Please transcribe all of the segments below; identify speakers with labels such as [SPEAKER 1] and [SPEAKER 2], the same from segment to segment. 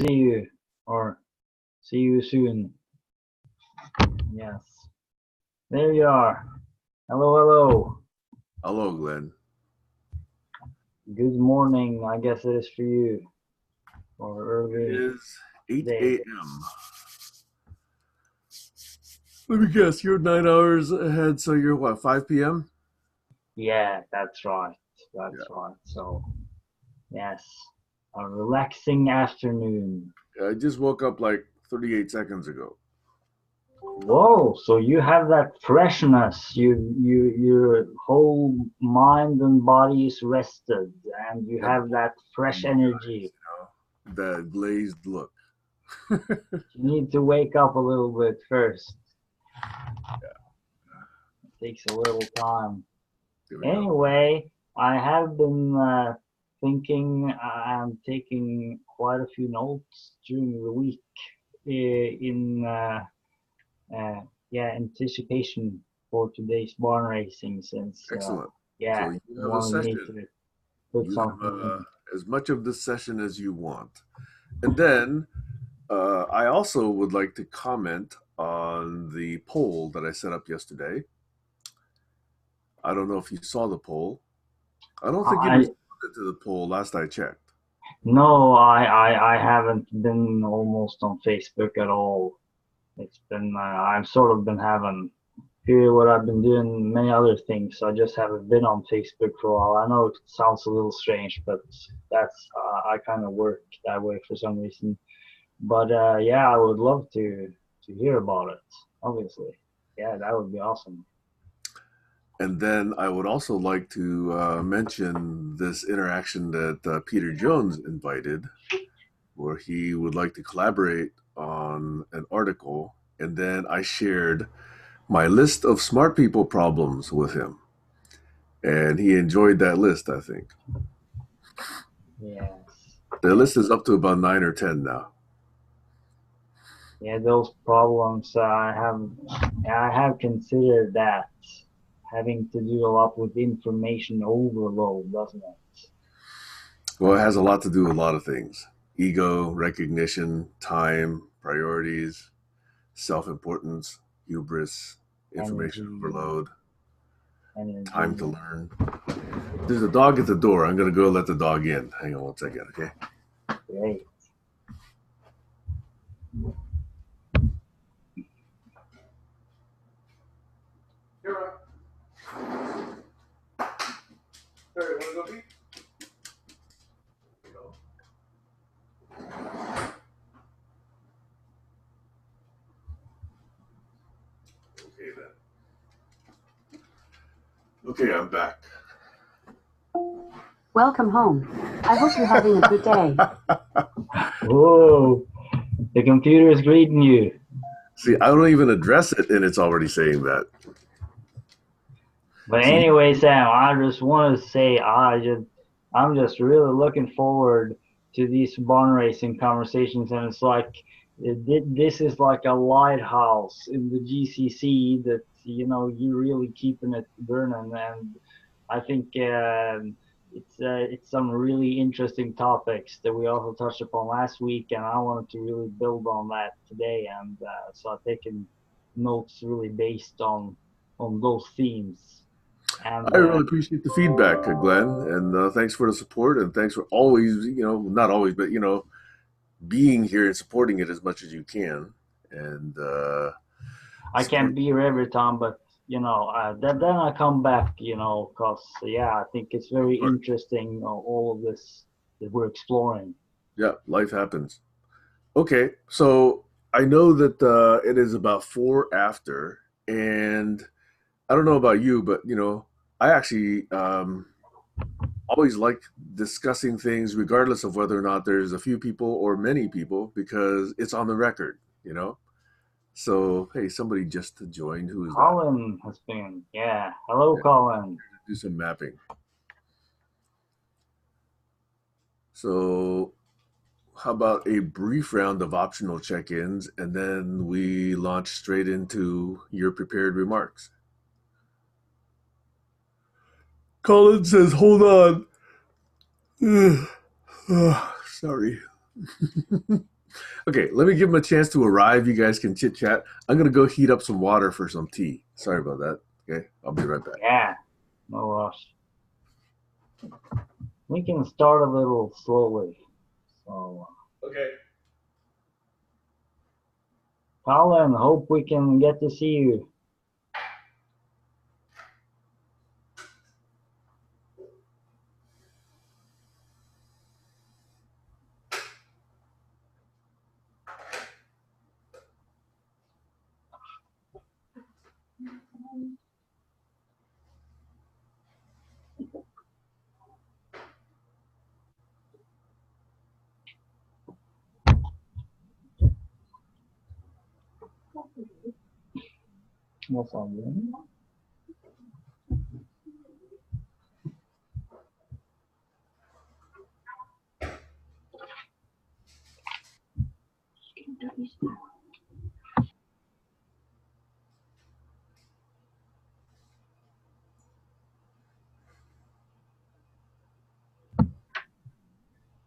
[SPEAKER 1] See you or see you soon. Yes. There you are. Hello, hello.
[SPEAKER 2] Hello, Glenn.
[SPEAKER 1] Good morning, I guess it is for you. Or
[SPEAKER 2] It
[SPEAKER 1] early
[SPEAKER 2] is 8
[SPEAKER 1] day.
[SPEAKER 2] a.m. Let me guess, you're 9 hours ahead, so you're what, 5 p.m.?
[SPEAKER 1] Yeah, that's right.
[SPEAKER 2] Yeah.
[SPEAKER 1] That's right. So, yes. A relaxing afternoon.
[SPEAKER 2] I just woke up like 38 seconds ago.
[SPEAKER 1] Whoa, so you have that freshness. Your whole mind and body is rested and you
[SPEAKER 2] That
[SPEAKER 1] have that
[SPEAKER 2] look in
[SPEAKER 1] fresh
[SPEAKER 2] my
[SPEAKER 1] energy.
[SPEAKER 2] eyes, that glazed look.
[SPEAKER 1] You need to wake up a little bit first. It takes a little time.
[SPEAKER 2] There we go.
[SPEAKER 1] Anyway, I have been thinking. I'm taking quite a few notes during the week in uh, yeah, anticipation for today's barn racing since
[SPEAKER 2] Excellent.
[SPEAKER 1] yeah,
[SPEAKER 2] So you
[SPEAKER 1] you
[SPEAKER 2] have a
[SPEAKER 1] wanted me
[SPEAKER 2] session.
[SPEAKER 1] to put
[SPEAKER 2] You have
[SPEAKER 1] something in.
[SPEAKER 2] as much of this session as you want. And then I also would like to comment on the poll that I set up yesterday. I don't know if you saw the poll. I don't think you
[SPEAKER 1] I
[SPEAKER 2] responded to the poll last I checked.
[SPEAKER 1] No, I haven't been almost on Facebook at all. It's been I've sort of been having period what I've been doing many other things. So I just haven't been on Facebook for a while. I know it sounds a little strange, but that's I kind of work that way for some reason. But yeah, I would love to hear about it. Obviously, yeah, that would be awesome.
[SPEAKER 2] And then I would also like to mention this interaction that Peter Jones invited, where he would like to collaborate on an article. And then I shared my list of smart people problems with him. And he enjoyed that list, I think.
[SPEAKER 1] Yes,
[SPEAKER 2] The
[SPEAKER 1] yes,
[SPEAKER 2] list is up to about 9 or 10 now.
[SPEAKER 1] yeah. Those problems I have considered that having to do a lot with information overload, doesn't it?
[SPEAKER 2] Well, it has a lot to do with a lot of things: ego, recognition, time, priorities, self importance, hubris, information
[SPEAKER 1] Energy,
[SPEAKER 2] overload, time
[SPEAKER 1] energy.
[SPEAKER 2] to learn. There's a dog at the door. I'm going to go let the dog in. Hang on one second, okay?
[SPEAKER 1] Great.
[SPEAKER 2] Here, Harry, want to go pee? Okay, then. Okay, I'm back.
[SPEAKER 3] Welcome home. I hope you're having a good day.
[SPEAKER 1] Whoa, the computer is greeting you.
[SPEAKER 2] See, I don't even address it, and it's already saying that.
[SPEAKER 1] But
[SPEAKER 2] See,
[SPEAKER 1] anyway, Sam, I just want to say I'm just really looking forward to these barn racing conversations, and it's like this is like a lighthouse in the GCC that you're really keeping it burning, and I think it's some really interesting topics that we also touched upon last week, and I wanted to really build on that today, and so I've taken notes really based on those themes. And
[SPEAKER 2] I really appreciate the feedback, Glenn, and thanks for the support, and thanks for always, not always, but being here and supporting it as much as you can, and
[SPEAKER 1] I
[SPEAKER 2] support.
[SPEAKER 1] can't be here every time, but then I come back, cause yeah, I think it's very
[SPEAKER 2] Sure.
[SPEAKER 1] interesting, all of this that we're exploring.
[SPEAKER 2] Yeah, life happens. Okay, so I know that it is about 4 after, and I don't know about you, but I actually always like discussing things, regardless of whether or not there's a few people or many people, because it's on the record. You know. So hey, somebody just joined. Who is that?
[SPEAKER 1] Colin has been, yeah. Hello,
[SPEAKER 2] Yeah,
[SPEAKER 1] Colin.
[SPEAKER 2] do some mapping. So how about a brief round of optional check-ins, and then we launch straight into your prepared remarks. Colin says, "Hold on." Sorry. Okay, let me give him a chance to arrive. You guys can chit chat. I'm gonna go heat up some water for some tea. Sorry about that. Okay, I'll be right back.
[SPEAKER 1] Yeah, no rush. We can start a little slowly. So,
[SPEAKER 2] Okay.
[SPEAKER 1] Colin, hope we can get to see you. What's up, man?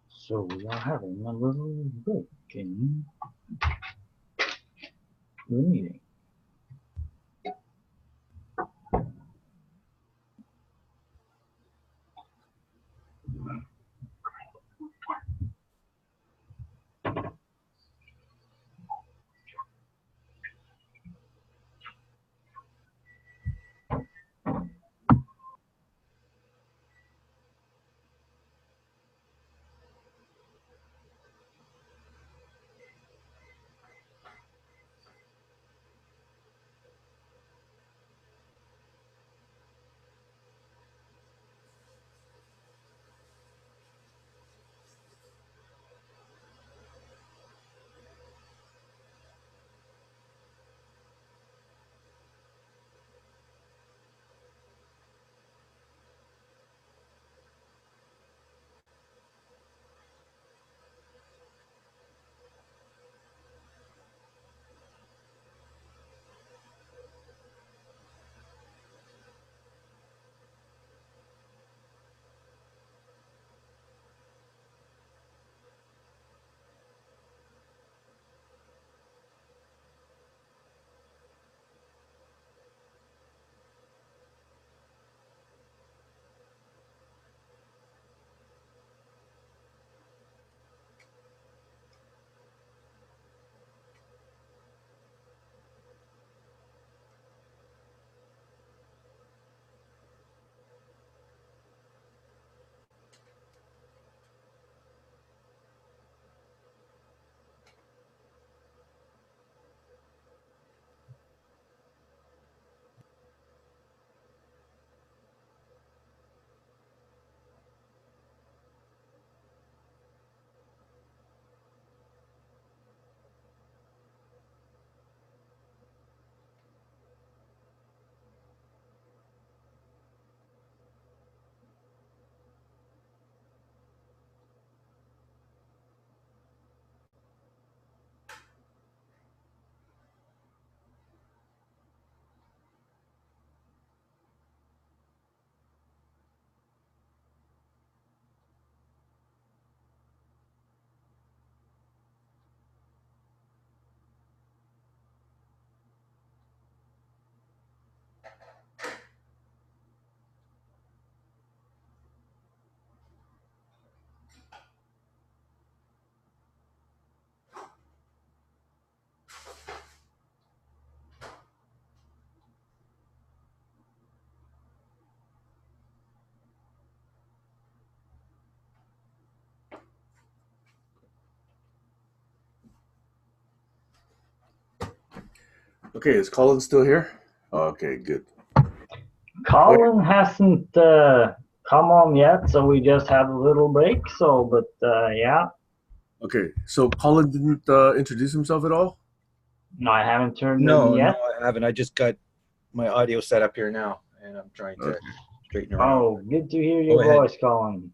[SPEAKER 1] So we are having a little break in the meeting.
[SPEAKER 2] Okay, is Colin still here? Okay, good. Okay.
[SPEAKER 1] Colin hasn't come on yet, so we just had a little break. So, but yeah,
[SPEAKER 2] Okay, so Colin didn't introduce himself at all?
[SPEAKER 1] no, I haven't turned him
[SPEAKER 4] No,
[SPEAKER 1] yet.
[SPEAKER 4] I haven't. I just got my audio set up here now, and I'm trying to
[SPEAKER 2] Okay.
[SPEAKER 4] straighten around.
[SPEAKER 1] Oh, good to hear your
[SPEAKER 4] Go ahead.
[SPEAKER 1] voice, Colin.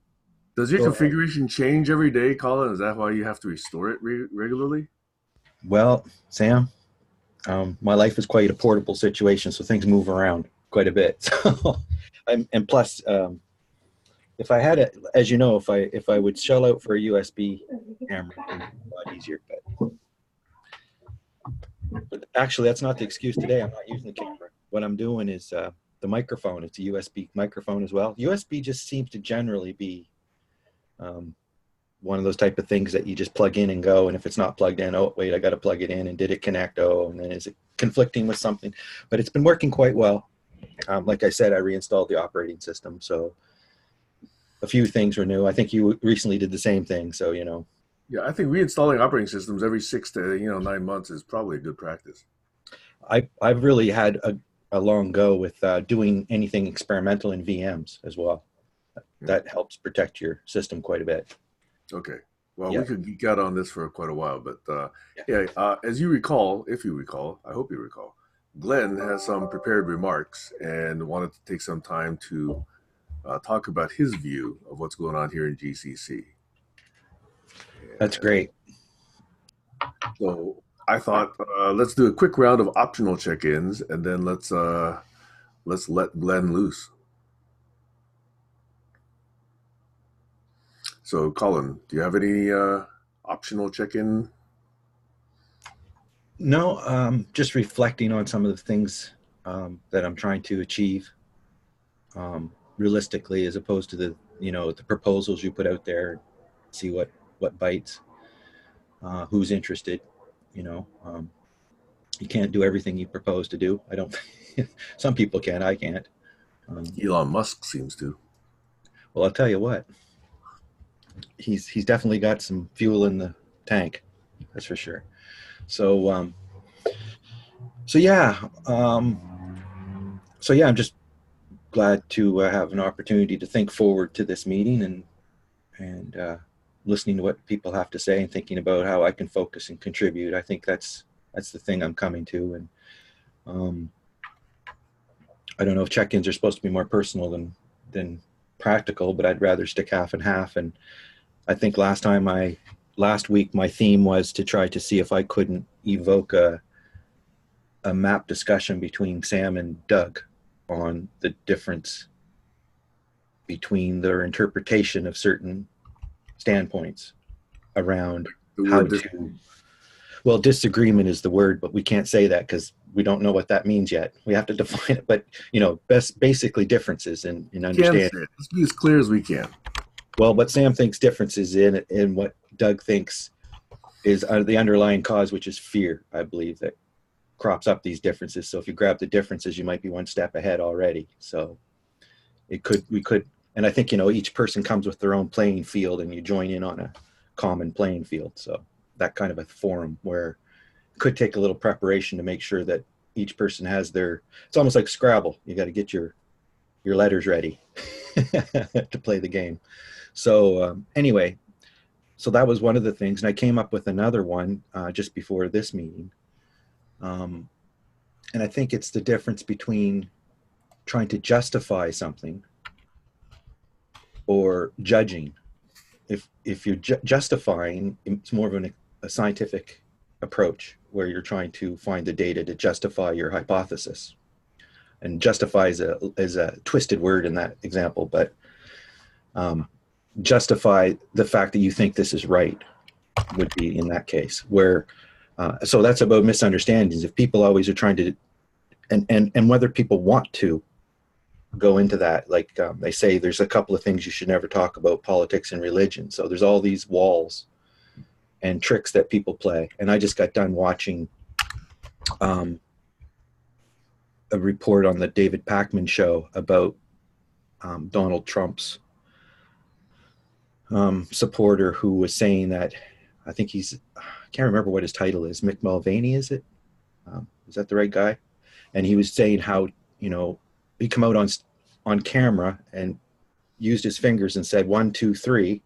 [SPEAKER 2] Does your
[SPEAKER 4] Go ahead.
[SPEAKER 2] configuration change every day, Colin? Is that why you have to restore it regularly?
[SPEAKER 4] Well, Sam, my life is quite a portable situation, so things move around quite a bit. So, and plus, if I had it, as you know, if I would shell out for a USB camera, it'd be a lot easier. But actually, that's not the excuse today. I'm not using the camera. What I'm doing is the microphone. It's a USB microphone as well. USB just seems to generally be one of those type of things that you just plug in and go. And if it's not plugged in, oh wait, I got to plug it in. And did it connect? Oh, and then is it conflicting with something? But it's been working quite well. Like I said, I reinstalled the operating system, so a few things were new. I think you recently did the same thing, so you know.
[SPEAKER 2] Yeah, I think reinstalling operating systems every 6 to 9 months is probably a good practice.
[SPEAKER 4] I've really had a long go with doing anything experimental in VMs as well. That helps protect your system quite a bit.
[SPEAKER 2] Okay. Well,
[SPEAKER 4] Yeah.
[SPEAKER 2] we could geek out on this for quite a while, but as you recall, if you recall, I hope you recall, Glenn has some prepared remarks and wanted to take some time to talk about his view of what's going on here in GCC.
[SPEAKER 4] That's great.
[SPEAKER 2] So I thought let's do a quick round of optional check-ins, and then let's let Glenn loose. So, Colin, do you have any optional check-in?
[SPEAKER 4] No, just reflecting on some of the things that I'm trying to achieve realistically, as opposed to the proposals you put out there. See what bites, who's interested. You can't do everything you propose to do. I don't. Some people can. I can't.
[SPEAKER 2] Elon Musk seems to.
[SPEAKER 4] Well, I'll tell you what. He's definitely got some fuel in the tank. That's for sure. So yeah. I'm just glad to have an opportunity to think forward to this meeting and listening to what people have to say and thinking about how I can focus and contribute. I think that's the thing I'm coming to. And I don't know if check-ins are supposed to be more personal than practical, but I'd rather stick half and half. And I think last week my theme was to try to see if I couldn't evoke a map discussion between Sam and Doug on the difference between their interpretation of certain standpoints around how to. Well, disagreement is the word, but we can't say that because we don't know what that means yet. We have to define it. But basically differences in understanding.
[SPEAKER 2] Let's be as clear as we can.
[SPEAKER 4] Well, what Sam thinks differences in what Doug thinks is the underlying cause, which is fear, I believe, that crops up these differences. So if you grab the differences, you might be one step ahead already. So we could, and I think, each person comes with their own playing field and you join in on a common playing field. So that kind of a forum where it could take a little preparation to make sure that each person has it's almost like Scrabble. You got to get your letters ready to play the game. So anyway, so that was one of the things. And I came up with another one just before this meeting. And I think it's the difference between trying to justify something or judging. If you're justifying, it's more of a scientific approach where you're trying to find the data to justify your hypothesis. And justify is a twisted word in that example, but justify the fact that you think this is right would be in that case. Where so that's about misunderstandings. If people always are trying to, and whether people want to go into that, like they say there's a couple of things you should never talk about: politics and religion. So there's all these walls and tricks that people play. And I just got done watching a report on the David Pakman show about Donald Trump's supporter who was saying that, I think I can't remember what his title is. Mick Mulvaney, is it? Is that the right guy? And he was saying how, he come out on camera and used his fingers and said 1, 2, 3.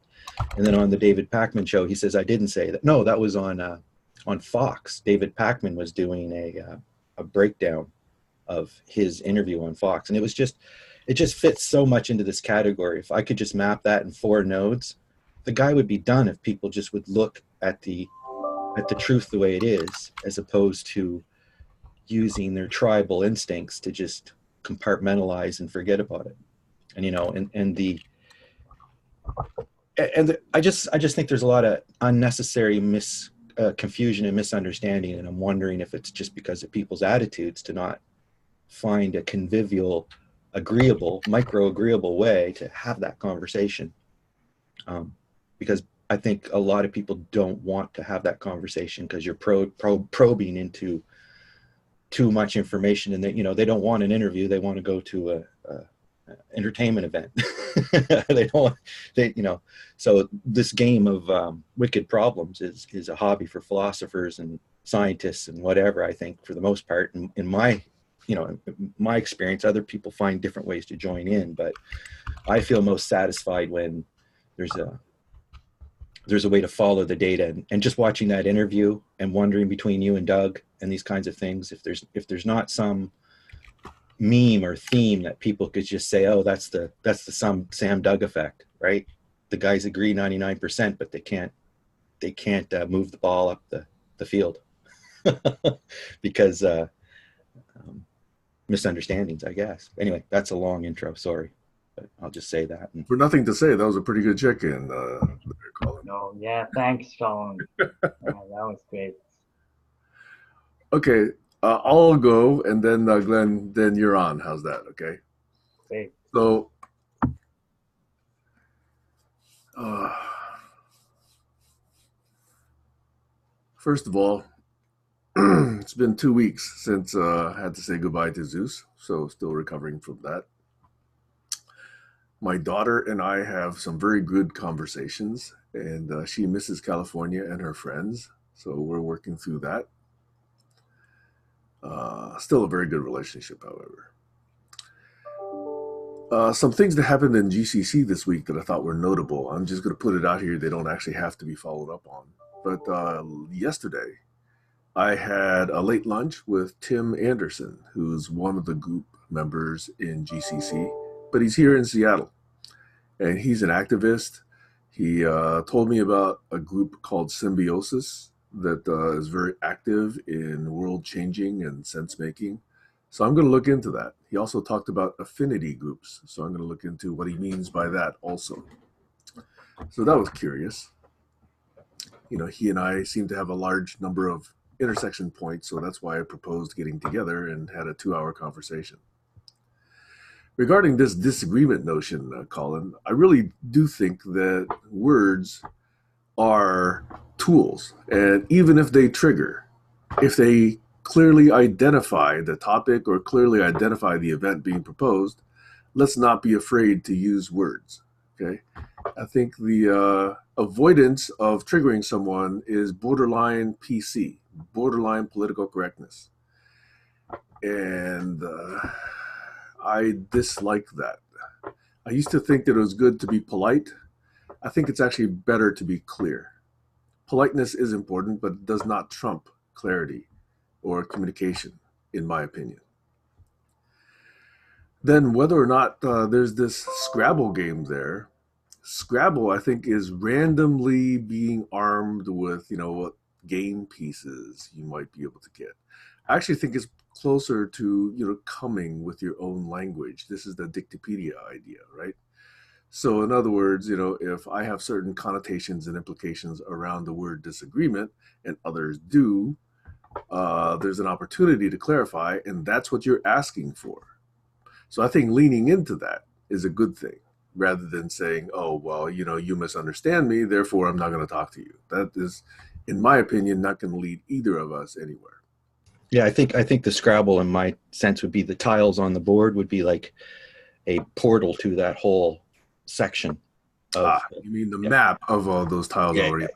[SPEAKER 4] And then on the David Pakman show, he says, I didn't say that. No, that was on Fox. David Pakman was doing a breakdown of his interview on Fox. And it just fits so much into this category. If I could just map that in 4 nodes, the guy would be done if people just would look at the truth the way it is, as opposed to using their tribal instincts to just compartmentalize and forget about it. And And I just think there's a lot of unnecessary confusion and misunderstanding, and I'm wondering if it's just because of people's attitudes to not find a convivial, agreeable, micro-agreeable way to have that conversation. Because I think a lot of people don't want to have that conversation because you're probing into too much information, and they don't want an interview. They want to go to a entertainment event. So this game of wicked problems is a hobby for philosophers and scientists and whatever. I think for the most part, in my experience, other people find different ways to join in, but I feel most satisfied when there's a way to follow the data, and just watching that interview and wondering between you and Doug and these kinds of things, if there's not some meme or theme that people could just say, oh, that's the Sam Doug effect, right? The guys agree 99%, but they can't move the ball up the field because misunderstandings, I guess. Anyway, that's a long intro. Sorry, but I'll just say that.
[SPEAKER 2] For nothing to say, that was a pretty good check-in, Colin.
[SPEAKER 1] No, yeah, thanks, Colin. Yeah, that was great.
[SPEAKER 2] Okay, I'll go, and then Glenn, then you're on. How's that? Okay.
[SPEAKER 1] Great.
[SPEAKER 2] So, first of all, it's been 2 weeks since I had to say goodbye to Zeus, so still recovering from that. My daughter and I have some very good conversations, and she misses California and her friends, so we're working through that. Still a very good relationship, however. Some things that happened in GCC this week that I thought were notable. I'm just going to put it out here. They don't actually have to be followed up on. But yesterday, I had a late lunch with Tim Anderson, who's one of the group members in GCC, but he's here in Seattle. And he's an activist. He told me about a group called Symbiosis that is very active in world changing and sense making. So I'm going to look into that. He also talked about affinity groups. So I'm going to look into what he means by that also. So that was curious. He and I seem to have a large number of intersection points. So that's why I proposed getting together and had a 2-hour conversation. Regarding this disagreement notion, Colin, I really do think that words are tools. And even if they trigger, if they clearly identify the topic or clearly identify the event being proposed, let's not be afraid to use words. Okay? I think the avoidance of triggering someone is borderline PC, borderline political correctness. And I dislike that. I used to think that it was good to be polite. I think it's actually better to be clear. Politeness is important, but it does not trump clarity or communication, in my opinion. Then whether or not there's this Scrabble game there, Scrabble, I think, is randomly being armed with, what game pieces you might be able to get. I actually think it's closer to, coming with your own language. This is the Dictopedia idea, right? So in other words, if I have certain connotations and implications around the word disagreement and others do, there's an opportunity to clarify, and that's what you're asking for. So I think leaning into that is a good thing, rather than saying, oh, well, you misunderstand me, therefore I'm not going to talk to you. That is, in my opinion, not going to lead either of us anywhere.
[SPEAKER 4] Yeah, I think the Scrabble, in my sense, would be the tiles on the board would be like a portal to that whole section.
[SPEAKER 2] You mean the map of all those tiles already?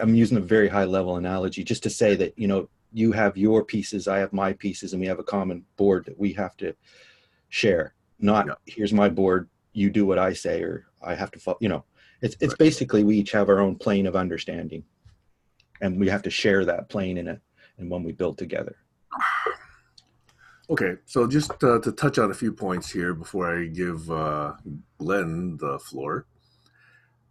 [SPEAKER 4] I'm using a very high level analogy just to say that, you have your pieces, I have my pieces, and we have a common board that we have to share. Not here's my board, you do what I say, or I have to follow. It's right. Basically we each have our own plane of understanding, and we have to share that plane in when we build together.
[SPEAKER 2] Okay, so just to touch on a few points here before I give Glenn the floor.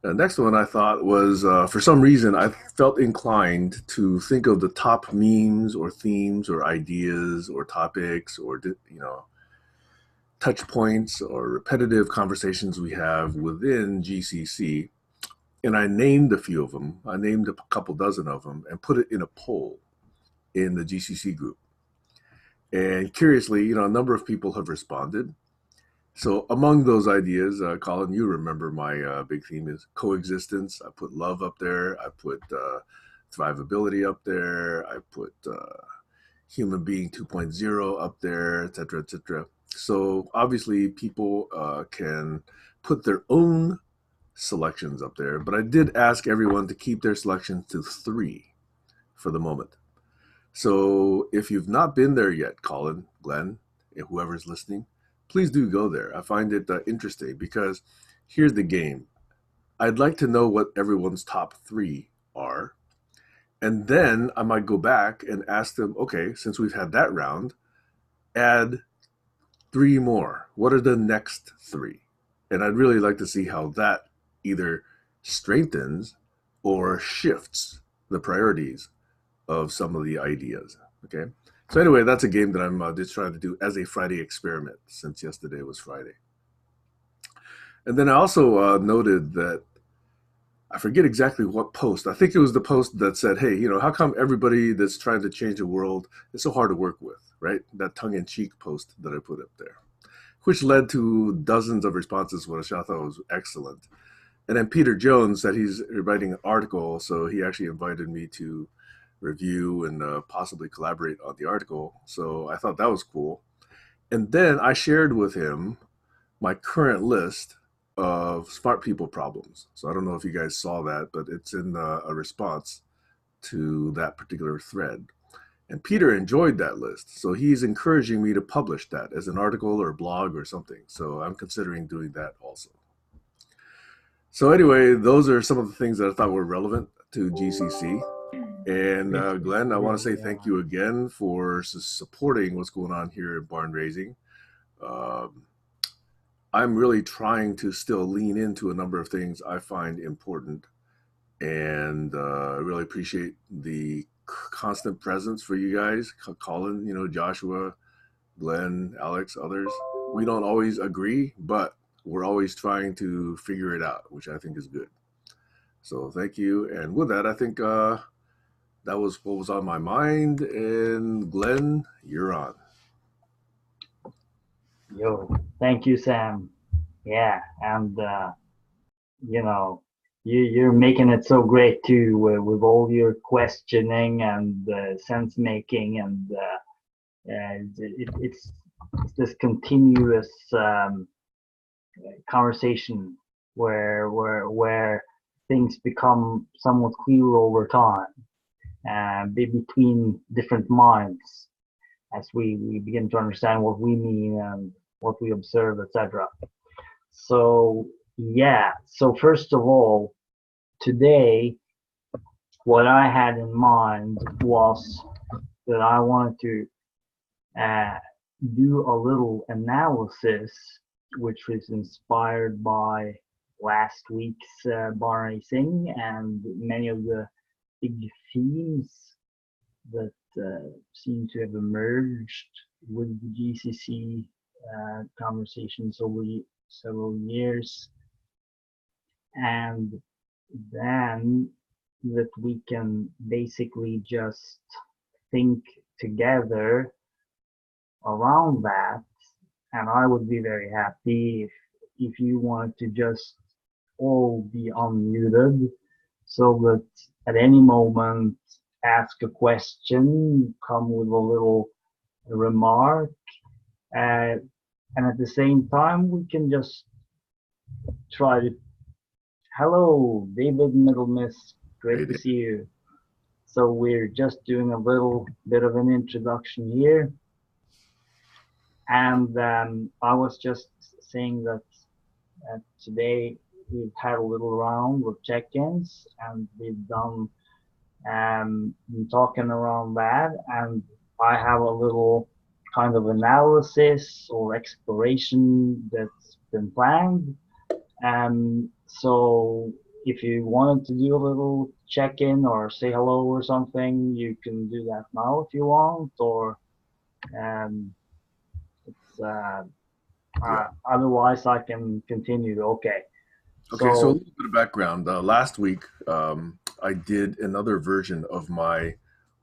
[SPEAKER 2] The next one I thought was, for some reason, I felt inclined to think of the top memes or themes or ideas or topics or, touch points or repetitive conversations we have within GCC. And I named a few of them. I named a couple dozen of them and put it in a poll in the GCC group. And curiously, a number of people have responded. So among those ideas, Colin, you remember my big theme is coexistence. I put love up there. I put thrivability up there. I put human being 2.0 up there, et cetera, et cetera. So obviously people can put their own selections up there, but I did ask everyone to keep their selections to 3 for the moment. So if you've not been there yet, Colin, Glenn, whoever's listening, please do go there. I find it interesting because here's the game. I'd like to know what everyone's top 3 are. And then I might go back and ask them, okay, since we've had that round, add 3 more. What are the next 3? And I'd really like to see how that either strengthens or shifts the priorities of some of the ideas. Okay. So anyway, that's a game that I'm just trying to do as a Friday experiment since yesterday was Friday. And then I also noted that I forget exactly what post. I think it was the post that said, hey, how come everybody that's trying to change the world is so hard to work with, right? That tongue-in-cheek post that I put up there, which led to dozens of responses, which I thought was excellent. And then Peter Jones said he's writing an article, so he actually invited me to review and possibly collaborate on the article. So I thought that was cool. And then I shared with him my current list of smart people problems. So I don't know if you guys saw that, but it's in a response to that particular thread. And Peter enjoyed that list. So he's encouraging me to publish that as an article or blog or something. So I'm considering doing that also. So anyway, those are some of the things that I thought were relevant to GCC. And Glenn, I want to say thank you again for supporting what's going on here at Barn Raising. I'm really trying to still lean into a number of things I find important, and I really appreciate the constant presence for you guys, Colin, Joshua, Glenn, Alex, others. We don't always agree, but we're always trying to figure it out, which I think is good. So thank you. And with that, I think that was what was on my mind. And Glenn, you're on.
[SPEAKER 1] Yo, thank you, Sam. Yeah, and you're making it so great too with all your questioning and sense making, and it's this continuous conversation where things become somewhat clearer over time, between different minds as we begin to understand what we mean and what we observe, etc. So yeah, so first of all, today what I had in mind was that I wanted to do a little analysis, which was inspired by last week's barn racing and many of the big themes that seem to have emerged with the GCC conversations over several years, and then that we can basically just think together around that. And I would be very happy if you wanted to just all be unmuted so that at any moment ask a question, come with a little remark, and at the same time we can just try to hello David Middlemiss, great to see you. So we're just doing a little bit of an introduction here, and I was just saying that today we've had a little round of check-ins and we've done been talking around that, and I have a little kind of analysis or exploration that's been planned. So if you wanted to do a little check-in or say hello or something, you can do that now if you want, or it's
[SPEAKER 2] Yeah.
[SPEAKER 1] Otherwise, I can continue. Okay.
[SPEAKER 2] Okay, so a
[SPEAKER 1] So
[SPEAKER 2] little bit of background. Last week, I did another version of my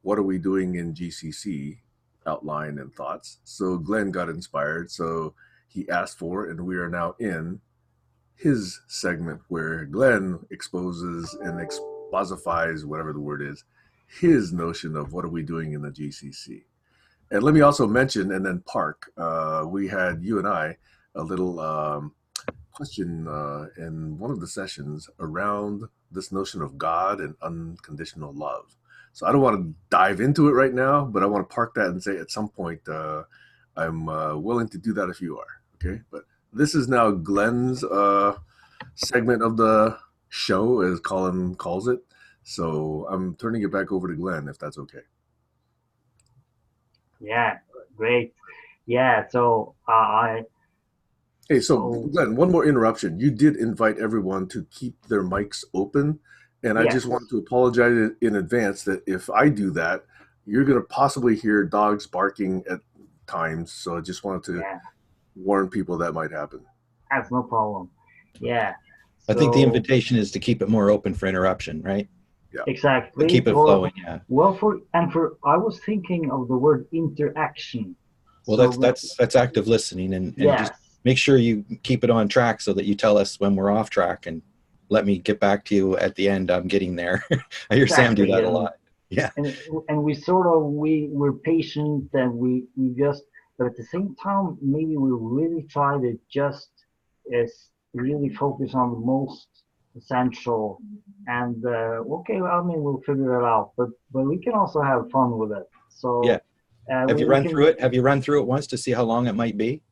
[SPEAKER 2] "What are we doing in GCC" outline and thoughts. So Glenn got inspired, so he asked for it, and we are now in his segment where Glenn exposes and exposifies, whatever the word is, his notion of what are we doing in the GCC. And let me also mention, and then Park, we had you and I a little question in one of the sessions around this notion of God and unconditional love. So I don't want to dive into it right now, but I want to park that and say at some point I'm willing to do that if you are. Okay, but this is now Glenn's segment of the show, as Colin calls it. So I'm turning it back over to Glenn, if that's okay.
[SPEAKER 1] yeah, great. Yeah. So
[SPEAKER 2] Hey, so
[SPEAKER 1] so
[SPEAKER 2] Glenn, one more interruption. You did invite everyone to keep their mics open, and I just
[SPEAKER 1] yes.
[SPEAKER 2] wanted to apologize in advance that if I do that, you're going to possibly hear dogs barking at times. So I just wanted to
[SPEAKER 1] Yeah.
[SPEAKER 2] warn people that might happen.
[SPEAKER 1] That's no problem. Yeah.
[SPEAKER 4] I think the
[SPEAKER 1] So
[SPEAKER 4] invitation is to keep it more open for interruption, right?
[SPEAKER 2] Yeah.
[SPEAKER 4] But
[SPEAKER 1] exactly.
[SPEAKER 4] keep it flowing, yeah.
[SPEAKER 1] Well, for I was thinking of the word interaction.
[SPEAKER 4] Well,
[SPEAKER 1] So
[SPEAKER 4] that's active listening, and just
[SPEAKER 1] yes,
[SPEAKER 4] make sure you keep it on track so that you tell us when we're off track, and let me get back to you at the end. I'm getting there. I hear Sam do
[SPEAKER 1] exactly.
[SPEAKER 4] that a lot. Yeah.
[SPEAKER 1] And we sort of we're patient and we just, but at the same time maybe we really try to just is really focus on the most essential. And okay, well, I mean we'll figure it out, but we can also have fun with it.
[SPEAKER 4] Yeah.
[SPEAKER 1] So
[SPEAKER 4] Have you
[SPEAKER 1] we
[SPEAKER 4] run through
[SPEAKER 1] can.
[SPEAKER 4] it? Have you run through it once to see how long it might be?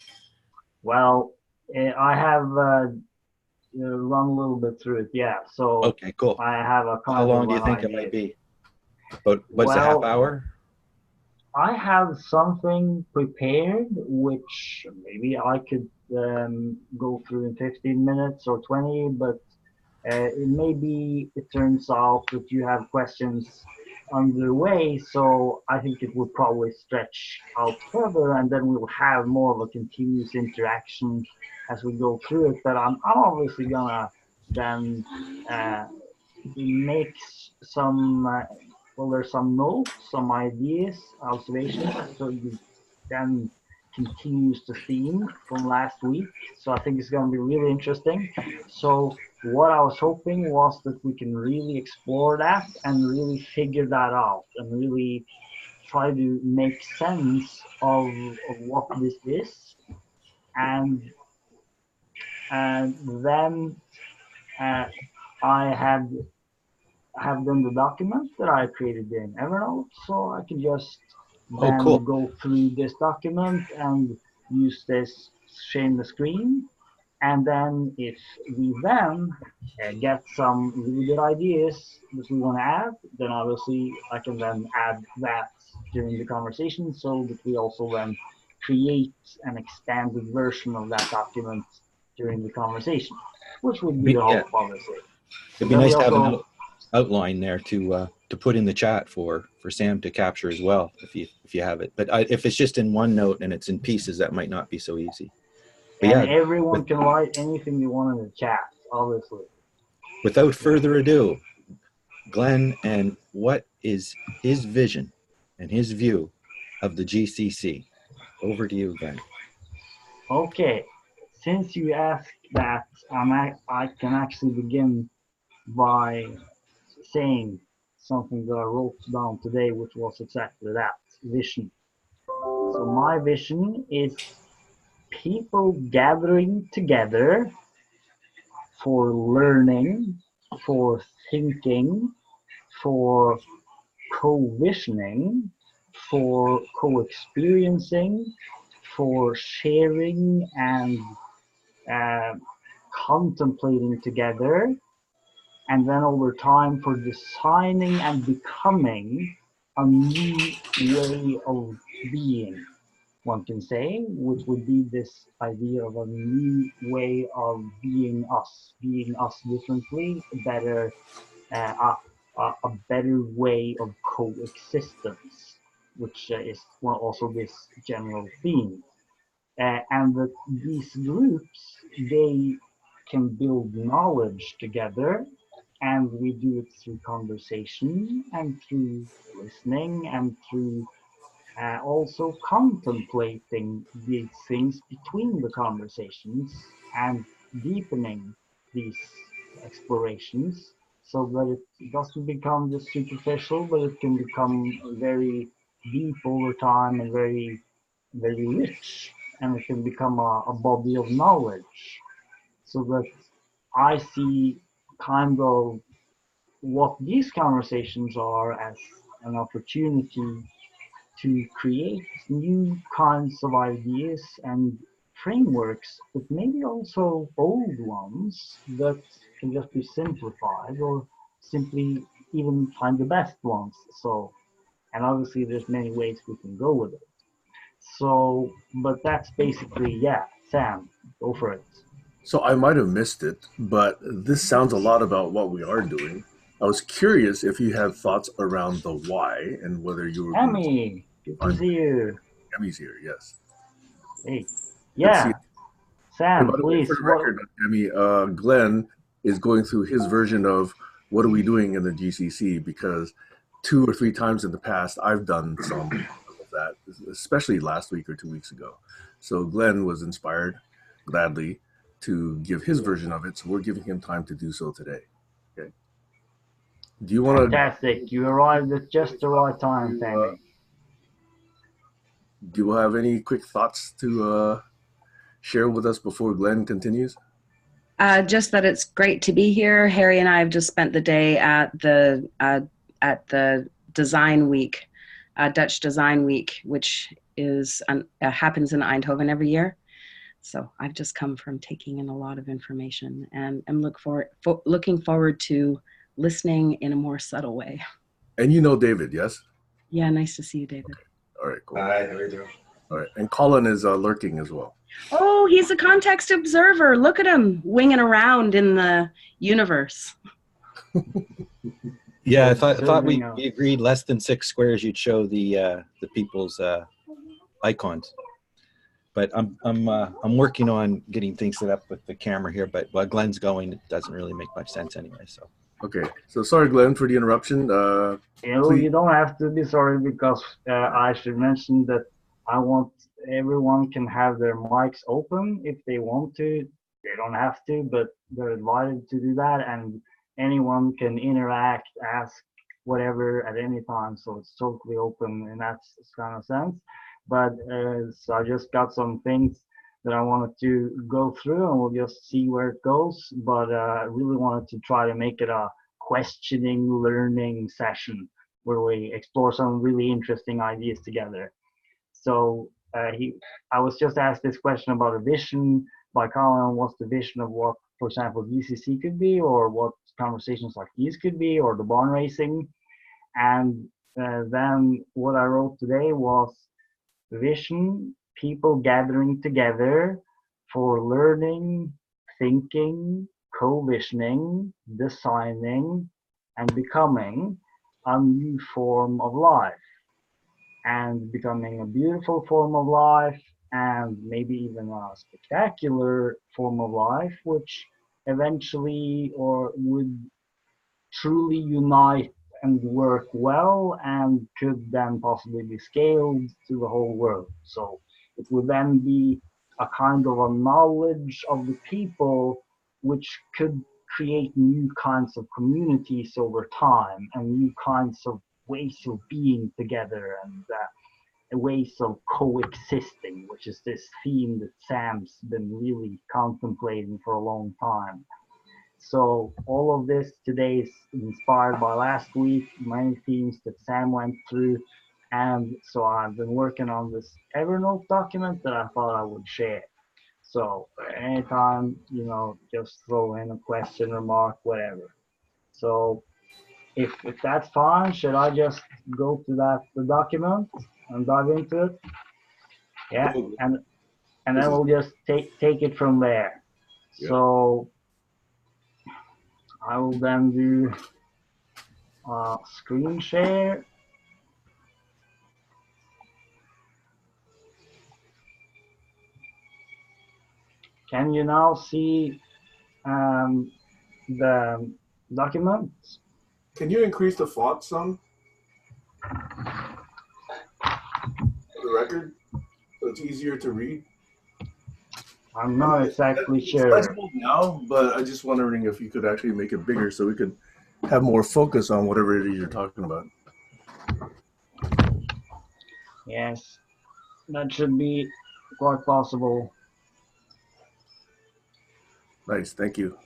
[SPEAKER 1] Well, I have run a little bit through it. Yeah, so
[SPEAKER 4] Okay, cool.
[SPEAKER 1] I have a
[SPEAKER 4] How
[SPEAKER 1] kind
[SPEAKER 4] long
[SPEAKER 1] of
[SPEAKER 4] do you
[SPEAKER 1] an
[SPEAKER 4] think it
[SPEAKER 1] idea.
[SPEAKER 4] might be? About what's a half
[SPEAKER 1] Well,
[SPEAKER 4] hour?
[SPEAKER 1] I have something prepared, which maybe I could go through in 15 minutes or 20, but maybe it turns out that you have questions underway, so I think it would probably stretch out further, and then we will have more of a continuous interaction as we go through it. But I'm obviously gonna then uh, make some well, there's some notes, some ideas, observations, so you then continues the theme from last week. So I think it's going to be really interesting. So what I was hoping was that we can really explore that and really figure that out and really try to make sense of what this is, and then uh, I have done the document that I created in Evernote, so I can just
[SPEAKER 4] Oh,
[SPEAKER 1] then
[SPEAKER 4] cool.
[SPEAKER 1] go through this document and use this, share the screen. And then if we then get some really good ideas that we want to add, then obviously I can then add that during the conversation so that we also then create an expanded version of that document during the conversation, which would be the
[SPEAKER 4] Yeah,
[SPEAKER 1] hope, obviously.
[SPEAKER 4] it'd
[SPEAKER 1] But
[SPEAKER 4] be
[SPEAKER 1] then we
[SPEAKER 4] nice to have an
[SPEAKER 1] also,
[SPEAKER 4] outline there to put in the chat for Sam to capture as well, if you have it. But if it's just in OneNote and it's in pieces, that might not be so easy. But
[SPEAKER 1] and
[SPEAKER 4] yeah,
[SPEAKER 1] everyone
[SPEAKER 4] with,
[SPEAKER 1] can write anything you want in the chat, obviously.
[SPEAKER 4] without further ado, Glenn, and what is his vision and his view of the GCC? Over to you, Glenn.
[SPEAKER 1] Okay, since you asked that, I can actually begin by saying something that I wrote down today, which was exactly that vision. So, my vision is people gathering together for learning, for thinking, for co-visioning, for co-experiencing, for sharing and uh, contemplating together, and then over time for designing and becoming a new way of being, one can say, which would be this idea of a new way of being us differently, better, a better way of coexistence, which is well, also this general theme. and that these groups, they can build knowledge together, and we do it through conversation and through listening and through also contemplating these things between the conversations and deepening these explorations so that it doesn't become just superficial, but it can become very deep over time and very, very rich, and it can become a body of knowledge. So that I see kind of what these conversations are as an opportunity to create new kinds of ideas and frameworks, but maybe also old ones that can just be simplified or simply even find the best ones. So, and obviously there's many ways we can go with it. So, but that's basically, yeah, Sam, go for it.
[SPEAKER 2] So I might have missed it, but this sounds a lot about what we are doing. I was curious if you had thoughts around the why and whether you were going to
[SPEAKER 1] Emmy, good to
[SPEAKER 2] find
[SPEAKER 1] see you.
[SPEAKER 2] Emmy's here. Yes,
[SPEAKER 1] Hey,
[SPEAKER 2] good to see you.
[SPEAKER 1] yeah,
[SPEAKER 2] And by
[SPEAKER 1] Sam,
[SPEAKER 2] the way, for
[SPEAKER 1] please,
[SPEAKER 2] the
[SPEAKER 1] what?
[SPEAKER 2] record, Emmy, Glenn is going through his version of what are we doing in the GCC because 2 or 3 times in the past I've done some of that, especially last week or 2 weeks ago. So Glenn was inspired gladly to give his version of it. So we're giving him time to do so today. Okay. Do you want to
[SPEAKER 1] Fantastic. You arrived at just the right time, Sammy.
[SPEAKER 2] do you have any quick thoughts to share with us before Glenn continues?
[SPEAKER 5] Just that it's great to be here. Harry and I have just spent the day at the Design Week, Dutch Design Week, which is happens in Eindhoven every year. So I've just come from taking in a lot of information, and I'm looking forward to listening in a more subtle way.
[SPEAKER 2] And you know David, yes?
[SPEAKER 5] Yeah, nice to see you, David.
[SPEAKER 2] All right, cool.
[SPEAKER 6] Hi, how are you doing?
[SPEAKER 2] All right, and Colin is lurking as well.
[SPEAKER 5] Oh, he's a context observer. Look at him winging around in the universe.
[SPEAKER 4] Yeah, I thought we agreed less than 6 squares you'd show the people's icons. But I'm working on getting things set up with the camera here. But while Glenn's going, it doesn't really make much sense anyway. So
[SPEAKER 2] Okay, so sorry, Glenn, for the interruption.
[SPEAKER 1] You don't have to be sorry because I should mention that I want everyone can have their mics open if they want to. They don't have to, but they're invited to do that, and anyone can interact, ask whatever at any time. So it's totally open in that kind of sense. But so I just got some things that I wanted to go through, and we'll just see where it goes. But I really wanted to try to make it a questioning, learning session where we explore some really interesting ideas together. So I was just asked this question about a vision by Colin. What's the vision of what, for example, GCC could be, or what conversations like these could be, or the barn racing? And then what I wrote today was vision, people gathering together for learning, thinking, co-visioning, designing, and becoming a new form of life, and becoming a beautiful form of life, and maybe even a spectacular form of life, which eventually or would truly unite and work well and could then possibly be scaled to the whole world. So it would then be a kind of a knowledge of the people which could create new kinds of communities over time and new kinds of ways of being together and ways of coexisting, which is this theme that Sam's been really contemplating for a long time. So all of this today is inspired by last week, many themes that Sam went through. And so I've been working on this Evernote document that I thought I would share. So anytime, just throw in a question, remark, whatever. So if that's fine, should I just go to the document and dive into it? Yeah, and then we'll just take it from there.
[SPEAKER 2] Yeah.
[SPEAKER 1] So I will then do screen share. Can you now see the document?
[SPEAKER 2] Can you increase the font some for the record so it's easier to read?
[SPEAKER 1] I'm not exactly
[SPEAKER 2] It's
[SPEAKER 1] sure.
[SPEAKER 2] legible now, but I'm just wondering if you could actually make it bigger so we could have more focus on whatever it is you're talking about.
[SPEAKER 1] Yes, that should be quite possible.
[SPEAKER 2] Nice, thank you.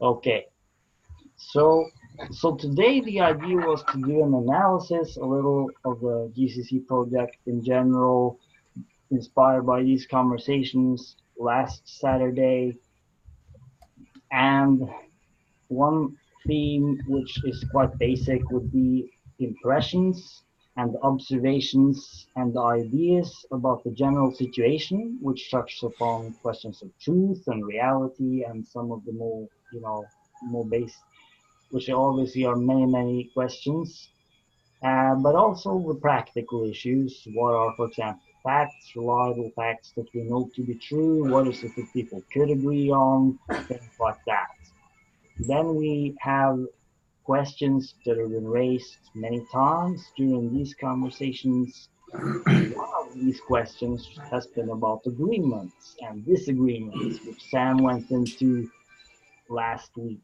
[SPEAKER 1] Okay, so today the idea was to do an analysis, a little of the GCC project in general, inspired by these conversations last Saturday, and one theme which is quite basic would be impressions and observations and ideas about the general situation, which touches upon questions of truth and reality and some of the more, more basic, which obviously are many questions, but also the practical issues. What are, for example, facts, reliable facts that we know to be true? What is it that people could agree on? Things like that. Then we have questions that have been raised many times during these conversations. One of these questions has been about agreements and disagreements, which Sam went into last week,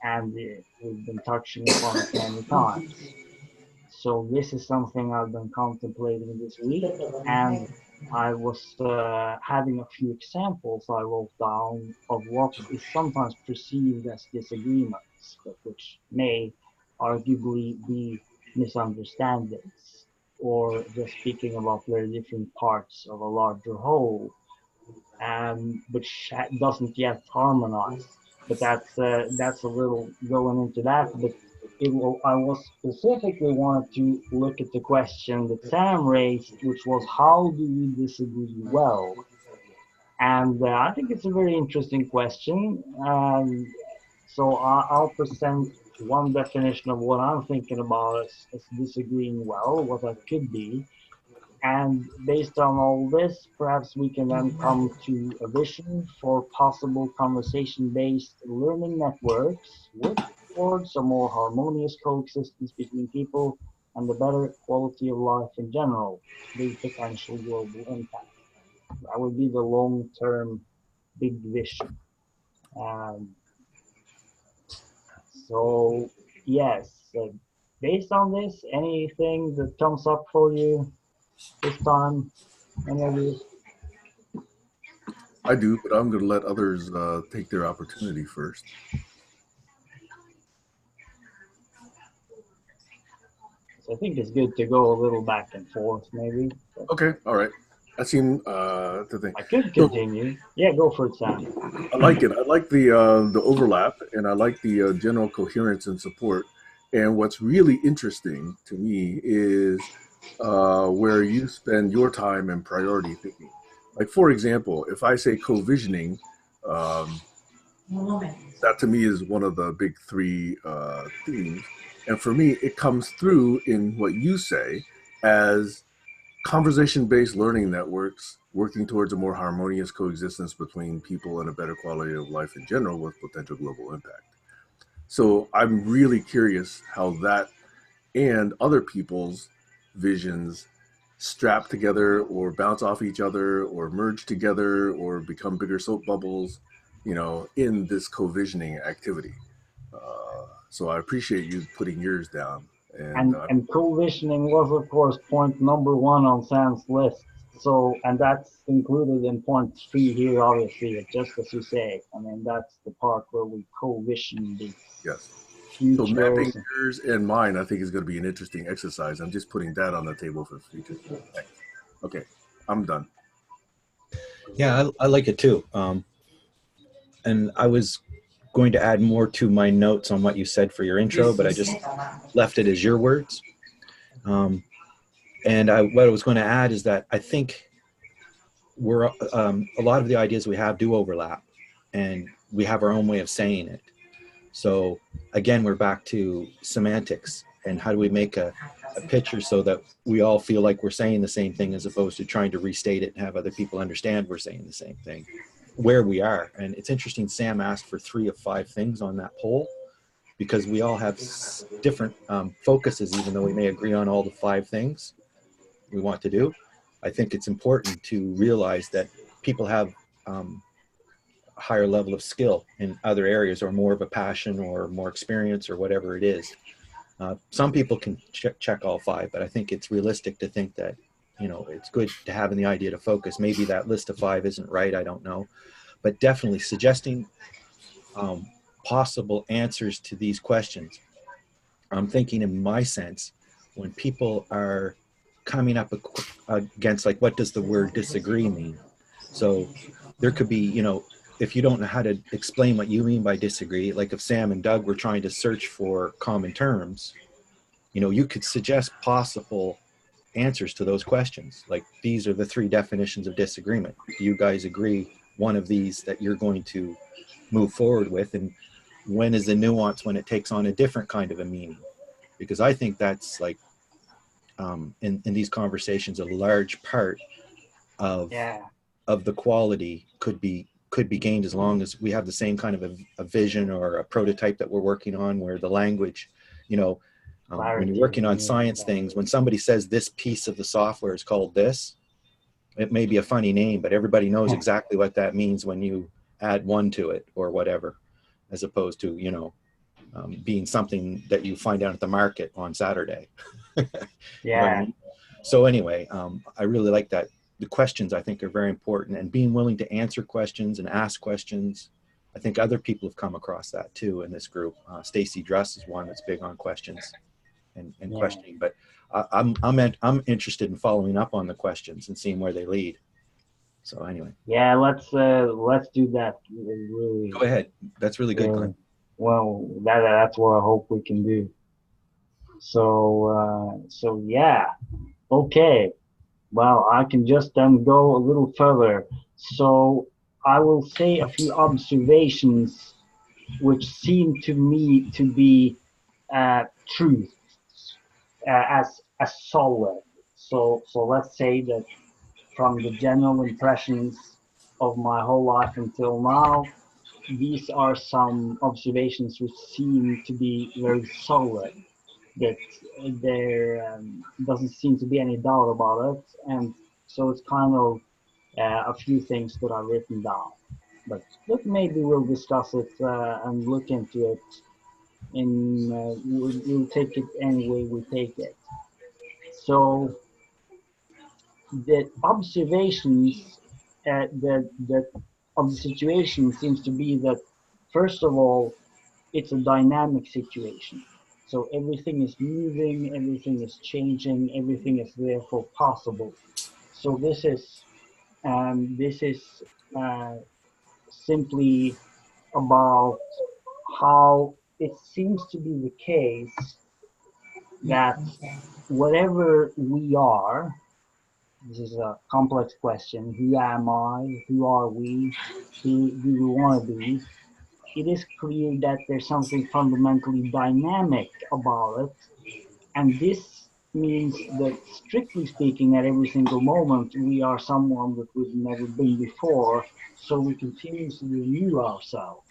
[SPEAKER 1] and we've been touching upon it many times. So this is something I've been contemplating this week, and I was having a few examples I wrote down of what is sometimes perceived as disagreements, but which may arguably be misunderstandings, or just speaking about very different parts of a larger whole, which doesn't yet harmonize. But that's a little going into that. But I was specifically wanted to look at the question that Sam raised, which was how do we disagree well? And I think it's a very interesting question. So I'll present one definition of what I'm thinking about as disagreeing well, what that could be. And based on all this, perhaps we can then come to a vision for possible conversation-based learning networks with towards a more harmonious coexistence between people and a better quality of life in general, with potential global impact. That would be the long-term big vision. Um, so yes, based on this, anything that comes up for you this time? Any of you?
[SPEAKER 2] I do, but I'm going to let others take their opportunity first.
[SPEAKER 1] So I think it's good to go a little back and forth, maybe.
[SPEAKER 2] Okay, all right. I seem to think.
[SPEAKER 1] I could continue. Yeah, go for it, Sam.
[SPEAKER 2] I like it. I like the overlap, and I like the general coherence and support. And what's really interesting to me is where you spend your time and priority thinking. Like, for example, if I say co-visioning, that to me is one of the big three themes. And for me, it comes through in what you say as conversation-based learning networks working towards a more harmonious coexistence between people and a better quality of life in general with potential global impact. So I'm really curious how that and other people's visions strap together or bounce off each other or merge together or become bigger soap bubbles, in this co-visioning activity. So I appreciate you putting yours down.
[SPEAKER 1] And co-visioning was, of course, point number one on Sam's list. So, and that's included in point 3 here, obviously, just as you say. I mean, that's the part where we co-vision these
[SPEAKER 2] futures. So mapping yours and mine, I think, is going to be an interesting exercise. I'm just putting that on the table for the future. Thanks. Okay, I'm done.
[SPEAKER 4] Yeah, I like it too. And I was going to add more to my notes on what you said for your intro, but I just left it as your words. And what I was going to add is that I think a lot of the ideas we have do overlap, and we have our own way of saying it. So again, we're back to semantics. and how do we make a picture so that we all feel like we're saying the same thing, as opposed to trying to restate it and have other people understand we're saying the same thing, where we are. And it's interesting, Sam asked for 3 of 5 things on that poll, because we all have different focuses, even though we may agree on all the 5 things we want to do. I think it's important to realize that people have a higher level of skill in other areas, or more of a passion, or more experience, or whatever it is. Some people can check all 5, but I think it's realistic to think that, you know, it's good to have the idea to focus. Maybe that list of 5 isn't right, I don't know. But definitely suggesting possible answers to these questions. I'm thinking, in my sense, when people are coming up against, like, what does the word disagree mean? So there could be, you know, if you don't know how to explain what you mean by disagree, like if Sam and Doug were trying to search for common terms, you know, you could suggest possible answers to those questions. Like, these are the 3 definitions of disagreement. Do you guys agree one of these that you're going to move forward with? And when is the nuance when it takes on a different kind of a meaning? Because I think that's like, in these conversations, a large part of the quality could be gained, as long as we have the same kind of a vision or a prototype that we're working on, where the language, you know, when you're working on science things, when somebody says this piece of the software is called this, it may be a funny name, but everybody knows exactly what that means when you add 1 to it or whatever, as opposed to, you know, being something that you find out at the market on Saturday. You know what I mean? So anyway, I really like that. The questions, I think, are very important, and being willing to answer questions and ask questions. I think other people have come across that too in this group. Stacy Druss is one that's big on questions and questioning, but I'm interested in following up on the questions and seeing where they lead. So anyway.
[SPEAKER 1] Yeah, let's do that. Really,
[SPEAKER 4] go ahead. That's really good, Glenn.
[SPEAKER 1] Well, that's what I hope we can do. So yeah, okay. Well, I can just then go a little further. So I will say a few observations which seem to me to be truth as solid. So let's say that from the general impressions of my whole life until now, these are some observations which seem to be very solid, that there doesn't seem to be any doubt about it. And so it's kind of a few things that I've written down. But maybe we'll discuss it and look into it. We'll take it any way we take it. So the observations that of the situation seems to be that, first of all, it's a dynamic situation. So everything is moving, everything is changing, everything is therefore possible. So this is simply about how it seems to be the case that whatever we are, this is a complex question. Who am I? Who are we? Who do we want to be? It is clear that there's something fundamentally dynamic about it. And this means that, strictly speaking, at every single moment, we are someone that we've never been before. So we continuously renew ourselves.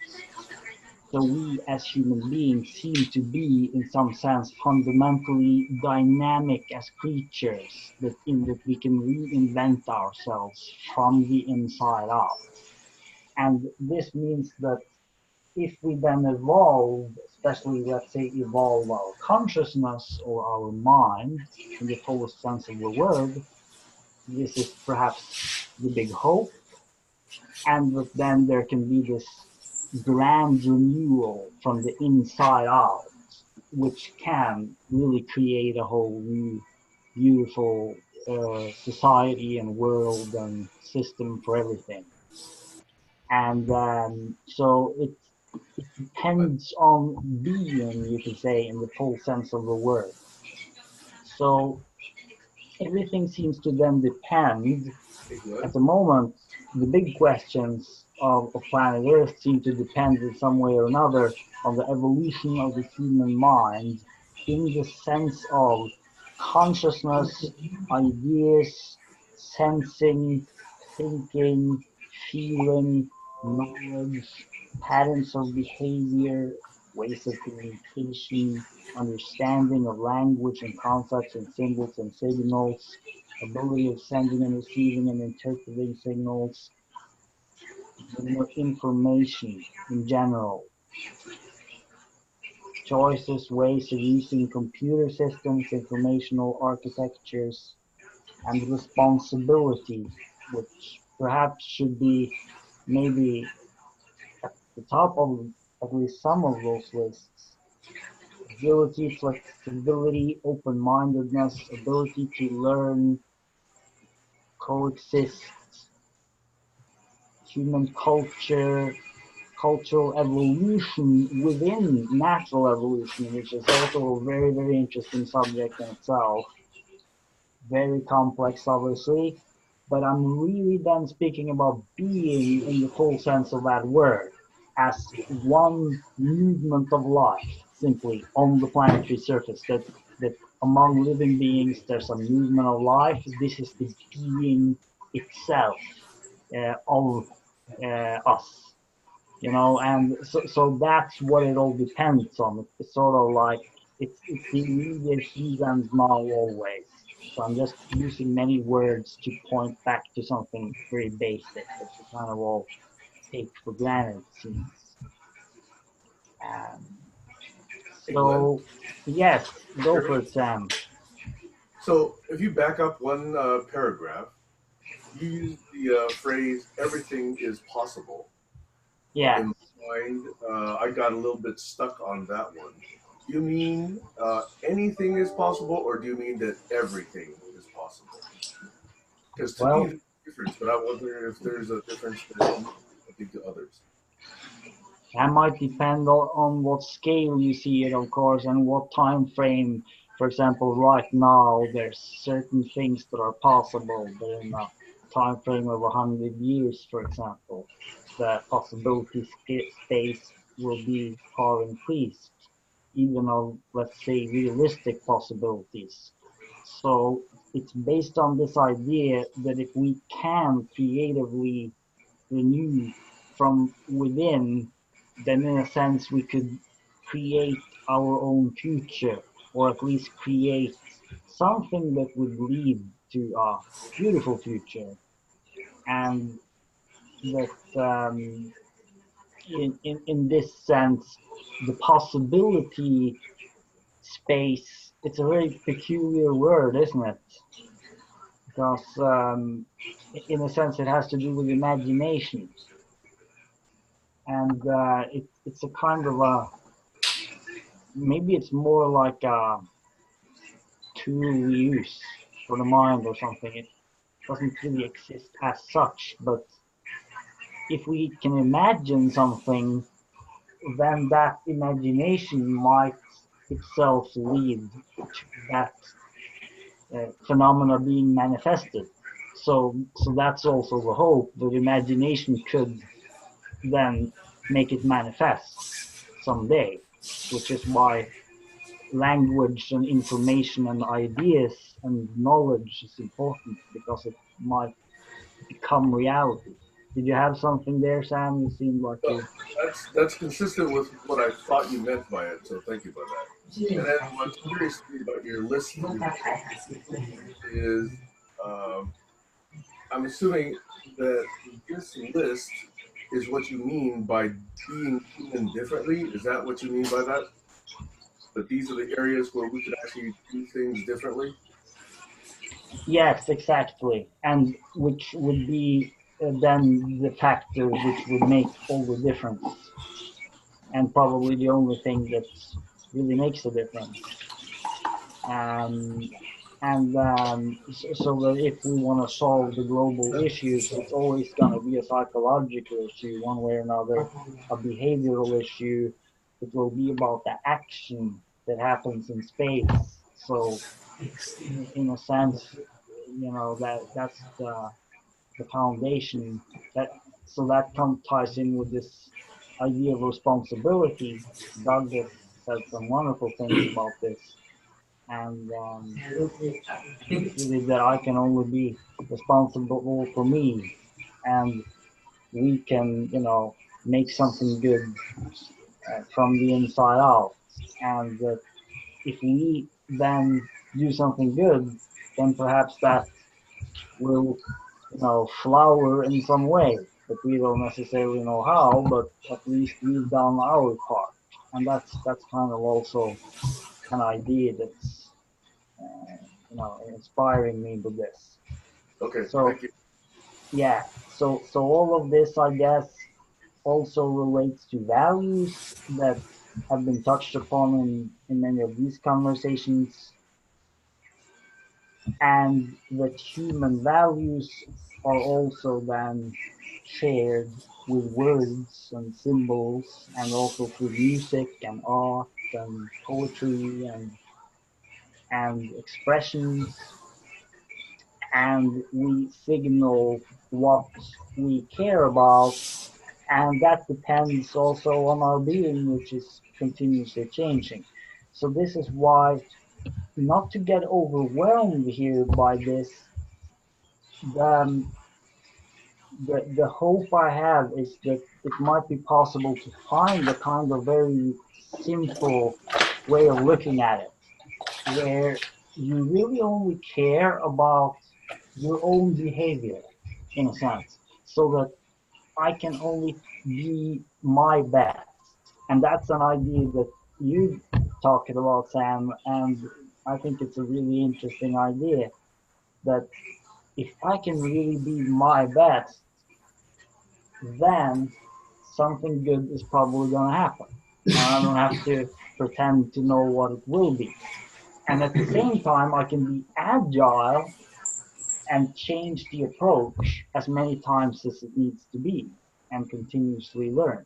[SPEAKER 1] So we as human beings seem to be, in some sense, fundamentally dynamic as creatures, that we can reinvent ourselves from the inside out. And this means that if we then evolve, especially, let's say, evolve our consciousness or our mind in the fullest sense of the word, this is perhaps the big hope, and that then there can be this grand renewal from the inside out, which can really create a whole new, beautiful society and world and system for everything. And so it depends on being, you could say, in the full sense of the word. So everything seems to then depend. At the moment, the big questions of planet Earth seem to depend in some way or another on the evolution of the human mind in the sense of consciousness, ideas, sensing, thinking, feeling, knowledge, patterns of behavior, ways of communication, understanding of language and concepts and symbols and signals, ability of sending and receiving and interpreting signals, information in general, choices, ways of using computer systems, informational architectures, and responsibility, which perhaps should be maybe at the top of at least some of those lists. Agility, flexibility, open-mindedness, ability to learn, coexist, human culture, cultural evolution within natural evolution, which is also a very, very interesting subject in itself. Very complex, obviously, but I'm really then speaking about being in the full sense of that word as one movement of life, simply on the planetary surface. That among living beings, there's a movement of life. This is the being itself of us, and so that's what it all depends on. It's sort of like it's the immediate here and now always. So I'm just using many words to point back to something very basic that we kind of all take for granted, it seems. Um,
[SPEAKER 2] Hey, Glenn.
[SPEAKER 1] so yes, go for it, Sam.
[SPEAKER 2] So if you back up one paragraph, you use the phrase "everything is possible."
[SPEAKER 1] Yes.
[SPEAKER 2] In my mind, I got a little bit stuck on that one. Do you mean anything is possible, or do you mean that everything is possible? Because to me,
[SPEAKER 1] Well,
[SPEAKER 2] there's a difference, but I wonder if there's a difference that you think to others.
[SPEAKER 1] that might depend on what scale you see it, of course, and what time frame. For example, right now, there's certain things that are possible, but in a time frame of 100 years, for example, the possibility space will be far increased, even of, let's say, realistic possibilities. So it's based on this idea that if we can creatively renew from within, then in a sense we could create our own future, or at least create something that would lead to a beautiful future. And that in this sense, the possibility space, it's a very peculiar word, isn't it? Because in a sense it has to do with imagination, and it's a kind of a, maybe it's more like a tool we use for the mind or something. It doesn't really exist as such, but if we can imagine something, then that imagination might itself lead to that phenomena being manifested. So that's also the hope that imagination could then make it manifest someday, which is why language and information and ideas and knowledge is important, because it might become reality. Did you have something there, Sam? You seemed like
[SPEAKER 2] Well,
[SPEAKER 1] you.
[SPEAKER 2] that's consistent with what I thought you meant by it. So thank you for that. And then what's curious to me about your list is, um, I'm assuming that this list is what you mean by being human differently. Is that what you mean by that? That these are the areas where we could actually do things differently?
[SPEAKER 1] Yes, exactly. And which would be then the factor which would make all the difference, and probably the only thing that really makes a difference. Um, so that if we want to solve the global issues, it's always going to be a psychological issue, one way or another, a behavioral issue. It will be about the action that happens in space. So, in a sense, that's the foundation. That ties in with this idea of responsibility. Douglas said some wonderful things about this, and it's really that I can only be responsible for me, and we can, make something good from the inside out, and that if we then do something good, then perhaps that will, flower in some way. But we don't necessarily know how, but at least we've done our part. And that's kind of also an idea that's, inspiring me with this.
[SPEAKER 2] Okay,
[SPEAKER 1] So,
[SPEAKER 2] thank you.
[SPEAKER 1] yeah, so all of this, I guess, also relates to values that have been touched upon in many of these conversations, and that human values are also then shared with words and symbols, and also through music and art and poetry and expressions, and we signal what we care about, and that depends also on our being, which is continuously changing. So this is why, not to get overwhelmed here by this, the, the hope I have is that it might be possible to find a kind of very simple way of looking at it, where you really only care about your own behavior, in a sense, so that I can only be my best. And that's an idea that you talked about, Sam, and I think it's a really interesting idea, that if I can really be my best, then something good is probably going to happen. And I don't have to pretend to know what it will be. And at the same time, I can be agile and change the approach as many times as it needs to be and continuously learn.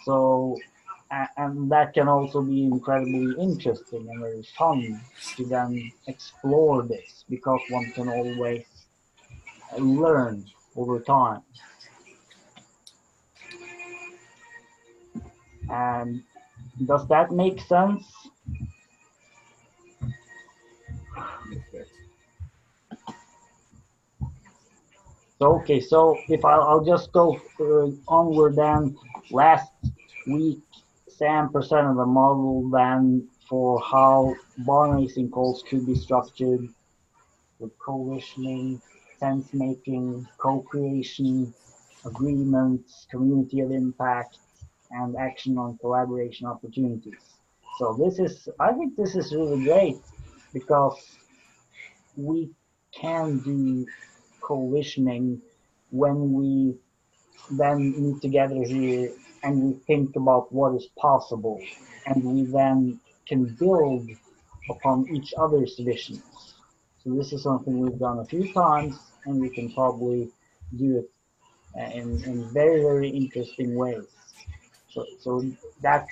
[SPEAKER 1] So, and that can also be incredibly interesting and very fun to then explore this, because one can always learn over time. And does that make sense? So, okay, so if I'll just go onward then. Last week, Sam presented a model then for how barn racing calls could be structured with co-visioning, sense making, co-creation, agreements, community of impact, and action on collaboration opportunities. So I think this is really great, because we can do co-visioning when we then meet together here and we think about what is possible, and we then can build upon each other's visions. So this is something we've done a few times, and we can probably do it in very, very interesting ways. So that's,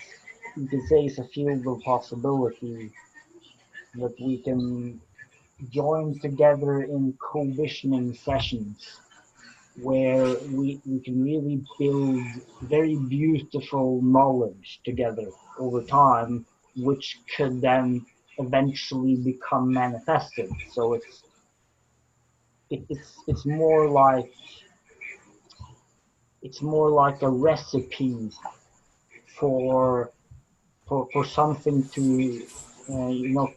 [SPEAKER 1] you could say, is a field of possibility that we can join together in co-visioning sessions, where we can really build very beautiful knowledge together over time, which could then eventually become manifested. So it's more like, a recipe for something to,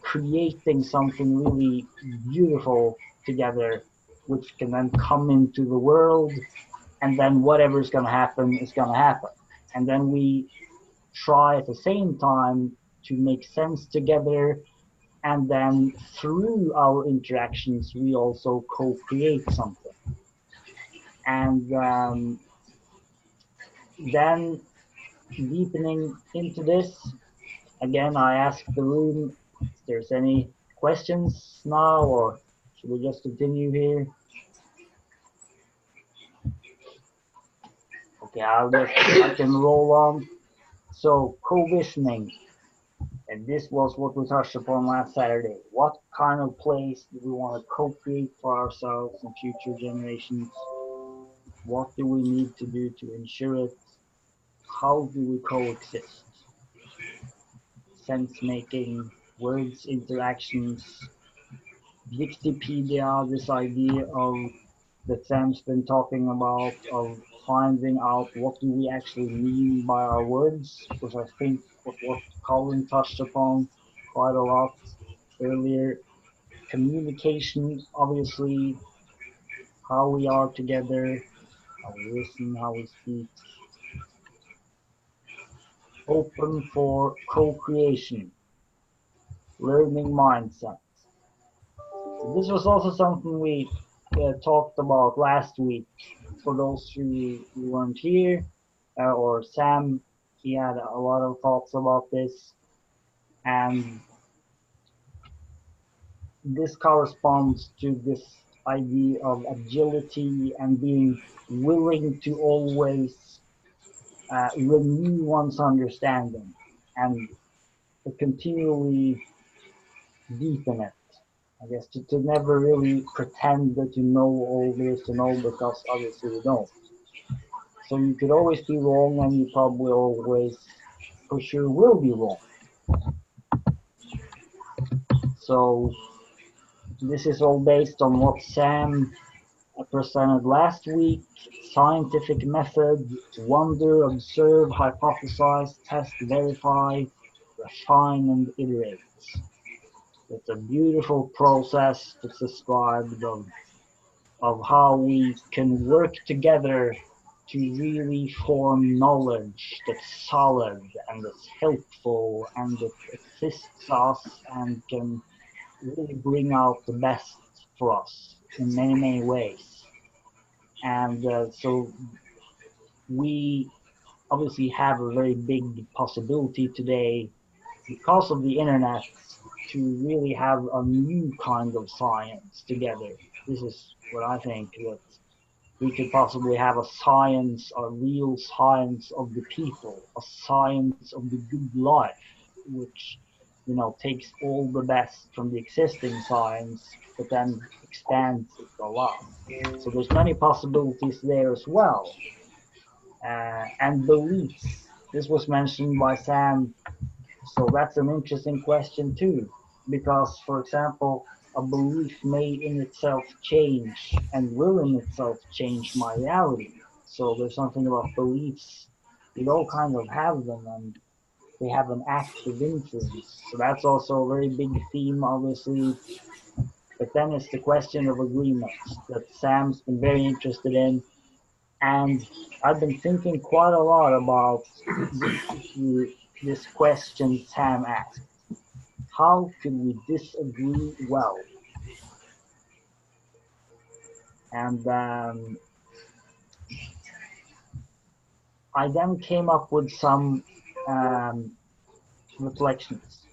[SPEAKER 1] creating something really beautiful together, which can then come into the world, and then whatever is going to happen is going to happen. And then we try at the same time to make sense together, and then through our interactions we also co-create something. And then, deepening into this, again, I ask the room if there's any questions now, or should we just continue here? Okay, I can roll on. So, co-visioning, and this was what we touched upon last Saturday. What kind of place do we want to co-create for ourselves and future generations? What do we need to do to ensure it? How do we coexist? sense making, words, interactions, Wikipedia, this idea of that Sam's been talking about of finding out what do we actually mean by our words, which I think was what Colin touched upon quite a lot earlier. Communication, obviously, how we are together, how we listen, how we speak. Open for co-creation, learning mindset. This was also something we talked about last week. For those who weren't here, or Sam, he had a lot of thoughts about this, and this corresponds to this idea of agility and being willing to always renew one's understanding and to continually deepen it. I guess to never really pretend that you know all there is to know, because obviously you don't. So you could always be wrong, and you probably always for sure will be wrong. So this is all based on what Sam presented last week: scientific method, wonder, observe, hypothesize, test, verify, refine, and iterate. It's a beautiful process that's described of how we can work together to really form knowledge that's solid and that's helpful and that assists us and can really bring out the best for us in many, many ways. And so we obviously have a very big possibility today because of the internet to really have a new kind of science together. This is what I think, that we could possibly have a science, a real science of the people, a science of the good life, which takes all the best from the existing science, but then expands it a lot. So there's many possibilities there as well. And beliefs. This was mentioned by Sam, so that's an interesting question too, because, for example, a belief may in itself change and will in itself change my reality. So there's something about beliefs. We all kind of have them, and they have an active influence. So that's also a very big theme, obviously. But then it's the question of agreements that Sam's been very interested in. And I've been thinking quite a lot about this issue, this question Sam asked. How could we disagree well? And I then came up with some reflections.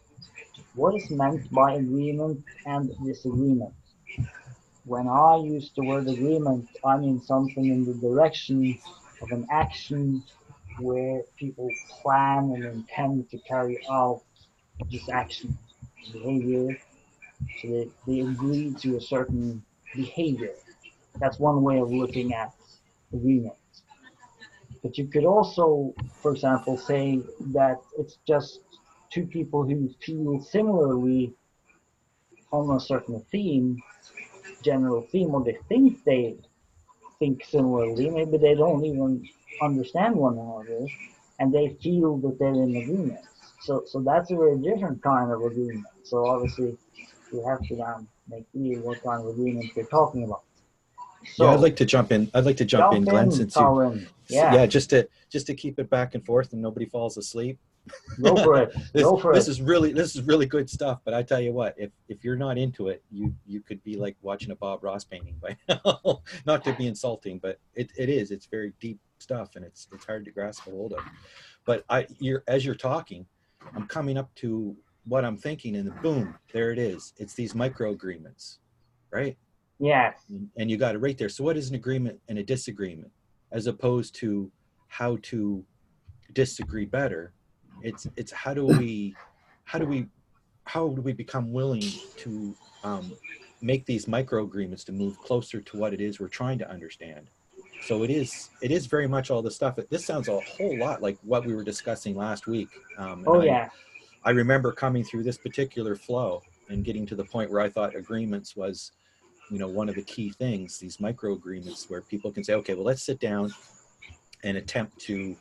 [SPEAKER 1] What is meant by agreement and disagreement? When I use the word agreement, I mean something in the direction of an action where people plan and intend to carry out this action, behavior. So they agree to a certain behavior. That's one way of looking at agreement. But you could also, for example, say that it's just two people who feel similarly on a certain theme, general theme, or they think similarly. Maybe they don't even understand one another, and they feel that they're in agreement. So that's a very different kind of agreement. So obviously, you have to make clear what kind of agreement we're talking about. So,
[SPEAKER 4] yeah, I'd like to jump in. I'd like to jump in, Glenn, since
[SPEAKER 1] Colin. Yeah,
[SPEAKER 4] just to keep it back and forth and nobody falls asleep.
[SPEAKER 1] Go for it.
[SPEAKER 4] This is really good stuff. But I tell you what, if you're not into it, you could be like watching a Bob Ross painting by now. Not to be insulting, but it is. It's very deep stuff, and it's hard to grasp a hold of. But as you're talking, I'm coming up to what I'm thinking, and boom, there it is. It's these micro agreements, right?
[SPEAKER 1] Yes.
[SPEAKER 4] And you got it right there. So what is an agreement and a disagreement, as opposed to how to disagree better? It's how do we become willing to make these micro agreements to move closer to what it is we're trying to understand. So it is very much all the stuff. This sounds a whole lot like what we were discussing last week. I remember coming through this particular flow and getting to the point where I thought agreements was, one of the key things, these micro agreements where people can say, okay, well, let's sit down and attempt to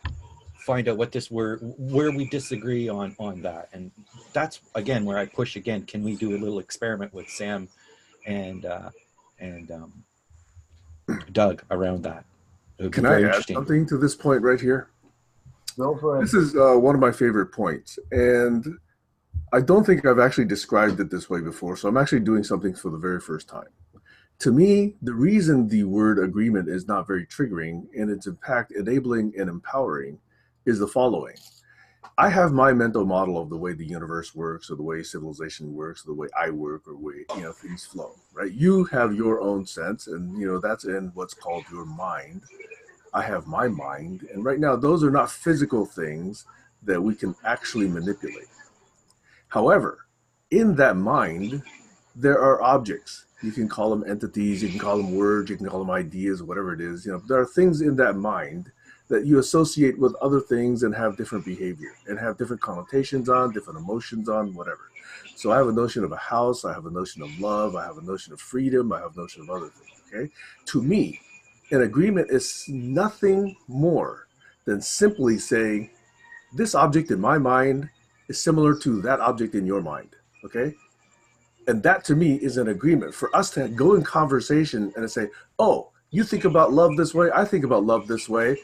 [SPEAKER 4] find out where we disagree on that. And that's, again, where I push again, can we do a little experiment with Sam and Doug around that? It would be
[SPEAKER 2] Can I
[SPEAKER 4] very
[SPEAKER 2] add
[SPEAKER 4] interesting.
[SPEAKER 2] something to this point right here?
[SPEAKER 1] Go for it.
[SPEAKER 2] This is one of my favorite points, and I don't think I've actually described it this way before, so I'm actually doing something for the very first time. To me, the reason the word agreement is not very triggering and its impact enabling and empowering is the following. I have my mental model of the way the universe works, or the way civilization works, or the way I work, or the way things flow, right? You have your own sense, and that's in what's called your mind. I have my mind, and right now those are not physical things that we can actually manipulate. However, in that mind, there are objects. You can call them entities, you can call them words, you can call them ideas, whatever it is. There are things in that mind that you associate with other things and have different behavior and have different connotations on, different emotions on, whatever. So I have a notion of a house, I have a notion of love, I have a notion of freedom, I have a notion of other things, okay? To me, an agreement is nothing more than simply saying, this object in my mind is similar to that object in your mind, okay? And that to me is an agreement for us to go in conversation and say, oh, you think about love this way, I think about love this way.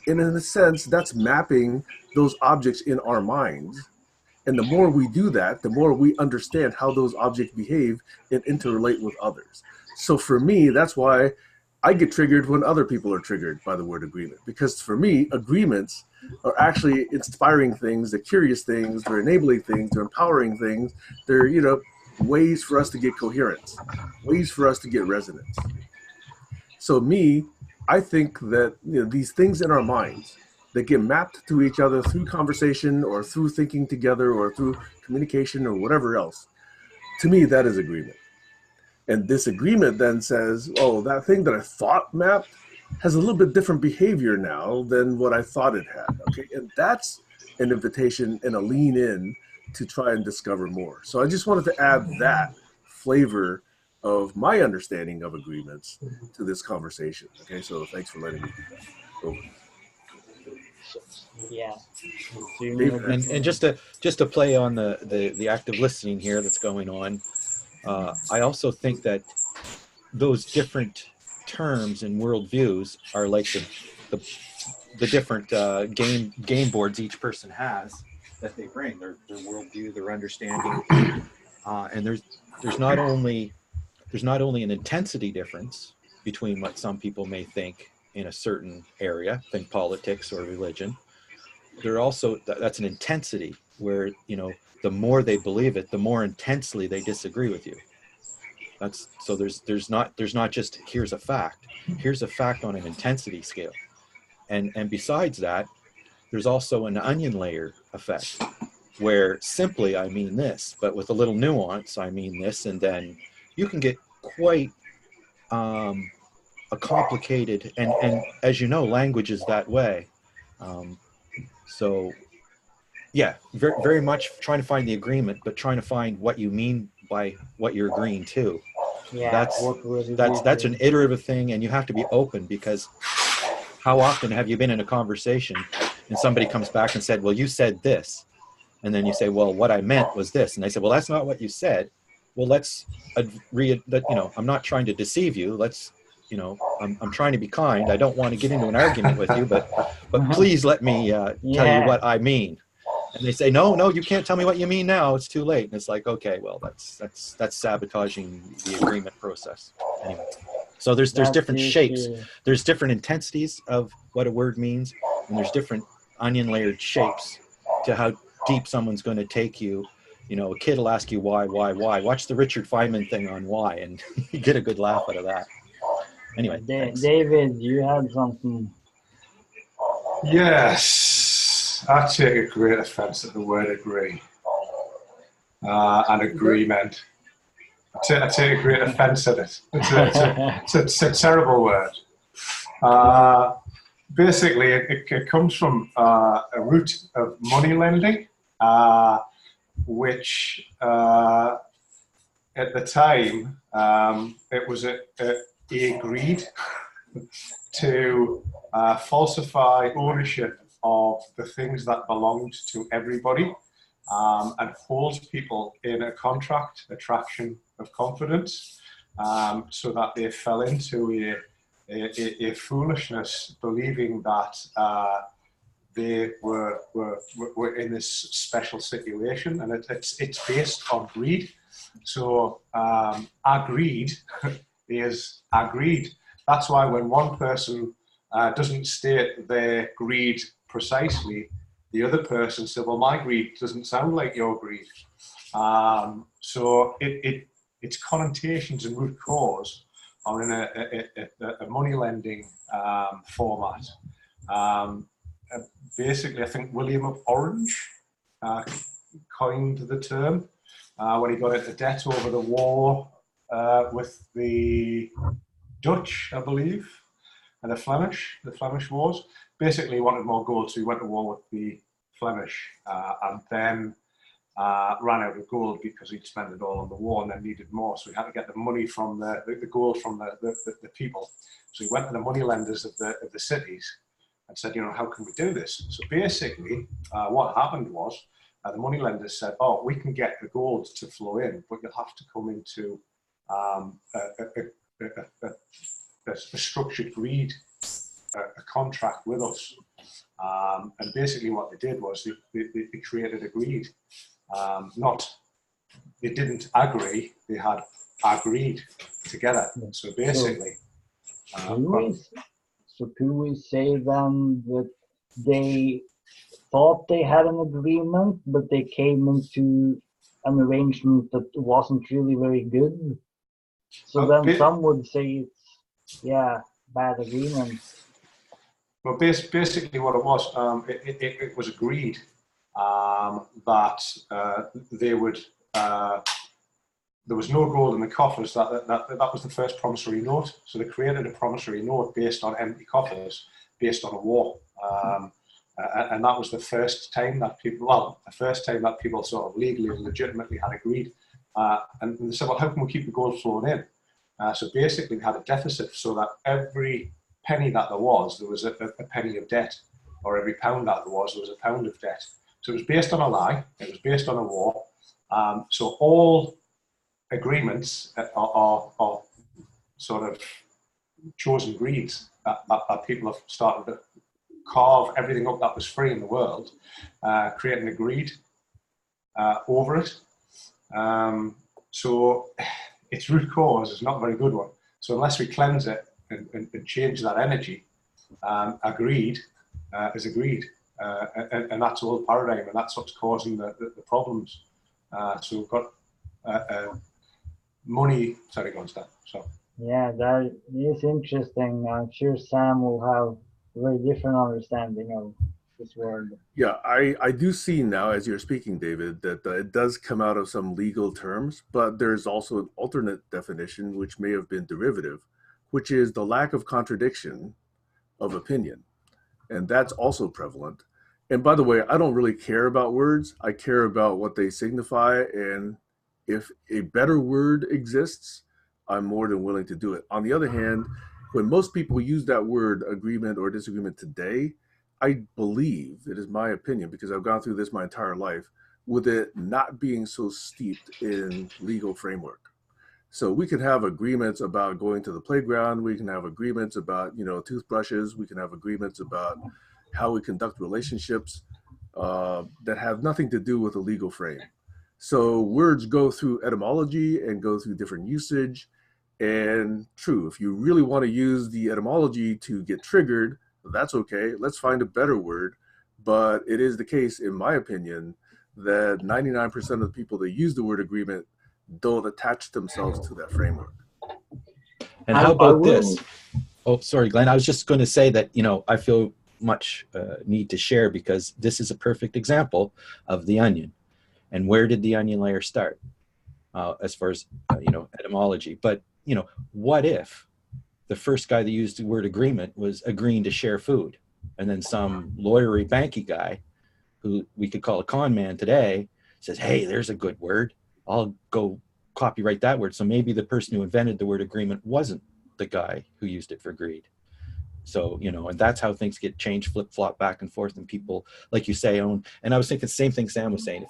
[SPEAKER 2] And in a sense, that's mapping those objects in our minds. And the more we do that, the more we understand how those objects behave and interrelate with others. So for me, that's why I get triggered when other people are triggered by the word agreement. Because for me, agreements are actually inspiring things, they're curious things, they're enabling things, they're empowering things. They're, ways for us to get coherence, ways for us to get resonance. So I think that these things in our minds that get mapped to each other through conversation or through thinking together or through communication or whatever else, to me, that is agreement. And this agreement then says, oh, that thing that I thought mapped has a little bit different behavior now than what I thought it had. Okay, and that's an invitation and a lean in to try and discover more. So I just wanted to add that flavor of my understanding of agreements to this conversation. Okay, so thanks for letting me do that. Over.
[SPEAKER 1] Yeah.
[SPEAKER 4] And just to play on the active listening here that's going on, I also think that those different terms and worldviews are like the different game boards each person has that they bring, their worldview, their understanding, and there's not only an intensity difference between what some people may think in a certain area, think politics or religion. There also that's an intensity where the more they believe it, the more intensely they disagree with you. That's so there's not just here's a fact on an intensity scale, and besides that, there's also an onion layer effect where simply I mean this, but with a little nuance I mean this, and then you can get quite a complicated and as you know, language is that way. So yeah, very, very much trying to find the agreement, but trying to find what you mean by what you're agreeing to.
[SPEAKER 1] Yeah,
[SPEAKER 4] that's an iterative thing, and you have to be open, because how often have you been in a conversation and somebody comes back and said, well, you said this, and then you say, well, what I meant was this, and they say, well, that's not what you said. Well, let's agree that I'm not trying to deceive you. Let's I'm trying to be kind. I don't want to get into an argument with you, but please let me tell you what I mean. And they say, no, you can't tell me what you mean now. It's too late. And it's like, okay, well, that's sabotaging the agreement process. Anyway, so there's different shapes. There's different intensities of what a word means, and there's different onion layered shapes to how deep someone's going to take you. A kid will ask you why. Watch the Richard Feynman thing on why, and you get a good laugh out of that. Anyway,
[SPEAKER 1] David, you had something.
[SPEAKER 6] Yes, I take a great offence at the word agree and agreement. I take a great offence at it. It's a terrible word. Basically, it comes from a root of money lending. which at the time, it was he agreed to falsify ownership of the things that belonged to everybody, and hold people in a contract attraction of confidence, so that they fell into a foolishness, believing that they were in this special situation, and it's based on greed. So agreed is agreed. That's why when one person doesn't state their greed precisely, the other person said, well, my greed doesn't sound like your greed. So its connotations and root cause are in a money lending format. Basically, I think William of Orange coined the term when he got into debt over the war with the Dutch, I believe, and the Flemish wars. Basically, he wanted more gold, so he went to war with the Flemish, and then ran out of gold because he'd spent it all on the war and then needed more. So he had to get the money from the gold from the people. So he went to the money lenders of the cities and said, how can we do this? So basically, what happened was the money lenders said, oh, we can get the gold to flow in, but you'll have to come into a structured greed, a contract with us. And basically what they did was they created a greed. They didn't agree, they had agreed together. So basically...
[SPEAKER 1] So could we say then that they thought they had an agreement, but they came into an arrangement that wasn't really very good? So then some would say it's, bad agreement.
[SPEAKER 6] Well, basically what it was, it was agreed that they would... there was no gold in the coffers. That was the first promissory note. So they created a promissory note based on empty coffers, based on a war. And that was the first time that people sort of legally and legitimately had agreed. And they said, well, how can we keep the gold flowing in? So basically, we had a deficit so that every penny that there was a penny of debt, or every pound that there was a pound of debt. So it was based on a lie. It was based on a war. So all agreements are sort of chosen greeds that people have started to carve everything up that was free in the world, creating a greed over it. So its root cause is not a very good one. So unless we cleanse it and change that energy, agreed is agreed. And that's the old paradigm, and that's what's causing the problems. So we've got money. Sorry, go on, Stan. So.
[SPEAKER 1] Yeah, that is interesting. I'm sure Sam will have a very different understanding of this word.
[SPEAKER 2] Yeah, I do see now, as you're speaking, David, that it does come out of some legal terms, but there's also an alternate definition, which may have been derivative, which is the lack of contradiction of opinion. And that's also prevalent. And by the way, I don't really care about words. I care about what they signify. And if a better word exists, I'm more than willing to do it. On the other hand, when most people use that word agreement or disagreement today, I believe, it is my opinion, because I've gone through this my entire life, with it not being so steeped in legal framework. So we can have agreements about going to the playground. We can have agreements about, toothbrushes. We can have agreements about how we conduct relationships that have nothing to do with a legal frame. So words go through etymology and go through different usage. And true, if you really want to use the etymology to get triggered, that's okay. Let's find a better word. But it is the case, in my opinion, that 99% of the people that use the word agreement don't attach themselves to that framework.
[SPEAKER 4] And how about this? Oh, sorry, Glenn. I was just going to say that, I feel much need to share, because this is a perfect example of the onion. And where did the onion layer start as far as, etymology? But, what if the first guy that used the word agreement was agreeing to share food, and then some lawyery banky guy, who we could call a con man today, says, hey, there's a good word. I'll go copyright that word. So maybe the person who invented the word agreement wasn't the guy who used it for greed. So, you know, and that's how things get changed, flip flop back and forth, and people, like you say, own. And I was thinking the same thing Sam was saying.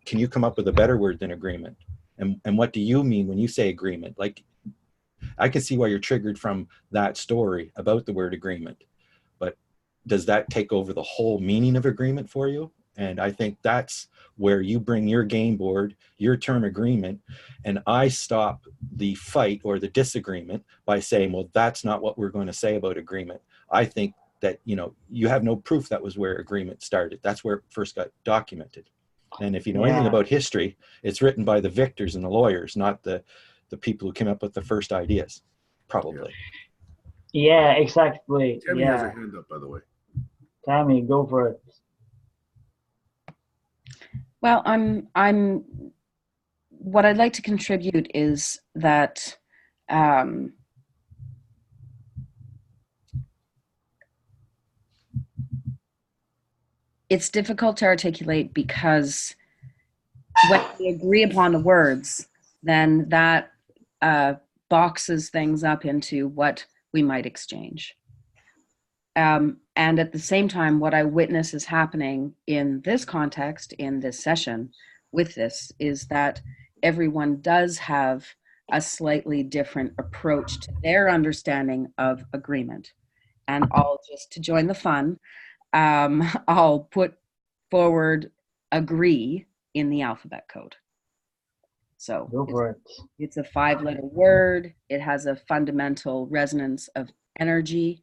[SPEAKER 4] Can you come up with a better word than agreement? And what do you mean when you say agreement? Like, I can see why you're triggered from that story about the word agreement, but does that take over the whole meaning of agreement for you? And I think that's where you bring your game board, your term agreement, and I stop the fight or the disagreement by saying, well, that's not what we're going to say about agreement. I think that, you know, you have no proof that was where agreement started. That's where it first got documented. And if you know anything about history, it's written by the victors and the lawyers, not the people who came up with the first ideas, probably.
[SPEAKER 1] Yeah, exactly.
[SPEAKER 2] Tammy has her hand up, by the way.
[SPEAKER 1] Tammy, go for it.
[SPEAKER 5] Well, what I'd like to contribute is that it's difficult to articulate because when we agree upon the words, then that boxes things up into what we might exchange. And at the same time, what I witness is happening in this context, in this session with this, is that everyone does have a slightly different approach to their understanding of agreement. And I'll just, to join the fun, I'll put forward agree in the alphabet code. So
[SPEAKER 1] go for it.
[SPEAKER 5] It's a 5-letter word. It has a fundamental resonance of energy.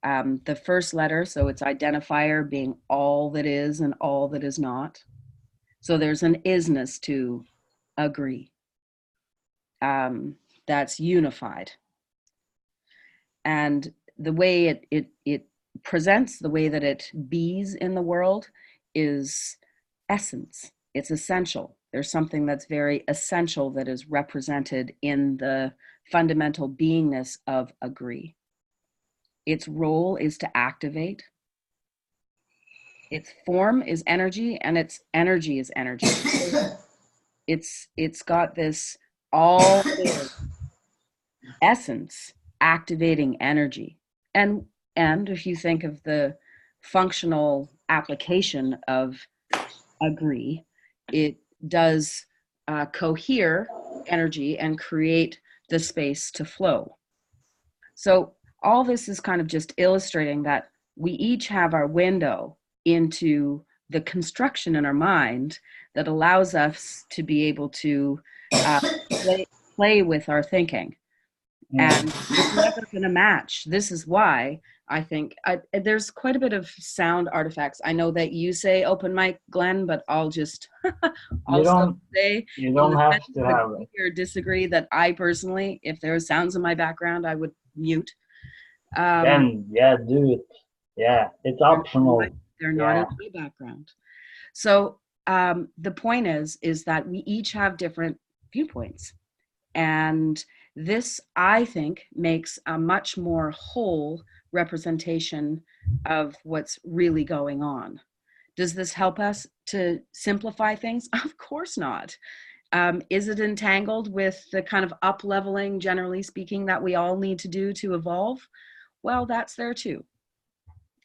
[SPEAKER 5] The first letter, so it's identifier, being all that is and all that is not. So there's an isness to agree. That's unified. And the way it presents, the way that it bees in the world is essence. It's essential. There's something that's very essential that is represented in the fundamental beingness of agree. Its role is to activate. Its form is energy, and its energy is energy. It's got this all essence activating energy. And if you think of the functional application of agree, it does cohere energy and create the space to flow. So all this is kind of just illustrating that we each have our window into the construction in our mind that allows us to be able to play with our thinking. And it's never going to match. This is why I think there's quite a bit of sound artifacts. I know that you say open mic, Glenn, but I'll just say
[SPEAKER 1] you don't have to have it.
[SPEAKER 5] Or disagree that I personally, if there are sounds in my background, I would mute.
[SPEAKER 1] Then do it. Yeah, it's optional.
[SPEAKER 5] They're not in my background. So the point is that we each have different viewpoints, and this, I think, makes a much more whole representation of what's really going on. Does this help us to simplify things? Of course not. Is it entangled with the kind of up-leveling, generally speaking, that we all need to do to evolve? Well, that's there too.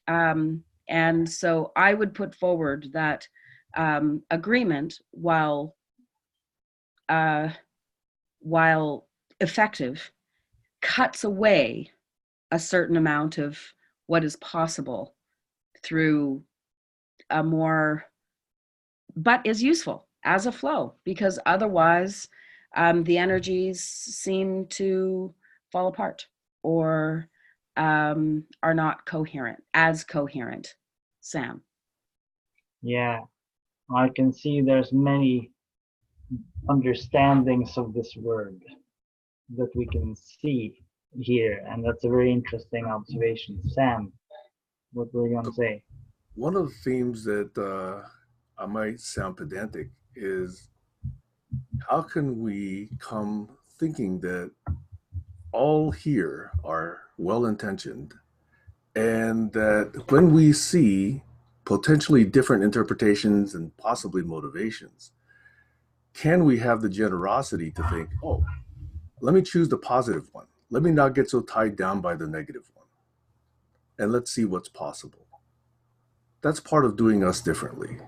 [SPEAKER 5] And so I would put forward that agreement, while effective, cuts away a certain amount of what is possible through a more, but is useful as a flow, because otherwise the energies seem to fall apart or are not coherent. Sam?
[SPEAKER 1] Yeah, I can see there's many understandings of this word that we can see here, and that's a very interesting observation. Sam, what were you going to say?
[SPEAKER 2] One of the themes that I might sound pedantic is, how can we come thinking that all here are well-intentioned, and that when we see potentially different interpretations and possibly motivations, can we have the generosity to think, oh, let me choose the positive one. Let me not get so tied down by the negative one. And let's see what's possible. That's part of doing us differently.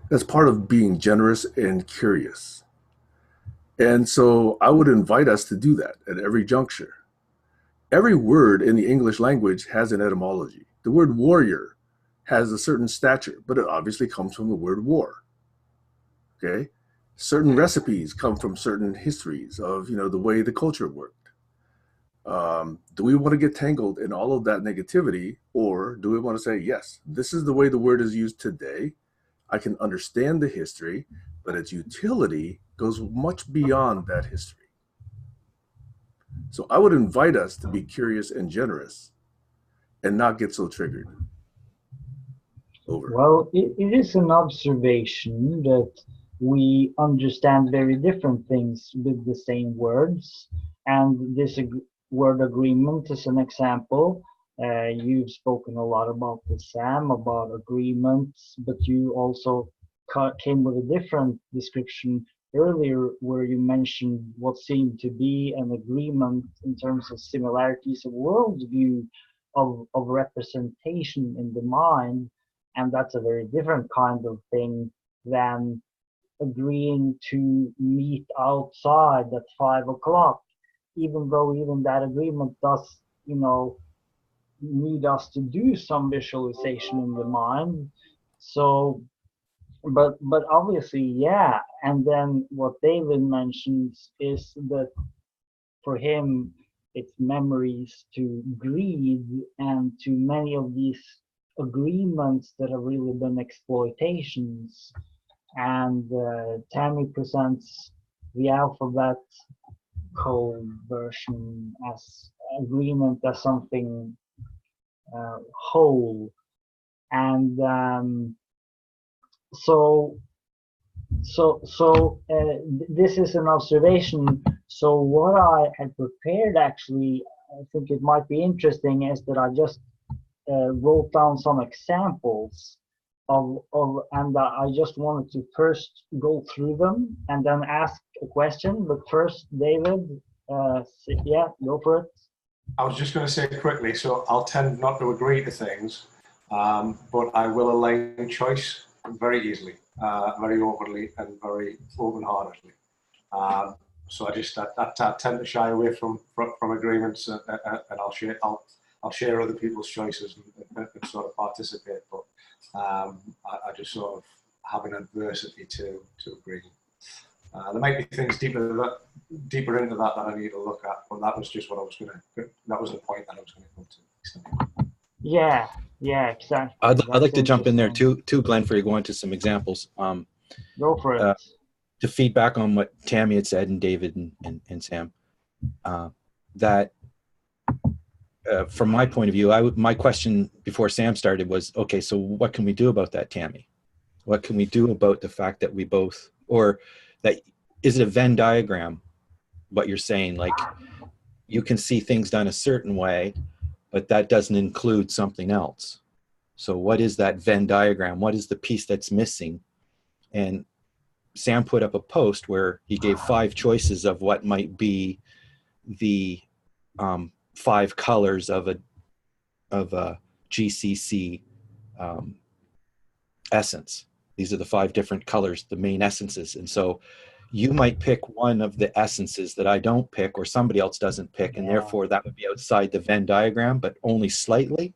[SPEAKER 2] That's part of being generous and curious. And so I would invite us to do that at every juncture. Every word in the English language has an etymology. The word warrior has a certain stature, but it obviously comes from the word war. Okay? Certain recipes come from certain histories of, the way the culture worked. Do we want to get tangled in all of that negativity, or do we want to say, yes, this is the way the word is used today. I can understand the history, but its utility goes much beyond that history. So I would invite us to be curious and generous and not get so triggered. Over.
[SPEAKER 1] Well, it is an observation that we understand very different things with the same words, and this word agreement is an example. You've spoken a lot about the Sam, about agreements, but you also came with a different description earlier where you mentioned what seemed to be an agreement in terms of similarities of worldview, of representation in the mind. And that's a very different kind of thing than agreeing to meet outside at 5 o'clock, even though even that agreement does, need us to do some visualization in the mind. So, but obviously, yeah. And then what David mentions is that for him, it's memories to greed and to many of these agreements that have really been exploitations. And Tammy presents the alphabet code version as agreement as something whole. And this is an observation. So what I had prepared, actually, I think it might be interesting, is that I just wrote down some examples and I just wanted to first go through them and then ask a question. But first, David, yeah, go for it.
[SPEAKER 6] I was just going to say quickly, so I'll tend not to agree to things, but I will align choice very easily, very openly and very open-heartedly. So I tend to shy away from agreements, and I'll share other people's choices and sort of participate, but I just sort of have an adversity to agree. There might be things deeper into that I need to look at, but that was just what that was the point that I was going to come to.
[SPEAKER 1] Yeah, exactly.
[SPEAKER 4] I'd like to jump in there too, Glenn, for you go into some examples.
[SPEAKER 1] Go for it.
[SPEAKER 4] To feedback on what Tammy had said, and David and Sam, that from my point of view, my question before Sam started was, okay, so what can we do about that, Tammy? What can we do about the fact that we both, or that, is it a Venn diagram, what you're saying? Like, you can see things done a certain way, but that doesn't include something else. So what is that Venn diagram? What is the piece that's missing? And Sam put up a post where he gave 5 choices of what might be the 5 colors of a GCC essence. These are the 5 different colors, the main essences. And so you might pick one of the essences that I don't pick, or somebody else doesn't pick, and therefore that would be outside the Venn diagram, but only slightly.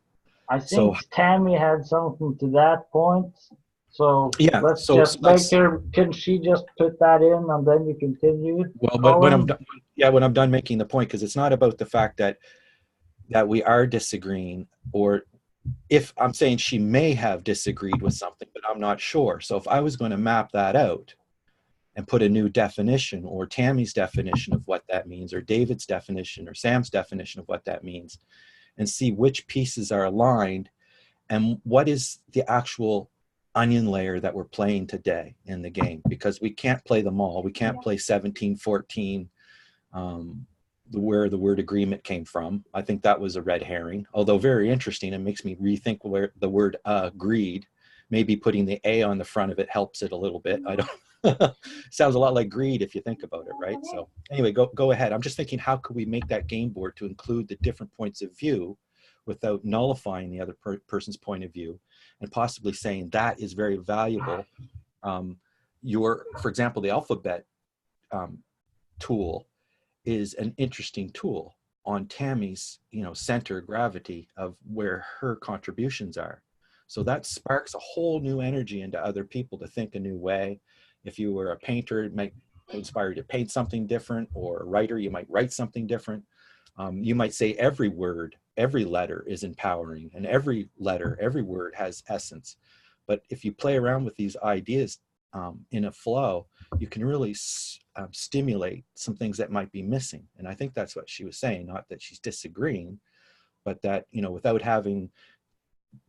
[SPEAKER 1] I think Tammy had something to that point. So
[SPEAKER 4] yeah,
[SPEAKER 1] let's can she just put that in and then you continue?
[SPEAKER 4] Well, but when I'm done making the point, because it's not about the fact that we are disagreeing, or if I'm saying she may have disagreed with something, but I'm not sure. So if I was going to map that out and put a new definition, or Tammy's definition of what that means, or David's definition, or Sam's definition of what that means, and see which pieces are aligned and what is the actual onion layer that we're playing today in the game, because we can't play them all. We can't play 17-14, where the word agreement came from. I think that was a red herring, although very interesting. It makes me rethink where the word greed maybe putting the A on the front of it helps it a little bit. I don't, sounds a lot like greed if you think about it, right? So anyway, go ahead. I'm just thinking, how could we make that game board to include the different points of view without nullifying the other person's point of view, and possibly saying that is very valuable. For example, the alphabet tool is an interesting tool on Tammy's, center of gravity of where her contributions are. So that sparks a whole new energy into other people to think a new way. If you were a painter, it might inspire you to paint something different, or a writer, you might write something different. You might say every word, every letter is empowering, and every letter, every word has essence. But if you play around with these ideas in a flow, you can really stimulate some things that might be missing. And I think that's what she was saying, not that she's disagreeing, but that, without having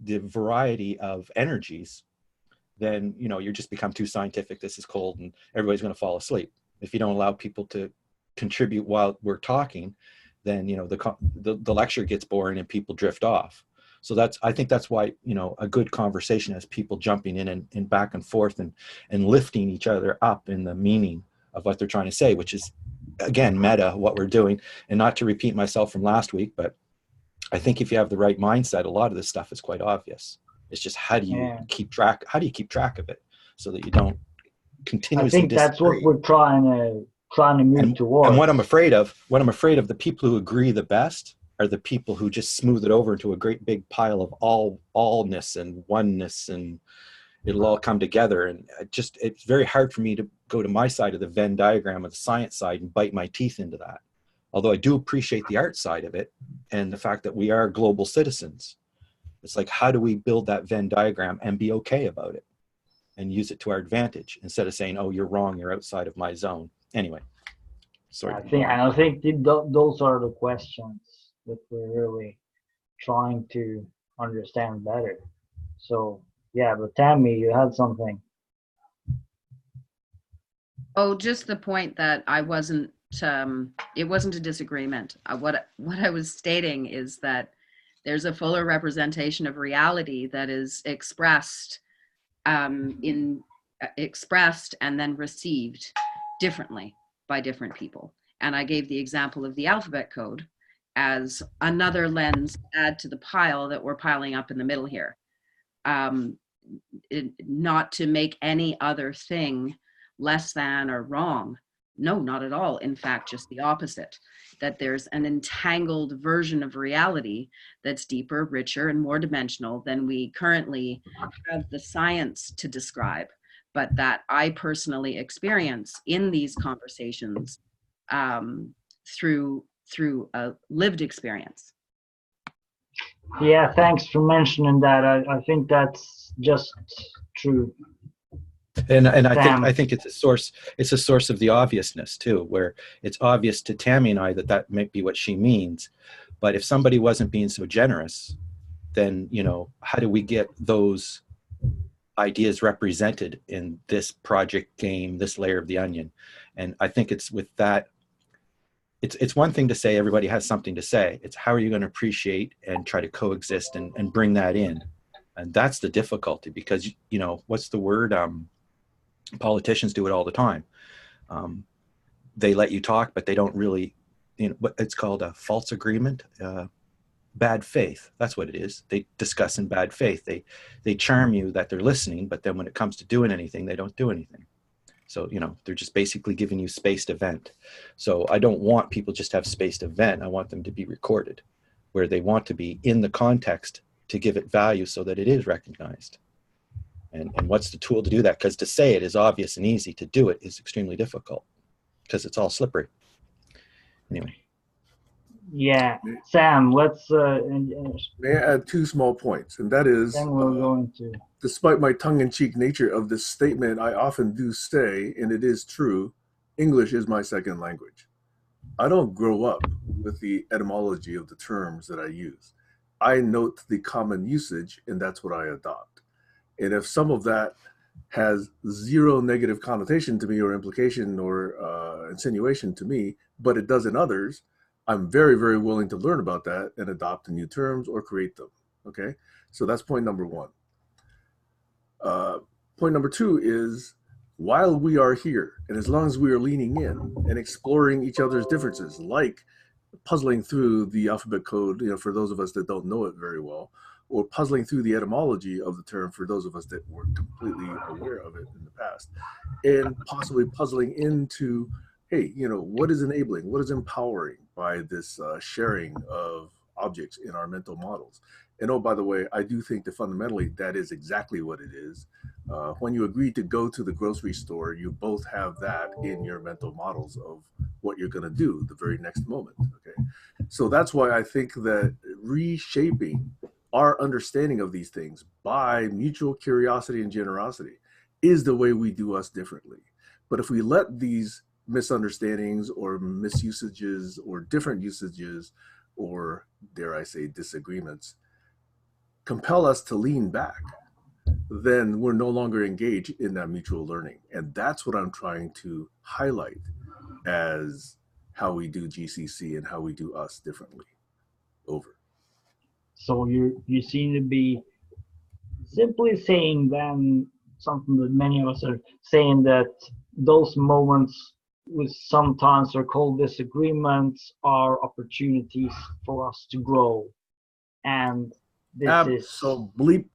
[SPEAKER 4] the variety of energies, then, you just become too scientific. This is cold and everybody's going to fall asleep. If you don't allow people to contribute while we're talking, then, the lecture gets boring and people drift off. So I think that's why, a good conversation has people jumping in and back and forth and lifting each other up in the meaning of what they're trying to say, which is, again, meta, what we're doing. And not to repeat myself from last week, but I think if you have the right mindset, a lot of this stuff is quite obvious. It's just how do you keep track of it so that you don't continuously
[SPEAKER 1] I think that's what we're trying to move towards.
[SPEAKER 4] And what I'm afraid of, the people who agree the best are the people who just smooth it over into a great big pile of allness and oneness, and it'll all come together. And it's very hard for me to go to my side of the Venn diagram of the science side and bite my teeth into that. Although I do appreciate the art side of it and the fact that we are global citizens. It's like, how do we build that Venn diagram and be okay about it and use it to our advantage instead of saying, oh, you're wrong, you're outside of my zone. Anyway, sorry.
[SPEAKER 1] I think those are the questions that we're really trying to understand better. So, yeah, but Tammy, you had something.
[SPEAKER 5] Oh, just the point that it wasn't a disagreement. What I was stating is that there's a fuller representation of reality that is expressed and then received differently by different people. And I gave the example of the alphabet code as another lens to add to the pile that we're piling up in the middle here. Not to make any other thing less than or wrong. No, not at all. In fact, just the opposite, that there's an entangled version of reality that's deeper, richer, and more dimensional than we currently have the science to describe, but that I personally experience in these conversations through a lived experience.
[SPEAKER 1] Yeah, thanks for mentioning that. I think that's just true.
[SPEAKER 4] And I think it's a source of the obviousness too, where it's obvious to Tammy and I that might be what she means. But if somebody wasn't being so generous, then, how do we get those ideas represented in this project game, this layer of the onion? And I think it's with that, it's one thing to say everybody has something to say. It's how are you going to appreciate and try to coexist and bring that in? And that's the difficulty, because, what's the word? Politicians do it all the time. They let you talk, but they don't really, what it's called, a false agreement, bad faith. That's what it is. They discuss in bad faith. They charm you that they're listening, but then when it comes to doing anything, they don't do anything. So, they're just basically giving you space to vent. So I don't want people just to have space to vent. I want them to be recorded where they want to be in the context to give it value so that it is recognized. And what's the tool to do that? Because to say it is obvious and easy. To do it is extremely difficult because it's all slippery. Anyway.
[SPEAKER 1] Yeah, Sam, let's.
[SPEAKER 2] May I add two small points, and that is,
[SPEAKER 1] then we're going to.
[SPEAKER 2] Despite my tongue-in-cheek nature of this statement, I often do say, and it is true, English is my second language. I don't grow up with the etymology of the terms that I use. I note the common usage, and that's what I adopt. And if some of that has zero negative connotation to me or implication or insinuation to me, but it does in others, I'm very, very willing to learn about that and adopt new terms or create them. Okay, so that's point number one. Point number two is, while we are here, and as long as we are leaning in and exploring each other's differences, like puzzling through the alphabet code, for those of us that don't know it very well, or puzzling through the etymology of the term for those of us that weren't completely aware of it in the past, and possibly puzzling into, hey, what is enabling, what is empowering by this sharing of objects in our mental models. And oh, by the way, I do think that fundamentally that is exactly what it is. When you agree to go to the grocery store, you both have that in your mental models of what you're going to do the very next moment. Okay, so that's why I think that reshaping our understanding of these things by mutual curiosity and generosity is the way we do us differently. But if we let these misunderstandings or misusages or different usages, or dare I say disagreements, compel us to lean back, then we're no longer engaged in that mutual learning. And that's what I'm trying to highlight as how we do GCC and how we do us differently. Over.
[SPEAKER 1] So you seem to be simply saying then something that many of us are saying, that those moments which sometimes are called disagreements are opportunities for us to grow. And this
[SPEAKER 2] Absolutely.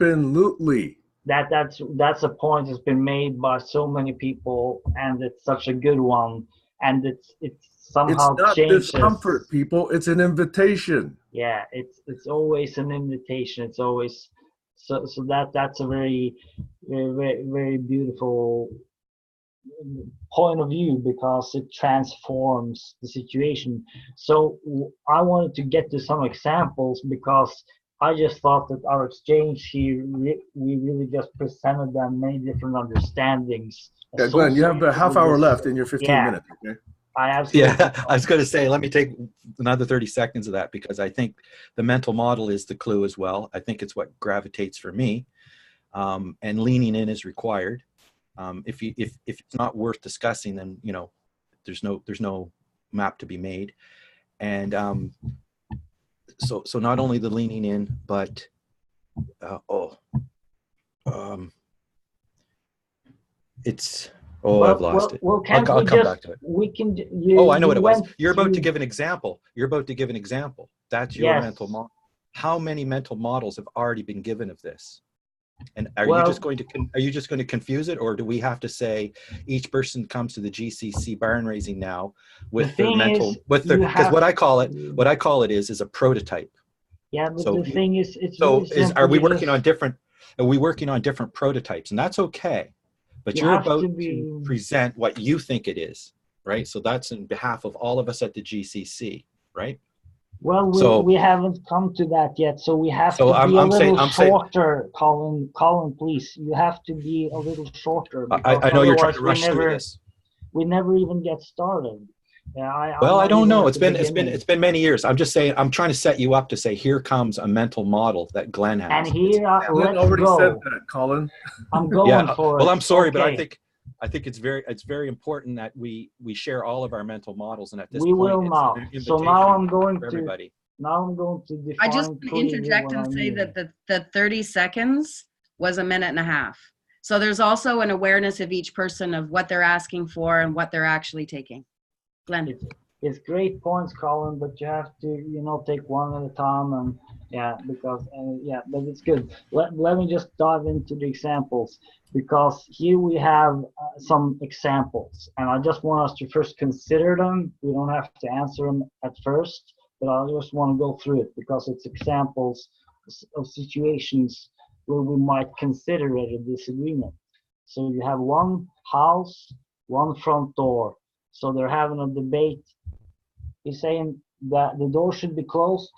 [SPEAKER 1] That's a point that's been made by so many people, and it's such a good one. And it's somehow
[SPEAKER 2] it's not
[SPEAKER 1] changes.
[SPEAKER 2] Discomfort, people. It's an invitation.
[SPEAKER 1] Yeah, it's always an invitation. It's always so that's a very very beautiful point of view, because it transforms the situation. So I wanted to get to some examples, because I just thought that our exchange here, we really just presented them many different understandings.
[SPEAKER 2] Yeah, Glenn, you have a half hour left in your 15 minutes, okay?
[SPEAKER 1] I absolutely.
[SPEAKER 4] Yeah, I was going to say, let me take another 30 seconds of that, because I think the mental model is the clue as well. I think it's what gravitates for me, and leaning in is required. If it's not worth discussing, then there's no map to be made. And so not only the leaning in, but it's I've lost it.
[SPEAKER 1] Well,
[SPEAKER 4] I'll come back to it.
[SPEAKER 1] We can.
[SPEAKER 4] I know what it was. You're about to give an example. That's your mental model. How many mental models have already been given of this? And are you just going to confuse it, or do we have to say each person comes to the GCC barn raising now with their mental, because what I call it is a prototype.
[SPEAKER 1] Yeah, but the thing is, it's
[SPEAKER 4] are we working on different prototypes? And that's okay, but you're about to present what you think it is, right? So that's in behalf of all of us at the GCC, right?
[SPEAKER 1] Well, we haven't come to that yet, so we have to be a little shorter. Colin, please, you have to be a little shorter.
[SPEAKER 4] I know you're trying to rush through this.
[SPEAKER 1] We never even get started.
[SPEAKER 4] I don't know. It's been many years. I'm just saying. I'm trying to set you up to say, here comes a mental model that Glenn has.
[SPEAKER 1] And here,
[SPEAKER 2] Glenn already said that, Colin.
[SPEAKER 1] I'm going for it.
[SPEAKER 4] Well, I'm sorry, but I think it's very important that we share all of our mental models, and at this point,
[SPEAKER 1] will now. So now I'm going to
[SPEAKER 4] everybody.
[SPEAKER 1] Define.
[SPEAKER 5] I just want to interject and say that the 30 seconds was a minute and a half. So there's also an awareness of each person of what they're asking for and what they're actually taking. Glenn.
[SPEAKER 1] It's great points, Colin, but you have to take one at a time, and but it's good. Let me just dive into the examples, because here we have some examples, and I just want us to first consider them. We don't have to answer them at first, but I just want to go through it, because it's examples of situations where we might consider it a disagreement. So you have one house, one front door. So they're having a debate. He's saying that the door should be closed.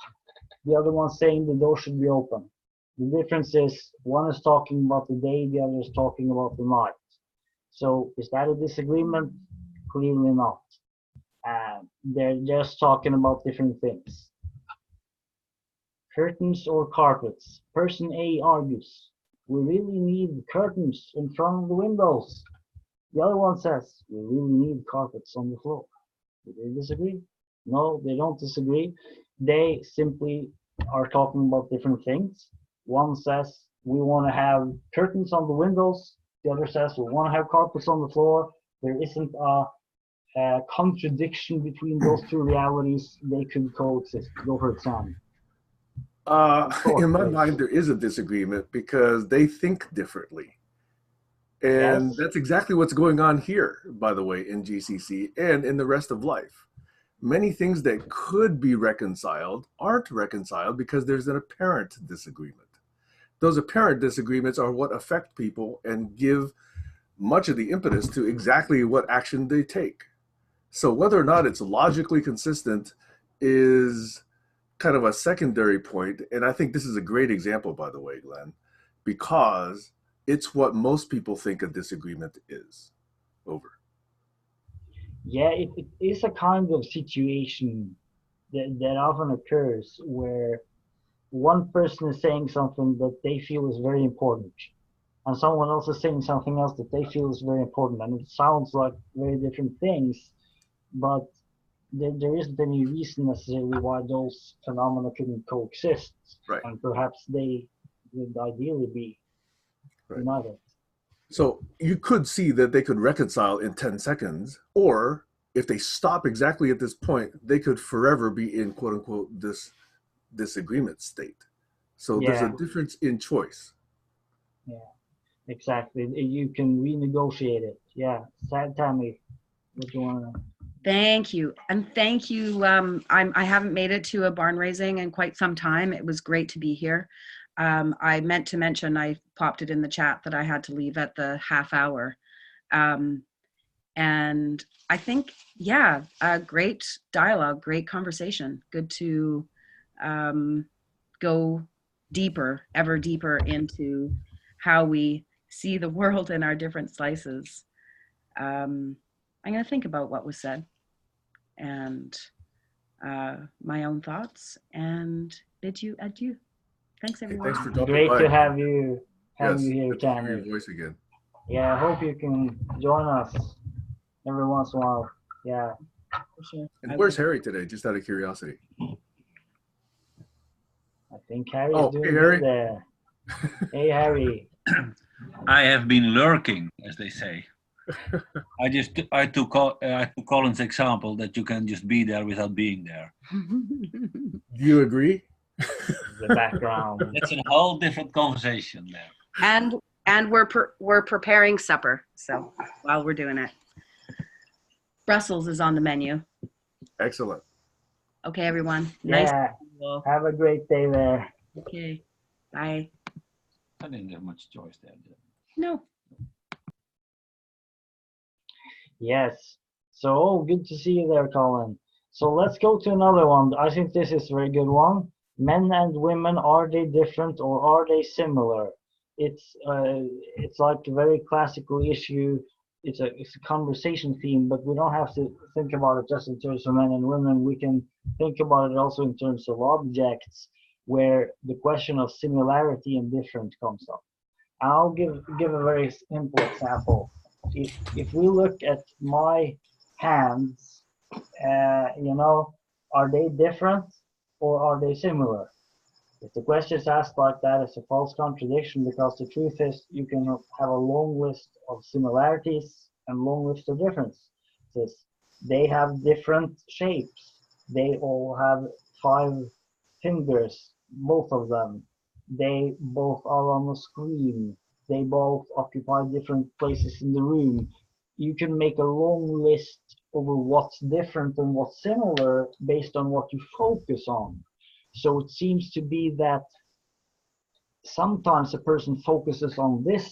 [SPEAKER 1] The other one's saying the door should be open. The difference is one is talking about the day, the other is talking about the night. So is that a disagreement? Clearly not. They're just talking about different things. Curtains or carpets? Person A argues, we really need curtains in front of the windows. The other one says, we really need carpets on the floor. Do they disagree? No, they don't disagree. They simply are talking about different things. One says we want to have curtains on the windows. The other says we want to have carpets on the floor. There isn't a contradiction between those two realities. They could coexist. Go for it, Sam.
[SPEAKER 2] In my mind, there is a disagreement because they think differently. And
[SPEAKER 1] Yes.
[SPEAKER 2] that's exactly what's going on here, by the way, in GCC and in the rest of life. Many things that could be reconciled aren't reconciled because there's an apparent disagreement. Those apparent disagreements are what affect people and give much of the impetus to exactly what action they take. So whether or not it's logically consistent is kind of a secondary point. And I think this is a great example, by the way, Glenn, because it's what most people think a disagreement is. Over.
[SPEAKER 1] Yeah, it is a kind of situation that often occurs where one person is saying something that they feel is very important, and someone else is saying something else that they feel is very important, and it sounds like very different things, but there isn't any reason necessarily why those phenomena couldn't coexist,
[SPEAKER 2] Right.
[SPEAKER 1] and perhaps they would ideally be united.
[SPEAKER 2] So you could see that they could reconcile in 10 seconds, or if they stop exactly at this point, they could forever be in quote unquote this disagreement state. So there's a difference in choice.
[SPEAKER 1] Yeah, exactly. You can renegotiate it. Yeah. Sad Tammy, what do you want to?
[SPEAKER 5] Thank you. And thank you. I haven't made it to a barn raising in quite some time. It was great to be here. I meant to mention, I popped it in the chat that I had to leave at the half hour. And I think, yeah, a great dialogue, great conversation. Good to go deeper, ever deeper into how we see the world in our different slices. I'm going to think about what was said and my own thoughts and bid you adieu. Thanks, everyone.
[SPEAKER 2] Hey, thanks for dropping
[SPEAKER 1] Great
[SPEAKER 2] by.
[SPEAKER 1] to have you here,
[SPEAKER 2] Good to hear
[SPEAKER 1] Tammy.
[SPEAKER 2] your voice again.
[SPEAKER 1] Yeah, I hope you can join us every once in a while. Yeah.
[SPEAKER 5] For sure.
[SPEAKER 2] And where's Harry today? Just out of curiosity.
[SPEAKER 1] I think Harry's doing good there. Hey, Harry.
[SPEAKER 7] I have been lurking, as they say. I took Colin's example that you can just be there without being there.
[SPEAKER 2] Do you agree?
[SPEAKER 1] The background.
[SPEAKER 7] That's a whole different conversation there.
[SPEAKER 5] And we're preparing supper. So while we're doing it, Brussels is on the menu.
[SPEAKER 2] Excellent.
[SPEAKER 5] Okay, everyone.
[SPEAKER 1] Yeah.
[SPEAKER 5] Nice.
[SPEAKER 1] Have a great day there.
[SPEAKER 5] Okay. Bye.
[SPEAKER 7] I didn't have much choice there.
[SPEAKER 5] No.
[SPEAKER 1] Yes. So good to see you there, Colin. So let's go to another one. I think this is a very good one. Men and women, are they different or are they similar? It's like a very classical issue. It's a conversation theme, but we don't have to think about it just in terms of men and women. We can think about it also in terms of objects, where the question of similarity and difference comes up. I'll give a very simple example. If we look at my hands, are they different or are they similar? If the question is asked like that, it's a false contradiction, because the truth is you can have a long list of similarities and long list of differences. They have different shapes. They all have 5 fingers, both of them. They both are on the screen. They both occupy different places in the room. You can make a long list over what's different and what's similar based on what you focus on. So it seems to be that sometimes a person focuses on this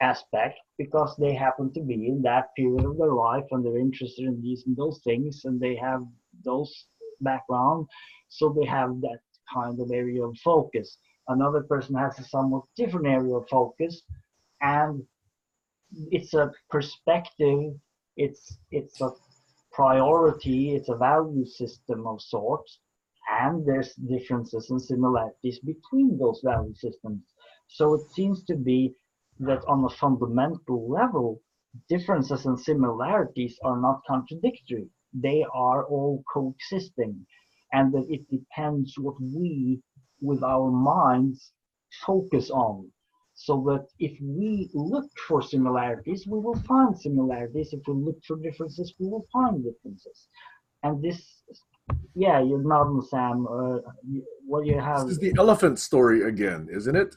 [SPEAKER 1] aspect because they happen to be in that period of their life and they're interested in these and those things and they have those background, so they have that kind of area of focus. Another person has a somewhat different area of focus, and it's a perspective, it's a priority, it's a value system of sorts, and there's differences and similarities between those value systems. So it seems to be that on a fundamental level, differences and similarities are not contradictory. They are all coexisting, and that it depends what we, with our minds, focus on. So that if we look for similarities, we will find similarities. If we look for differences, we will find differences. And this, yeah, you're nodding, Sam. What do you have?
[SPEAKER 2] This is the elephant story again, isn't it?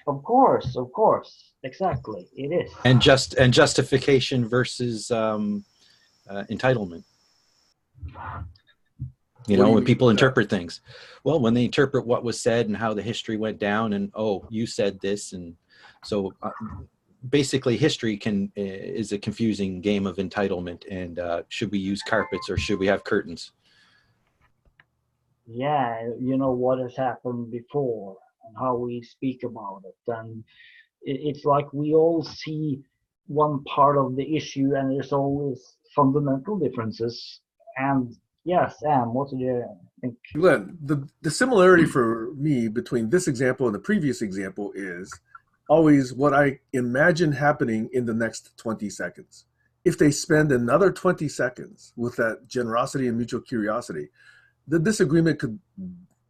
[SPEAKER 1] Of course, exactly, it is.
[SPEAKER 4] And justification versus entitlement. You know, when people interpret things, well, when they interpret what was said and how the history went down, and oh, you said this, and so basically, history is a confusing game of entitlement. And should we use carpets or should we have curtains?
[SPEAKER 1] Yeah, you know what has happened before and how we speak about it, and it's like we all see one part of the issue, and there's always fundamental differences. And yeah, Sam, what do you think?
[SPEAKER 2] Glenn, the similarity for me between this example and the previous example is always what I imagine happening in the next 20 seconds. If they spend another 20 seconds with that generosity and mutual curiosity, the disagreement could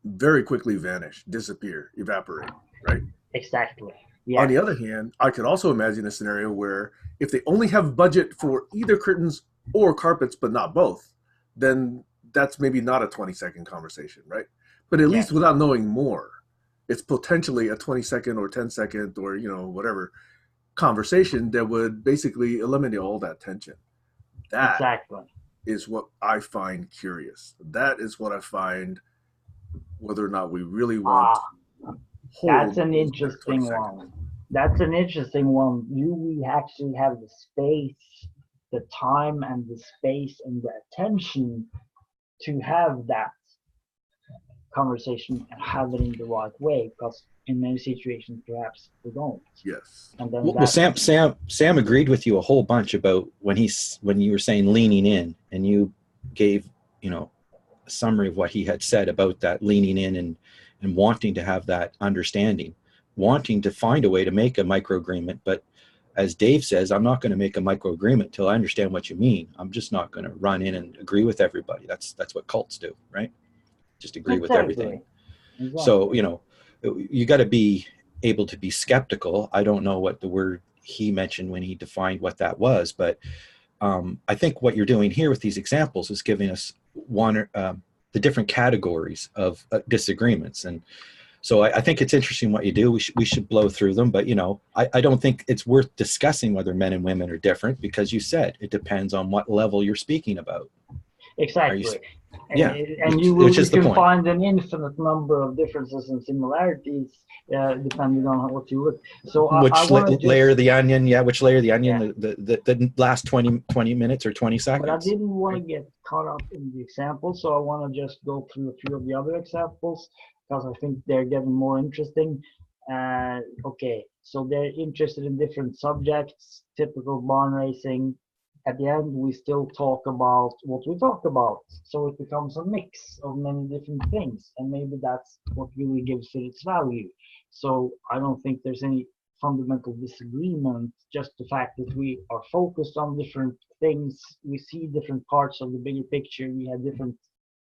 [SPEAKER 2] very quickly vanish, disappear, evaporate, right?
[SPEAKER 1] Exactly. Yeah.
[SPEAKER 2] On the other hand, I could also imagine a scenario where if they only have budget for either curtains or carpets, but not both, then that's maybe not a 20-second conversation, right? But at least without knowing more, it's potentially a 20-second or 10-second or, you know, whatever conversation that would basically eliminate all that tension. That is what I find curious. That is what I find whether or not we really want to hold.
[SPEAKER 1] That's an interesting one. That's an interesting one. Do we actually have the space, the time and the space and the attention to have that conversation and have it in the right way? Because in many situations, perhaps we don't.
[SPEAKER 2] Yes.
[SPEAKER 1] And then
[SPEAKER 4] well, Sam agreed with you a whole bunch about when you were saying leaning in, and you gave, you know, a summary of what he had said about that leaning in and wanting to have that understanding, wanting to find a way to make a microagreement. But as Dave says, I'm not going to make a microagreement till I understand what you mean. I'm just not going to run in and agree with everybody. That's what cults do, right? Just agree with everything. Exactly. So, you know, you got to be able to be skeptical. I don't know what the word he mentioned when he defined what that was, but I think what you're doing here with these examples is giving us the different categories of disagreements. And so I think it's interesting what you do. We should blow through them, but, you know, I don't think it's worth discussing whether men and women are different, because you said it depends on what level you're speaking about.
[SPEAKER 1] Exactly.
[SPEAKER 2] And
[SPEAKER 1] you can find an infinite number of differences and similarities depending on what you look. So
[SPEAKER 4] layer of the onion? Yeah, which layer of the onion? Yeah. The last 20 minutes or 20 seconds.
[SPEAKER 1] But I didn't want to get caught up in the examples, so I want to just go through a few of the other examples because I think they're getting more interesting. Okay, so they're interested in different subjects, typical barn racing. At the end, we still talk about what we talk about. So it becomes a mix of many different things. And maybe that's what really gives it its value. So I don't think there's any fundamental disagreement, just the fact that we are focused on different things. We see different parts of the bigger picture. We have different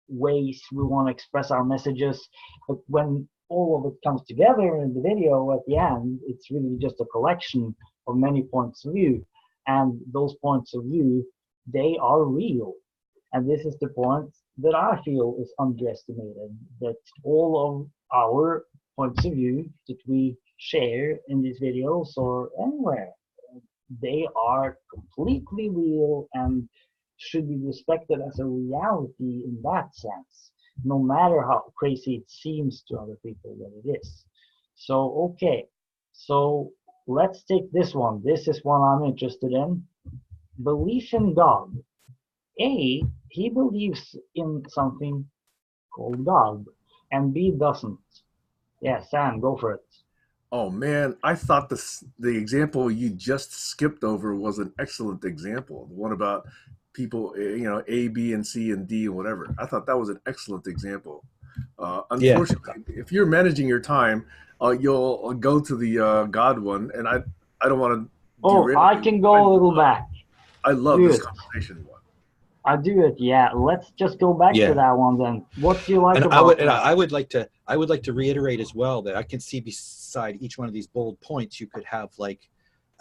[SPEAKER 1] ways we want to express our messages. But when all of it comes together in the video at the end, it's really just a collection of many points of view. And those points of view, they are real. And this is the point that I feel is underestimated, that all of our points of view that we share in these videos or anywhere, they are completely real and should be respected as a reality in that sense, no matter how crazy it seems to other people that it is. So, okay. So let's take this one. This is one I'm interested in. Belief in God. A, he believes in something called God, and B doesn't. Yeah, Sam, go for it.
[SPEAKER 2] Oh man, I thought the example you just skipped over was an excellent example. The one about people, you know, A, B, and C, and D, and whatever. I thought that was an excellent example. Unfortunately, if you're managing your time, you'll go to the God one, and I don't want to.
[SPEAKER 1] I can go a little back.
[SPEAKER 2] I love this conversation one.
[SPEAKER 1] I do it. Yeah. Let's just go back
[SPEAKER 4] Yeah.
[SPEAKER 1] to that one then. What do you like
[SPEAKER 4] And
[SPEAKER 1] about
[SPEAKER 4] I would like to reiterate as well that I can see beside each one of these bold points, you could have like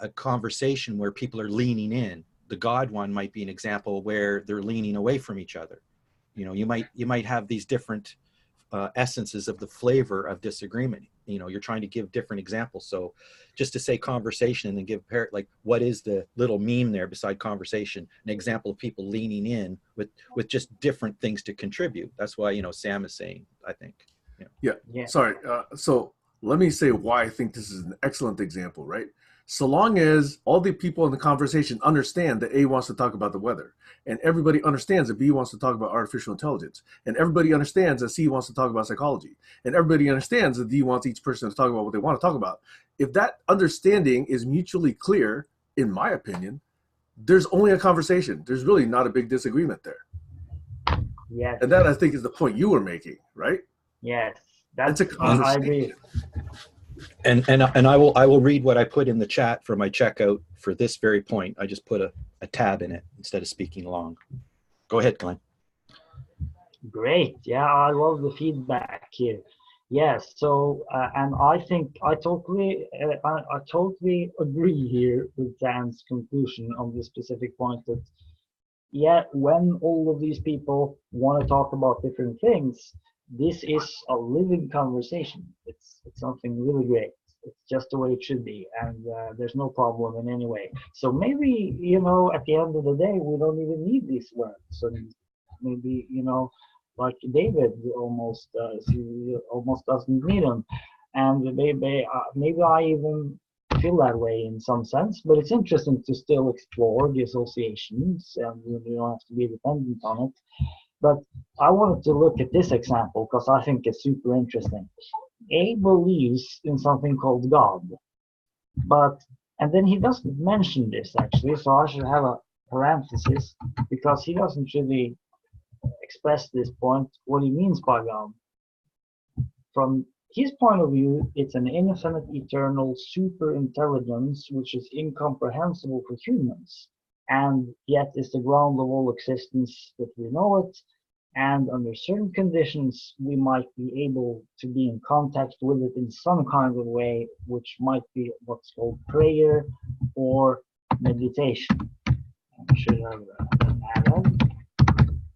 [SPEAKER 4] a conversation where people are leaning in. The God one might be an example where they're leaning away from each other. You know, you might have these different essences of the flavor of disagreement. You know, you're trying to give different examples. So just to say conversation and then give like what is the little meme there beside conversation, an example of people leaning in with just different things to contribute. That's why, you know, Sam is saying, I think. You know.
[SPEAKER 2] Yeah.
[SPEAKER 1] Yeah.
[SPEAKER 2] Sorry. So let me say why I think this is an excellent example, right? So long as all the people in the conversation understand that A wants to talk about the weather, and everybody understands that B wants to talk about artificial intelligence, and everybody understands that C wants to talk about psychology, and everybody understands that D wants each person to talk about what they want to talk about. If that understanding is mutually clear, in my opinion, there's only a conversation. There's really not a big disagreement there.
[SPEAKER 1] Yes.
[SPEAKER 2] And that, I think, is the point you were making, right?
[SPEAKER 1] Yes.
[SPEAKER 2] It's a
[SPEAKER 1] I
[SPEAKER 2] conversation.
[SPEAKER 1] agree.
[SPEAKER 4] And I will read what I put in the chat for my checkout for this very point. I just put a tab in it instead of speaking long. Go ahead, Glenn.
[SPEAKER 1] Great. Yeah, I love the feedback here. Yes. So, and I think I totally agree here with Dan's conclusion on this specific point that, yeah, when all of these people want to talk about different things, this is a living conversation. It's something really great. It's just the way it should be, and there's no problem in any way. So maybe, you know, at the end of the day, we don't even need these words. And maybe, you know, like David almost does, he almost doesn't need them. And maybe I even feel that way in some sense, but it's interesting to still explore the associations, and you don't have to be dependent on it. But I wanted to look at this example because I think it's super interesting. A believes in something called God, but and then he doesn't mention this actually, so I should have a parenthesis because he doesn't really express this point what he means by God. From his point of view, it's an infinite, eternal super intelligence which is incomprehensible for humans, and yet is the ground of all existence that we know it. And under certain conditions, we might be able to be in contact with it in some kind of way, which might be what's called prayer or meditation. I should have an added.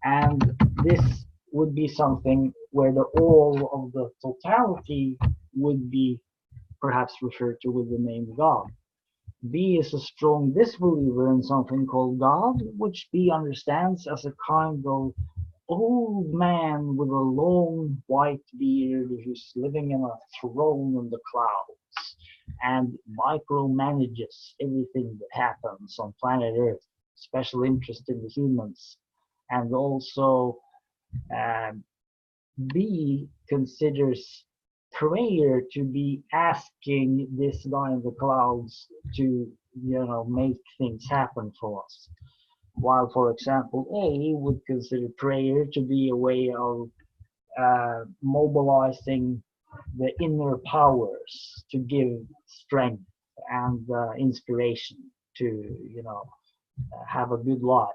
[SPEAKER 1] And this would be something where the all of the totality would be perhaps referred to with the name God. B is a strong disbeliever in something called God, which B understands as a kind of old man with a long white beard who's living in a throne in the clouds and micromanages everything that happens on planet Earth, special interest in the humans. And also B considers prayer to be asking this guy in the clouds to, you know, make things happen for us. While, for example, A would consider prayer to be a way of mobilizing the inner powers to give strength and inspiration to, you know, have a good life.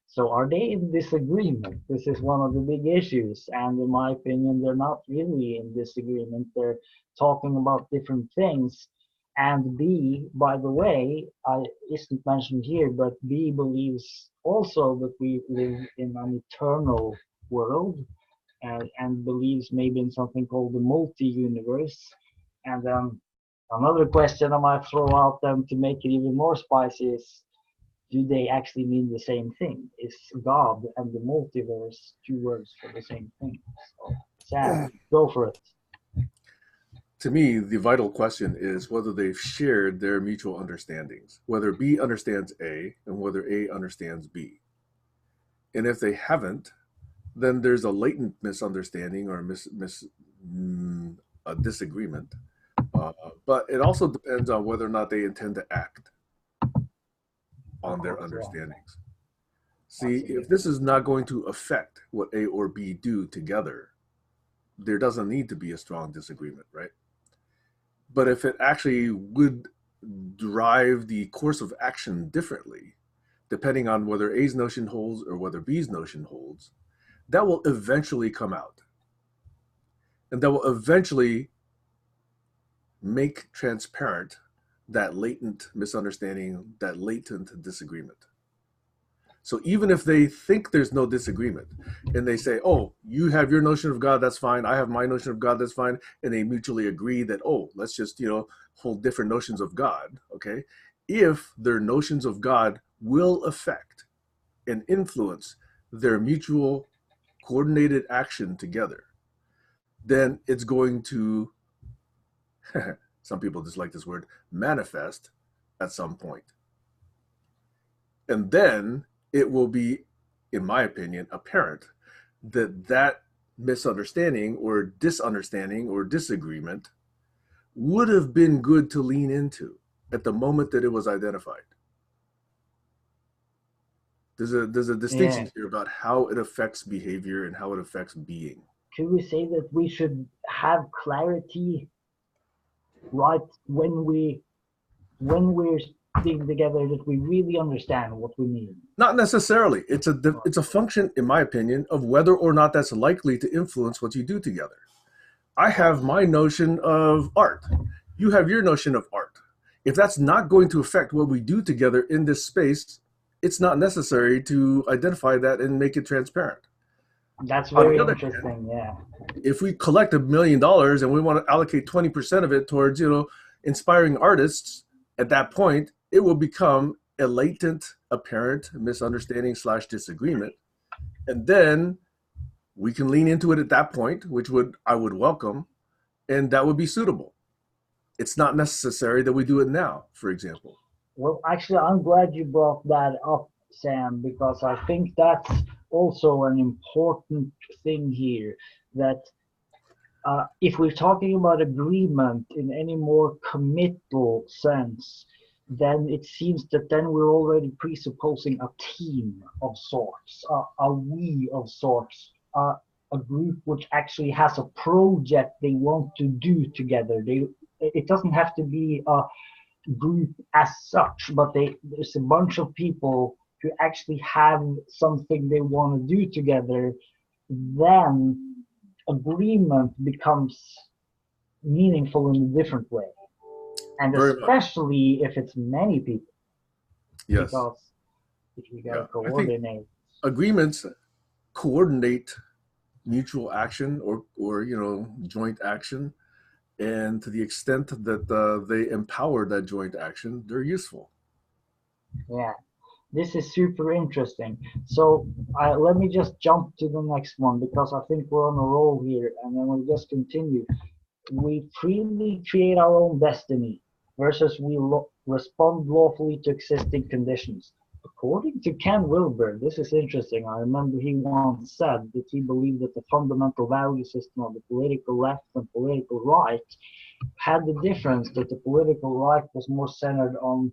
[SPEAKER 1] So are they in disagreement? This is one of the big issues, and in my opinion, they're not really in disagreement. They're talking about different things. And B, by the way, isn't mentioned here, but B believes also that we live in an eternal world, and believes maybe in something called the multi-universe. And another question I might throw out them to make it even more spicy is, do they actually mean the same thing? Is God and the multiverse two words for the same thing? So, Sam, go for it.
[SPEAKER 2] To me, the vital question is whether they've shared their mutual understandings, whether B understands A and whether A understands B. And if they haven't, then there's a latent misunderstanding or a disagreement. But it also depends on whether or not they intend to act on their understandings. See, if this is not going to affect what A or B do together, there doesn't need to be a strong disagreement, right? But if it actually would drive the course of action differently, depending on whether A's notion holds or whether B's notion holds, that will eventually come out. And that will eventually make transparent that latent misunderstanding, that latent disagreement. So even if they think there's no disagreement and they say, oh, you have your notion of God, that's fine. I have my notion of God, that's fine. And they mutually agree that, oh, let's just, hold different notions of God. Okay. If their notions of God will affect and influence their mutual coordinated action together, then it's going to, some people dislike this word, manifest at some point. And then it will be, in my opinion, apparent that that misunderstanding or disagreement would have been good to lean into at the moment that it was identified. There's a distinction here about how it affects behavior and how it affects being.
[SPEAKER 1] Could we say that we should have clarity right when we're sitting together, that we really understand what we mean?
[SPEAKER 2] Not necessarily. It's a function, in my opinion, of whether or not that's likely to influence what you do together. I have my notion of art. You have your notion of art. If that's not going to affect what we do together in this space, it's not necessary to identify that and make it transparent.
[SPEAKER 1] That's very interesting, yeah.
[SPEAKER 2] If we collect $1 million and we want to allocate 20% of it towards, inspiring artists, at that point, it will become a latent, apparent misunderstanding / disagreement. And then we can lean into it at that point, which I would welcome, and that would be suitable. It's not necessary that we do it now, for example.
[SPEAKER 1] Well, actually, I'm glad you brought that up, Sam, because I think that's also an important thing here, that if we're talking about agreement in any more committal sense, then it seems that then we're already presupposing a team of sorts, a we of sorts, a group which actually has a project they want to do together. It doesn't have to be a group as such, but there's a bunch of people who actually have something they want to do together. Then agreement becomes meaningful in a different way, and especially if it's many people.
[SPEAKER 2] Yes.
[SPEAKER 1] Because if you gotta coordinate,
[SPEAKER 2] agreements coordinate mutual action or joint action, and to the extent that they empower that joint action, they're useful.
[SPEAKER 1] Yeah, this is super interesting. So let me just jump to the next one, because I think we're on a roll here, and then we'll just continue. We freely create our own destiny versus we respond lawfully to existing conditions. According to Ken Wilber, this is interesting. I remember he once said that he believed that the fundamental value system of the political left and political right had the difference that the political right was more centered on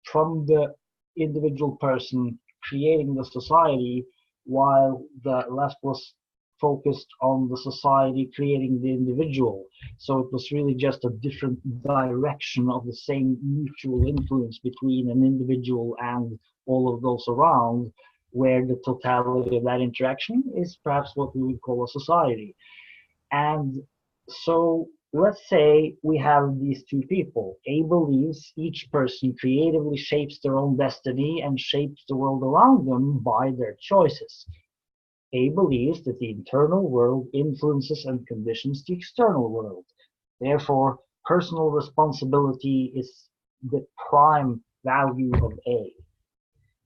[SPEAKER 1] from the individual person creating the society, while the left was focused on the society creating the individual. So it was really just a different direction of the same mutual influence between an individual and all of those around, where the totality of that interaction is perhaps what we would call a society. And so let's say we have these two people. A believes each person creatively shapes their own destiny and shapes the world around them by their choices. A believes that the internal world influences and conditions the external world. Therefore, personal responsibility is the prime value of A.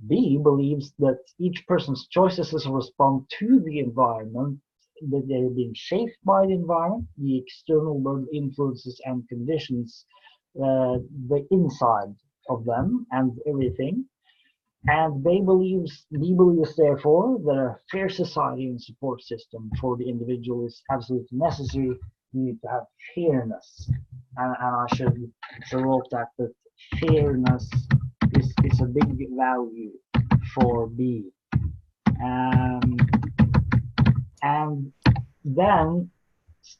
[SPEAKER 1] B believes that each person's choices respond to the environment, that they're being shaped by the environment, the external world influences and conditions the inside of them and everything. And B believes therefore that a fair society and support system for the individual is absolutely necessary. You need to have fairness. And I should wrote that fairness is a big value for B. And then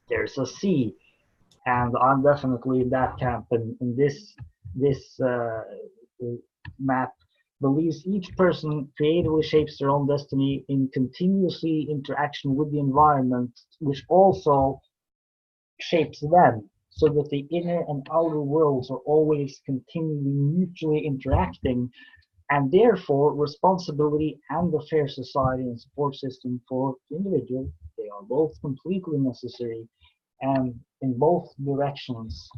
[SPEAKER 1] there's a C, and I'm definitely in that camp. In this map, believes each person creatively shapes their own destiny in continuously interaction with the environment, which also shapes them, so that the inner and outer worlds are always continually mutually interacting, and therefore responsibility and a fair society and support system for the individual, they are both completely necessary. And in both directions,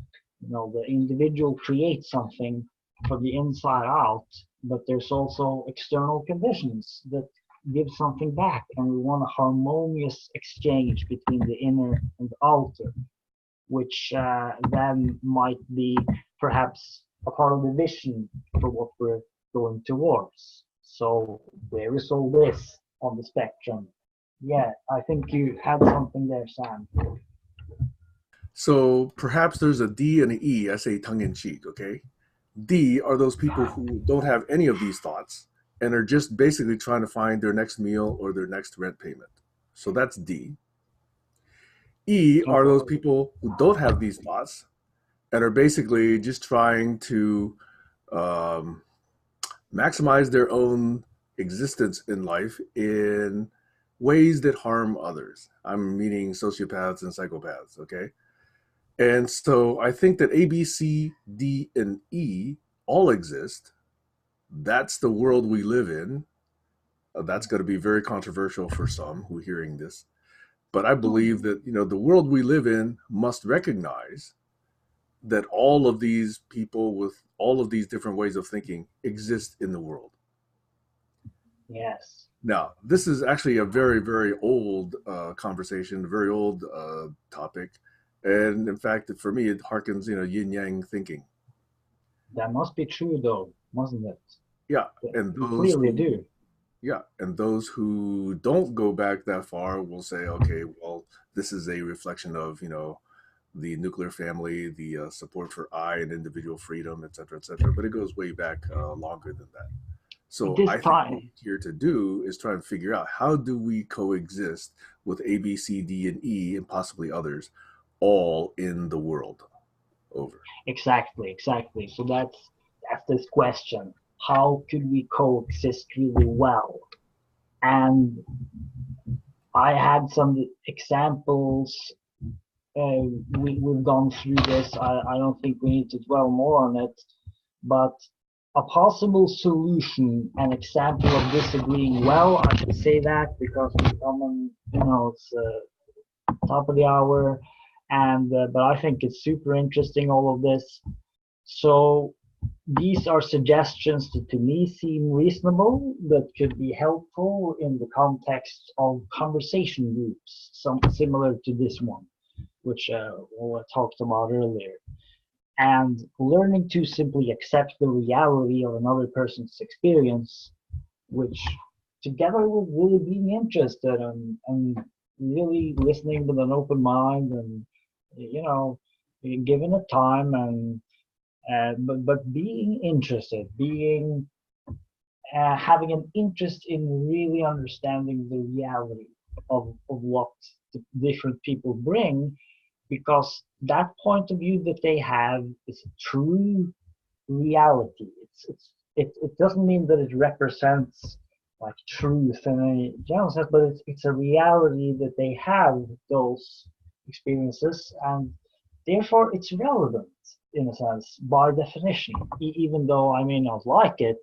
[SPEAKER 1] the individual creates something from the inside out, but there's also external conditions that give something back, and we want a harmonious exchange between the inner and the outer, which then might be perhaps a part of the vision for what we're going towards. So where is all this on the spectrum? Yeah, I think you had something there, Sam.
[SPEAKER 2] So perhaps there's a D and an E. I say tongue in cheek, okay? D are those people who don't have any of these thoughts and are just basically trying to find their next meal or their next rent payment. So that's D. E are those people who don't have these thoughts and are basically just trying to um, maximize their own existence in life in ways that harm others. I'm meaning sociopaths and psychopaths, okay? And so I think that A, B, C, D, and E all exist. That's the world we live in. That's going to be very controversial for some who are hearing this. But I believe that, the world we live in must recognize that all of these people with all of these different ways of thinking exist in the world.
[SPEAKER 1] Yes.
[SPEAKER 2] Now, this is actually a very, very old conversation, a very old topic. And in fact, for me, it harkens, yin-yang thinking.
[SPEAKER 1] That must be true, though, mustn't it?
[SPEAKER 2] Yeah, and
[SPEAKER 1] you clearly do.
[SPEAKER 2] Yeah, and those who don't go back that far will say, okay, well, this is a reflection of, the nuclear family, the support for I and individual freedom, et cetera, et cetera. But it goes way back longer than that. So I think what we're here to do is try and figure out, how do we coexist with A, B, C, D, and E, and possibly others, all in the world? Over.
[SPEAKER 1] Exactly. So that's this question. How could we coexist really well? And I had some examples. We've gone through this. I don't think we need to dwell more on it. But a possible solution, an example of disagreeing well, I should say that because we're coming, it's top of the hour, and but I think it's super interesting, all of this. So these are suggestions that to me seem reasonable, that could be helpful in the context of conversation groups, something similar to this one, which we talked about earlier. And learning to simply accept the reality of another person's experience, which together with really being interested and really listening with an open mind, and giving it time, and but being interested, being having an interest in really understanding the reality of what the different people bring, because that point of view that they have is a true reality. It doesn't mean that it represents like truth in any general sense, but it's a reality that they have those experiences, and therefore it's relevant in a sense by definition. Even though I may not like it,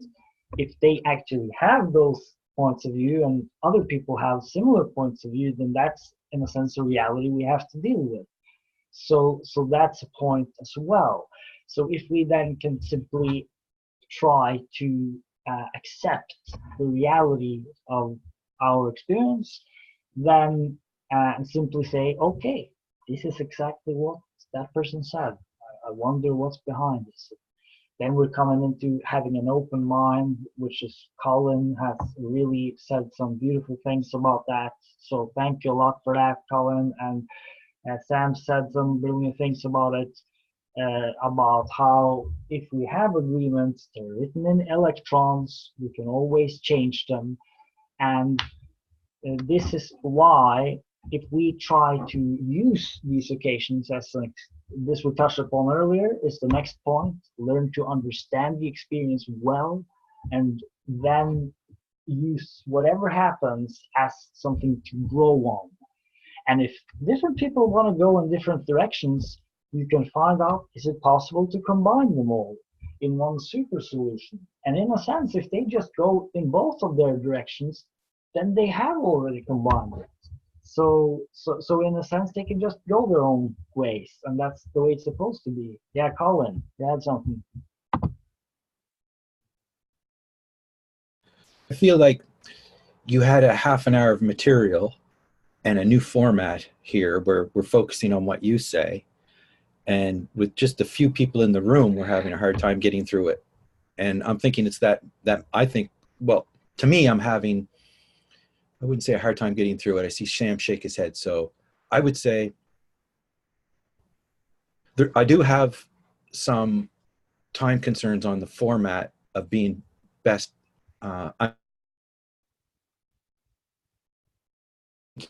[SPEAKER 1] if they actually have those points of view and other people have similar points of view, then that's in a sense a reality we have to deal with. So that's a point as well. So if we then can simply try to accept the reality of our experience, then and simply say, okay, this is exactly what that person said. I wonder what's behind this. Then we're coming into having an open mind, which is Colin has really said some beautiful things about that. So thank you a lot for that, Colin. And Sam said some brilliant things about it, about how if we have agreements, they're written in electrons, we can always change them. And this is why if we try to use these occasions as this we touched upon earlier, is the next point, learn to understand the experience well, and then use whatever happens as something to grow on. And if different people want to go in different directions, you can find out, is it possible to combine them all in one super solution? And in a sense, if they just go in both of their directions, then they have already combined it. So in a sense, they can just go their own ways, and that's the way it's supposed to be. Yeah, Colin, you had something.
[SPEAKER 4] I feel like you had a half an hour of material and a new format here where we're focusing on what you say. And with just a few people in the room, we're having a hard time getting through it. And I'm thinking it's that I think, well, to me, I'm having, I wouldn't say a hard time getting through it. I see Sham shake his head. So I would say I do have some time concerns on the format of being best.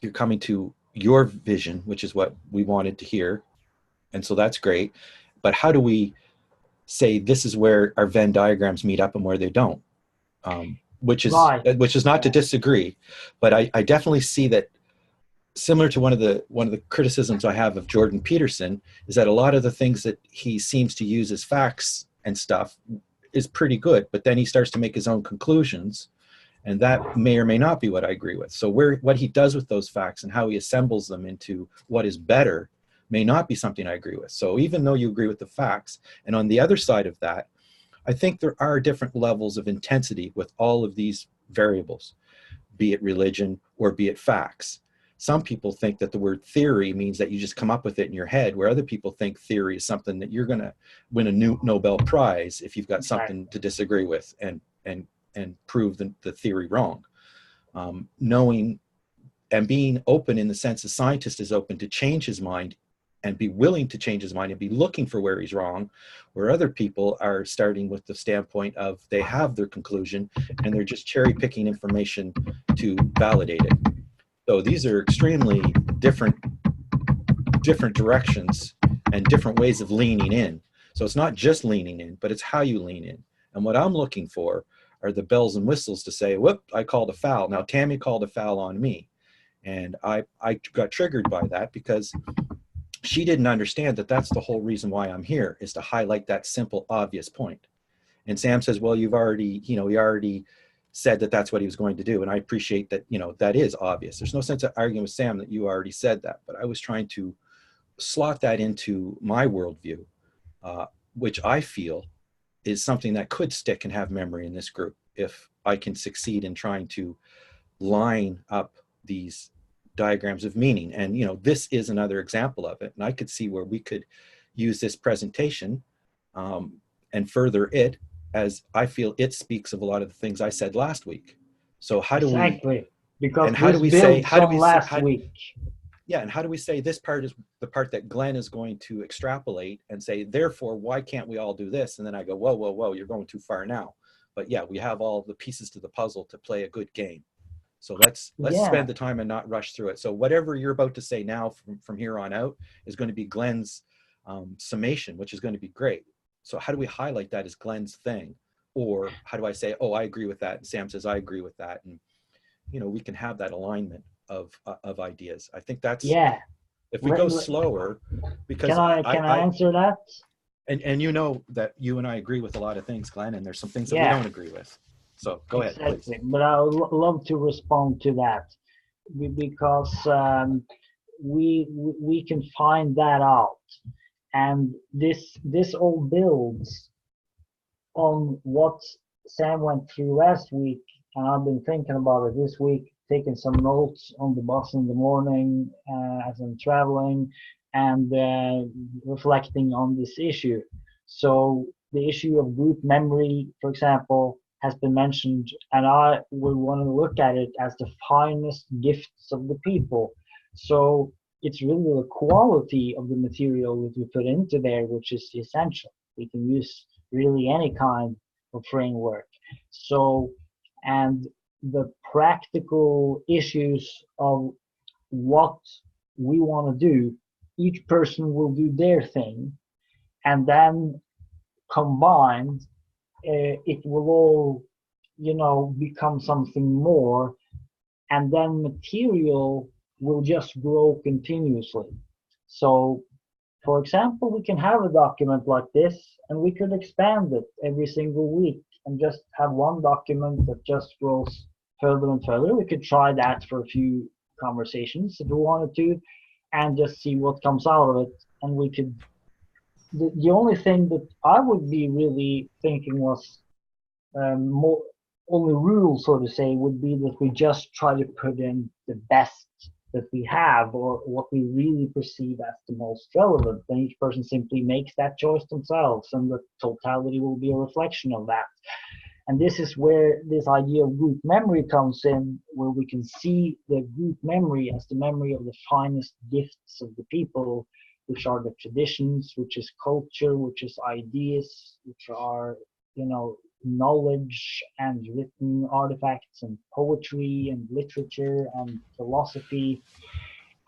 [SPEAKER 4] You're coming to your vision, which is what we wanted to hear. And so that's great. But how do we say this is where our Venn diagrams meet up and where they don't? Which is not to disagree, but I definitely see that similar to one of the criticisms I have of Jordan Peterson is that a lot of the things that he seems to use as facts and stuff is pretty good, but then he starts to make his own conclusions, and that may or may not be what I agree with. So what he does with those facts and how he assembles them into what is better may not be something I agree with. So even though you agree with the facts, and on the other side of that, I think there are different levels of intensity with all of these variables, be it religion or be it facts. Some people think that the word theory means that you just come up with it in your head, where other people think theory is something that you're going to win a new Nobel Prize if you've got something to disagree with and prove the theory wrong. Knowing and being open in the sense a scientist is open to change his mind and be willing to change his mind and be looking for where he's wrong, where other people are starting with the standpoint of they have their conclusion and they're just cherry picking information to validate it. So these are extremely different directions and different ways of leaning in. So it's not just leaning in, but it's how you lean in. And what I'm looking for are the bells and whistles to say, whoop, I called a foul. Now Tammy called a foul on me. And I got triggered by that because she didn't understand that that's the whole reason why I'm here, is to highlight that simple, obvious point. And Sam says, well, he already said that that's what he was going to do. And I appreciate that, that is obvious. There's no sense of arguing with Sam that you already said that, but I was trying to slot that into my worldview, which I feel is something that could stick and have memory in this group if I can succeed in trying to line up these diagrams of meaning. And this is another example of it, and I could see where we could use this presentation and further it, as I feel it speaks of a lot of the things I said last week. So how do
[SPEAKER 1] we because
[SPEAKER 4] and how do we say
[SPEAKER 1] last week?
[SPEAKER 4] Yeah, and how do we say this part is the part that Glenn is going to extrapolate and say, therefore, why can't we all do this? And then I go, whoa, you're going too far now. But yeah, we have all the pieces to the puzzle to play a good game. So let's spend the time and not rush through it. So whatever you're about to say now from here on out is going to be Glenn's summation, which is going to be great. So how do we highlight that as Glenn's thing? Or how do I say, oh, I agree with that, and Sam says, I agree with that. And, we can have that alignment of ideas. I think that's, if we go slower, because
[SPEAKER 1] can I answer that?
[SPEAKER 4] And that you and I agree with a lot of things, Glenn, and there's some things that we don't agree with. So go ahead, please.
[SPEAKER 1] But I would love to respond to that because we can find that out, and this all builds on what Sam went through last week, and I've been thinking about it this week, taking some notes on the bus in the morning as I'm traveling, and reflecting on this issue. So the issue of group memory, for example, has been mentioned, and I would want to look at it as the finest gifts of the people. So it's really the quality of the material that we put into there which is essential. We can use really any kind of framework. So, and the practical issues of what we want to do, each person will do their thing, and then combined, it will all become something more, and then material will just grow continuously. So, for example, we can have a document like this, and we could expand it every single week and just have one document that just grows further and further. We could try that for a few conversations if we wanted to, and just see what comes out of it. And we could. The only thing that I would be really thinking was more only rule, so to say, would be that we just try to put in the best that we have, or what we really perceive as the most relevant. Then each person simply makes that choice themselves, and the totality will be a reflection of that. And this is where this idea of group memory comes in, where we can see the group memory as the memory of the finest gifts of the people, which are the traditions, which is culture, which is ideas, which are, knowledge and written artifacts and poetry and literature and philosophy.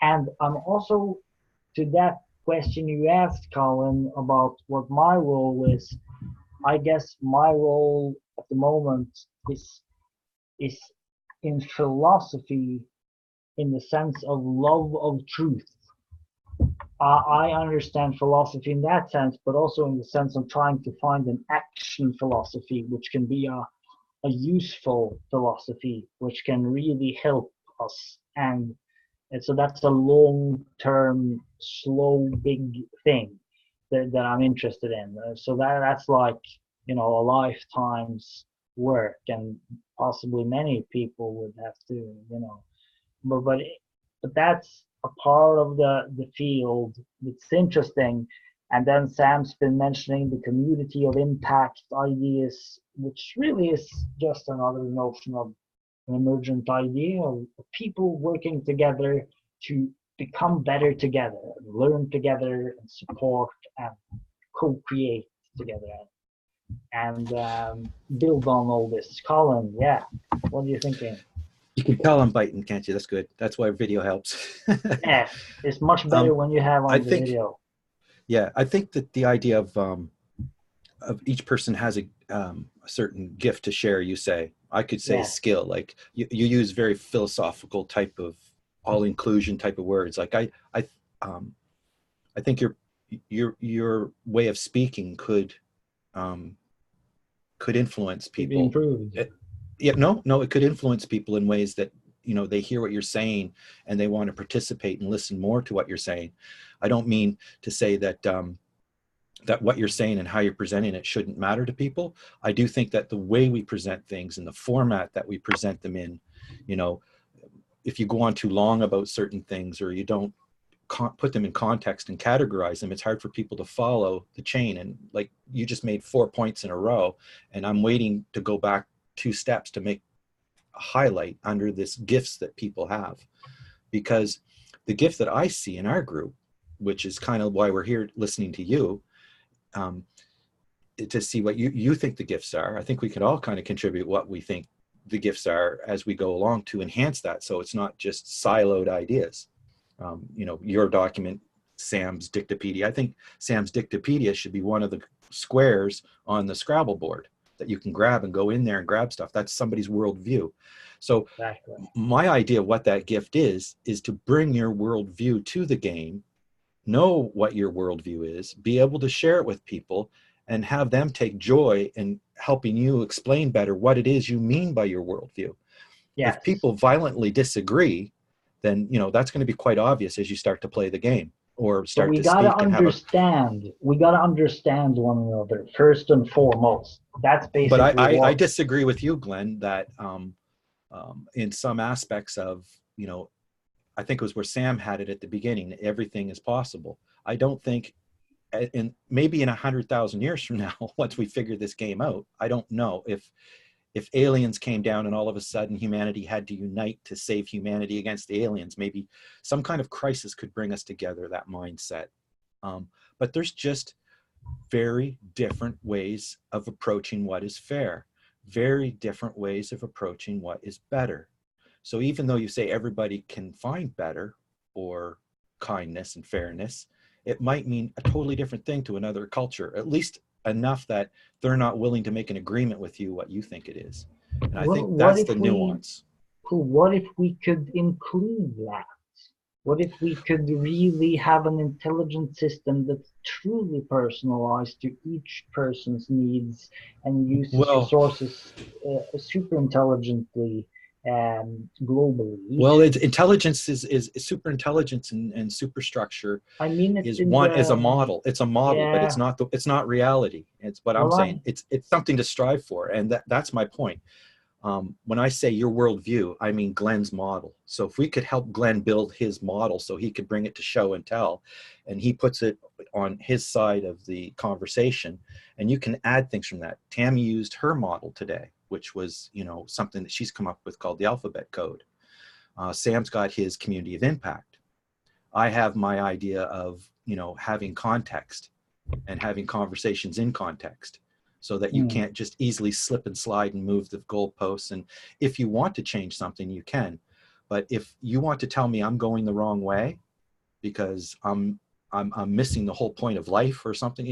[SPEAKER 1] And I'm also, to that question you asked, Colin, about what my role is, I guess my role at the moment is in philosophy, in the sense of love of truth. I understand philosophy in that sense, but also in the sense of trying to find an action philosophy, which can be a useful philosophy, which can really help us. And so that's a long-term, slow, big thing that I'm interested in. So that's like, a lifetime's work, and possibly many people would have to, but that's a part of the field that's interesting. And then Sam's been mentioning the community of impact ideas, which really is just another notion of an emergent idea of people working together to become better together, learn together, and support and co-create together, and build on all this. Colin, yeah, what are you thinking?
[SPEAKER 4] You can tell I'm biting, can't you? That's good. That's why video helps.
[SPEAKER 1] Yeah, it's much better when you have on the video.
[SPEAKER 4] Yeah, I think that the idea of each person has a certain gift to share. You say, I could say skill. Like you use very philosophical type of all inclusion type of words. Like I think your way of speaking could influence people.
[SPEAKER 1] Improved.
[SPEAKER 4] It could influence people in ways that they hear what you're saying and they want to participate and listen more to what you're saying. I don't mean to say that that what you're saying and how you're presenting it shouldn't matter to people. I do think that the way we present things and the format that we present them in, if you go on too long about certain things, or you don't put them in context and categorize them, it's hard for people to follow the chain. And like you just made 4 points in a row, and I'm waiting to go back 2 steps to make a highlight under this gifts that people have. Because the gift that I see in our group, which is kind of why we're here listening to you, to see what you think the gifts are. I think we can all kind of contribute what we think the gifts are as we go along to enhance that, so it's not just siloed ideas. Your document, Sam's Dictopedia. I think Sam's Dictopedia should be one of the squares on the Scrabble board that you can grab and go in there and grab stuff. That's somebody's worldview. So exactly. My idea of what that gift is to bring your worldview to the game, know what your worldview is, be able to share it with people, and have them take joy in helping you explain better what it is you mean by your worldview. Yes. If people violently disagree, then that's going to be quite obvious as you start to play the game or start to speak.
[SPEAKER 1] We gotta understand one another first and foremost. That's basically.
[SPEAKER 4] But I disagree with you, Glenn, that in some aspects of I think it was where Sam had it at the beginning. Everything is possible. I don't think, and maybe in 100,000 years from now, once we figure this game out, I don't know if aliens came down and all of a sudden humanity had to unite to save humanity against the aliens. Maybe some kind of crisis could bring us together, that mindset. But there's just very different ways of approaching what is fair, very different ways of approaching what is better. So even though you say everybody can find better or kindness and fairness, it might mean a totally different thing to another culture, at least enough that they're not willing to make an agreement with you what you think it is. And I
[SPEAKER 1] Well,
[SPEAKER 4] think
[SPEAKER 1] what
[SPEAKER 4] that's
[SPEAKER 1] if
[SPEAKER 4] the nuance.
[SPEAKER 1] what if we could include that? What if we could really have an intelligent system that's truly personalized to each person's needs and uses
[SPEAKER 4] Well,
[SPEAKER 1] resources super intelligently globally?
[SPEAKER 4] well, intelligence is super intelligence and superstructure
[SPEAKER 1] I mean it
[SPEAKER 4] is
[SPEAKER 1] in
[SPEAKER 4] a
[SPEAKER 1] the
[SPEAKER 4] model. It's a model, but
[SPEAKER 1] yeah.
[SPEAKER 4] it's not reality. It's what I'm
[SPEAKER 1] Well,
[SPEAKER 4] saying. It's something to strive for, and that's my point. When I say your worldview, I mean Glenn's model. So if we could help Glenn build his model so he could bring it to show and tell, and he puts it on his side of the conversation, and you can add things from that. Tammy used her model today, which was, something that she's come up with called the alphabet code. Sam's got his community of impact. I have my idea of, having context and having conversations in context, so that you can't just easily slip and slide and move the goalposts. And if you want to change something, you can. But if you want to tell me I'm going the wrong way because I'm missing the whole point of life or something,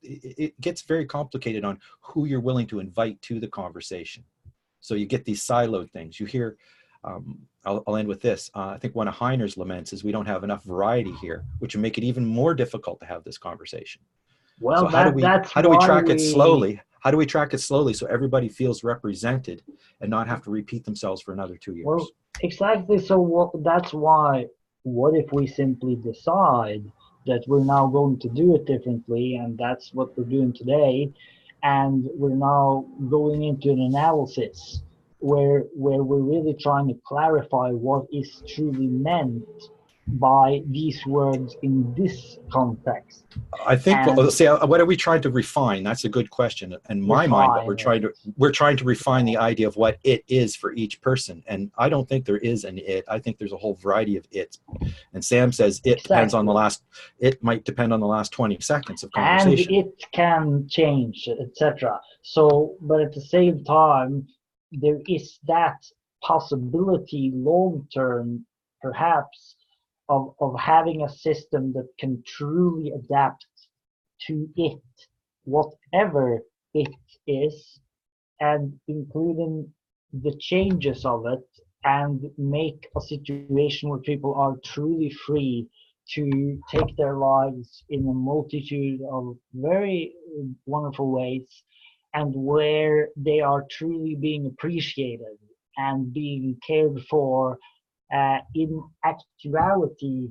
[SPEAKER 4] it gets very complicated on who you're willing to invite to the conversation. So you get these siloed things. You hear, I'll end with this. I think one of Heiner's laments is we don't have enough variety here, which would make it even more difficult to have this conversation.
[SPEAKER 1] Well,
[SPEAKER 4] So how do we track it slowly? How do we track it slowly so everybody feels represented and not have to repeat themselves for another 2 years?
[SPEAKER 1] Well, exactly. So that's why. What if we simply decide that we're now going to do it differently, and that's what we're doing today, and we're now going into an analysis where we're really trying to clarify what is truly meant by these words in this context.
[SPEAKER 4] I think
[SPEAKER 1] And
[SPEAKER 4] what are we trying to refine? That's a good question. In my mind, what we're trying to refine the idea of what it is for each person. And I don't think there is an it. I think there's a whole variety of it's. And Sam says it might depend on the last 20 seconds of conversation.
[SPEAKER 1] And it can change, etc. So, but at the same time, there is that possibility long term, perhaps, of having a system that can truly adapt to it, whatever it is, and including the changes of it, and make a situation where people are truly free to take their lives in a multitude of very wonderful ways, and where they are truly being appreciated and being cared for in actuality,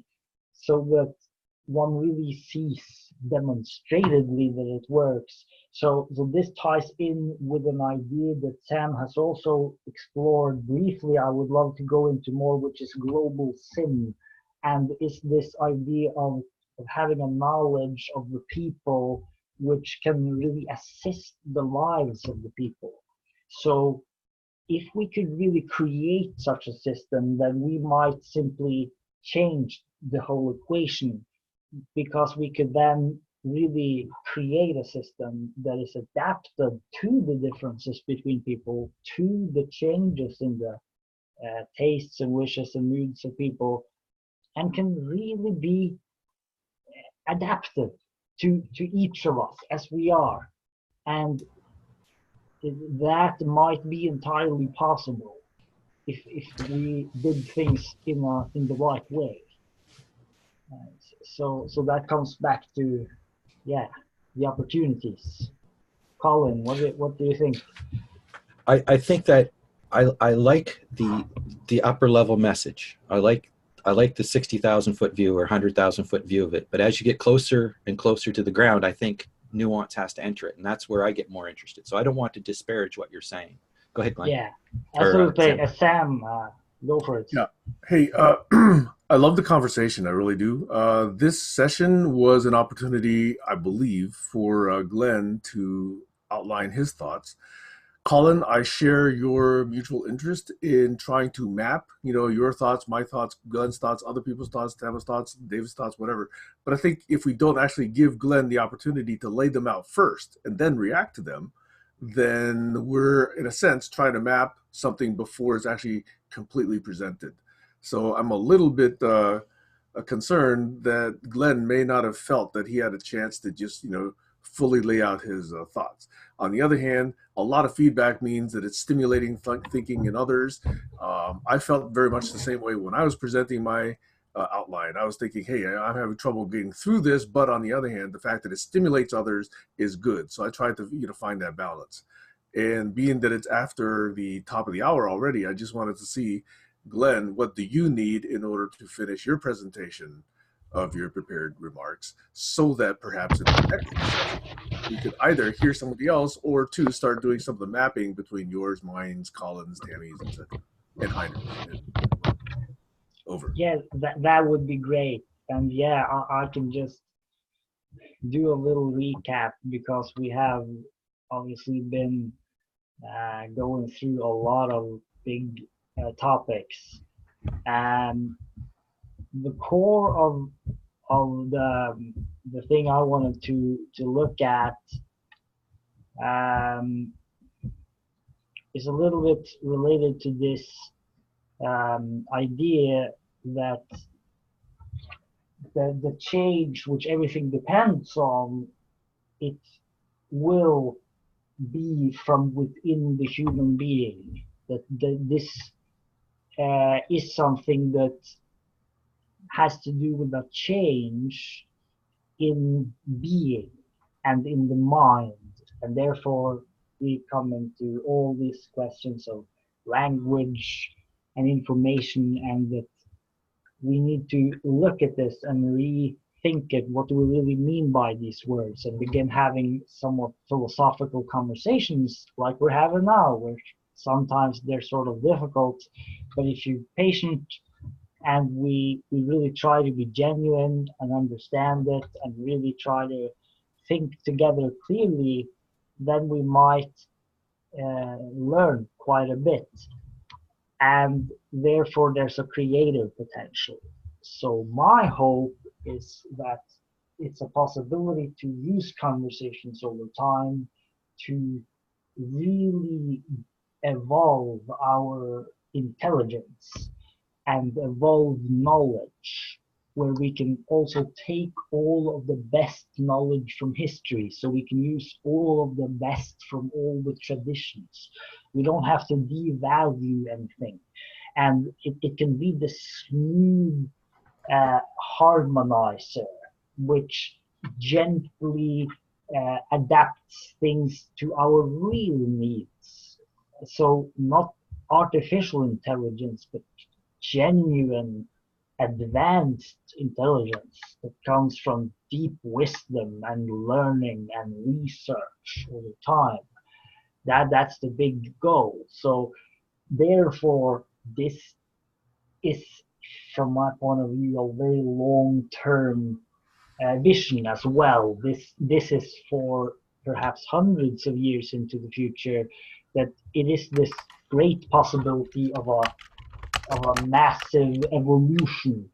[SPEAKER 1] so that one really sees demonstratedly that it works. So this ties in with an idea that Sam has also explored briefly. I would love to go into more, which is global sim, and is this idea of having a knowledge of the people which can really assist the lives of the people. So if we could really create such a system, then we might simply change the whole equation, because we could then really create a system that is adapted to the differences between people, to the changes in the tastes and wishes and moods of people, and can really be adapted to each of us as we are. And that might be entirely possible if we did things in the right way. So that comes back to the opportunities. Colin, what do you think?
[SPEAKER 4] I think that I like the upper level message. I like the 60,000 foot view or 100,000 foot view of it. But as you get closer and closer to the ground, I think nuance has to enter it, and that's where I get more interested. So I don't want to disparage what you're saying. Go ahead, Glenn.
[SPEAKER 1] Yeah, absolutely. Sam, go for it.
[SPEAKER 2] Yeah. Hey, I love the conversation. I really do. This session was an opportunity, I believe, for Glenn to outline his thoughts. Colin, I share your mutual interest in trying to map, your thoughts, my thoughts, Glenn's thoughts, other people's thoughts, Tama's thoughts, David's thoughts, whatever. But I think if we don't actually give Glenn the opportunity to lay them out first and then react to them, then we're, in a sense, trying to map something before it's actually completely presented. So I'm a little bit concerned that Glenn may not have felt that he had a chance to just, fully lay out his thoughts. On the other hand, a lot of feedback means that it's stimulating thinking in others. I felt very much the same way when I was presenting my outline. I was thinking, hey, I'm having trouble getting through this, but on the other hand, the fact that it stimulates others is good. So I tried to find that balance. And being that it's after the top of the hour already, I just wanted to see, Glenn, what do you need in order to finish your presentation of your prepared remarks, so that perhaps in the next session we could either hear somebody else, or two, start doing some of the mapping between yours, mine, Colin's, Tammy's, etc., and Heiner's. Over.
[SPEAKER 1] Yeah, that would be great. And yeah, I can just do a little recap, because we have obviously been going through a lot of big topics, and the core of the thing I wanted to look at is a little bit related to this idea that the change which everything depends on, it will be from within the human being. That this is something that has to do with a change in being and in the mind, and therefore we come into all these questions of language and information, and that we need to look at this and rethink it. What do we really mean by these words? And begin having somewhat philosophical conversations like we're having now, where sometimes they're sort of difficult, but if you're patient and we really try to be genuine and understand it and really try to think together clearly, then we might learn quite a bit. And therefore there's a creative potential. So my hope is that it's a possibility to use conversations over time to really evolve our intelligence and evolve knowledge, where we can also take all of the best knowledge from history, so we can use all of the best from all the traditions. We don't have to devalue anything, and it can be the smooth harmonizer which gently adapts things to our real needs. So not artificial intelligence, but genuine advanced intelligence that comes from deep wisdom and learning and research over time. That's the big goal. So therefore this is, from my point of view, a very long-term vision as well. This is for perhaps hundreds of years into the future, that it is this great possibility of a massive evolution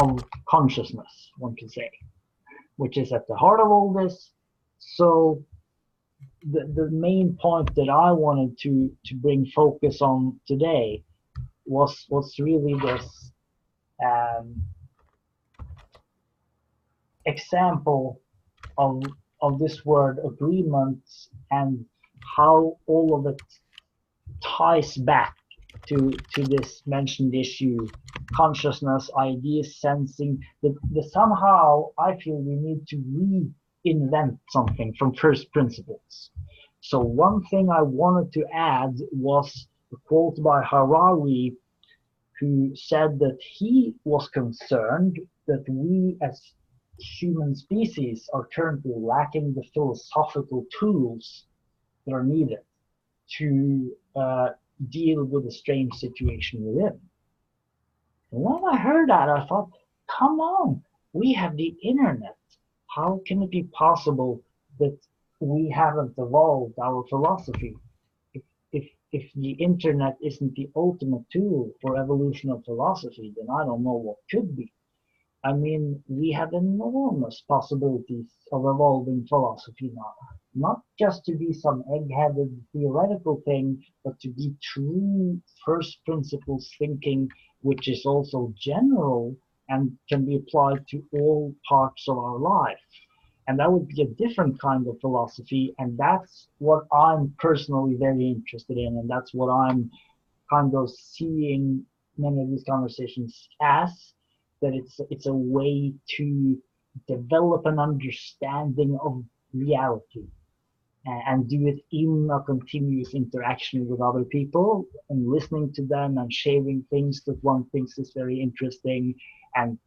[SPEAKER 1] of consciousness, one could say, which is at the heart of all this. So the main point that I wanted to bring focus on today was really this example of this word agreements, and how all of it ties back to this mentioned issue: consciousness, ideas, sensing. That somehow I feel we need to reinvent something from first principles. So one thing I wanted to add was a quote by Harari, who said that he was concerned that we as human species are currently lacking the philosophical tools that are needed to deal with the strange situation we're in. And when I heard that, I thought, come on, we have the internet. How can it be possible that we haven't evolved our philosophy? If the internet isn't the ultimate tool for evolution of philosophy, then I don't know what could be. I mean, we have enormous possibilities of evolving philosophy now. Not just to be some egg-headed theoretical thing, but to be true first principles thinking, which is also general and can be applied to all parts of our life. And that would be a different kind of philosophy. And that's what I'm personally very interested in. And that's what I'm kind of seeing many of these conversations as, that it's a way to develop an understanding of reality and do it in a continuous interaction with other people and listening to them and sharing things that one thinks is very interesting and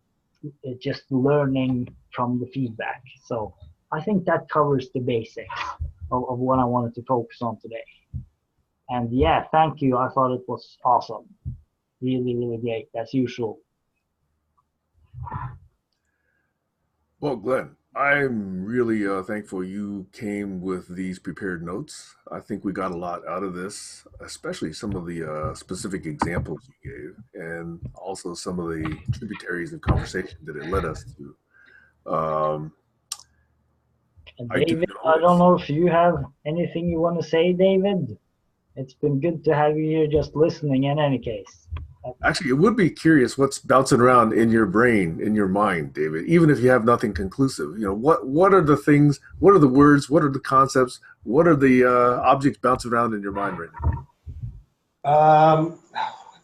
[SPEAKER 1] just learning from the feedback. So I think that covers the basics of what I wanted to focus on today. And yeah, thank you. I thought it was awesome. Really, really great, as usual.
[SPEAKER 2] Well, Glenn, I'm really thankful you came with these prepared notes. I think we got a lot out of this, especially some of the specific examples you gave, and also some of the tributaries of conversation that it led us to. I do
[SPEAKER 1] David, I don't
[SPEAKER 2] notice.
[SPEAKER 1] know if you have anything you want to say, David. It's been good to have you here just listening in any case.
[SPEAKER 2] Actually, it would be curious what's bouncing around in your brain, in your mind, David, even if you have nothing conclusive. You know, what are the things, what are the words, what are the concepts, what are the objects bouncing around in your mind right
[SPEAKER 6] now?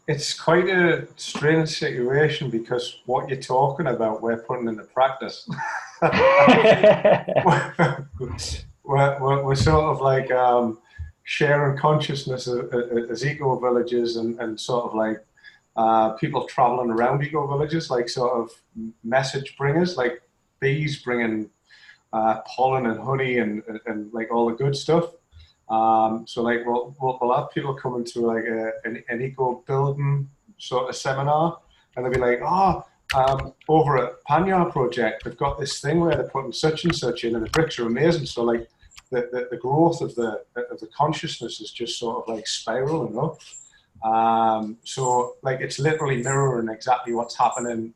[SPEAKER 6] It's quite a strange situation because what you're talking about, we're putting into practice. we're sort of like sharing consciousness as eco villages and sort of like people traveling around eco villages, like sort of message bringers, like bees bringing pollen and honey and like all the good stuff. So like we'll have people coming to like an eco building sort of seminar, and they'll be like, over at Panyar Project, they've got this thing where they're putting such and such in, and the bricks are amazing. So like the growth of the consciousness is just sort of like spiraling up. So like it's literally mirroring exactly what's happening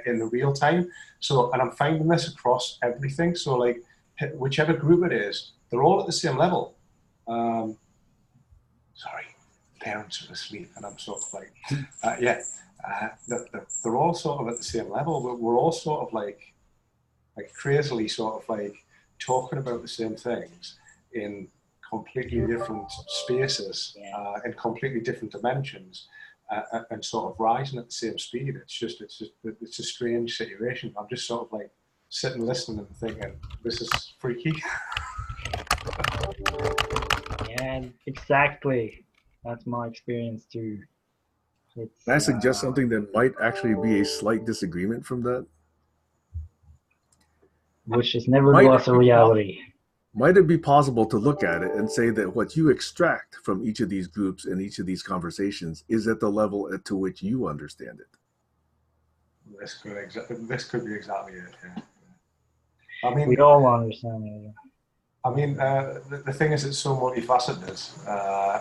[SPEAKER 6] in the real time. So, and I'm finding this across everything. So like whichever group it is, they're all at the same level. Sorry, parents are asleep, and I'm sort of like, they're all sort of at the same level. We're all sort of like crazily sort of like talking about the same things in completely different spaces, in completely different dimensions, and sort of rising at the same speed. It's a strange situation. I'm just sort of like sitting listening and thinking, this is freaky.
[SPEAKER 1] Yeah, exactly. That's my experience too.
[SPEAKER 2] Can I suggest something that might actually be a slight disagreement from that?
[SPEAKER 1] Which is never was a reality.
[SPEAKER 2] Might it be possible to look at it and say that what you extract from each of these groups and each of these conversations is at the level to which you understand it?
[SPEAKER 6] This could be exactly it. Yeah. I mean,
[SPEAKER 1] we all understand it.
[SPEAKER 6] I mean, the thing is, it's so multifaceted,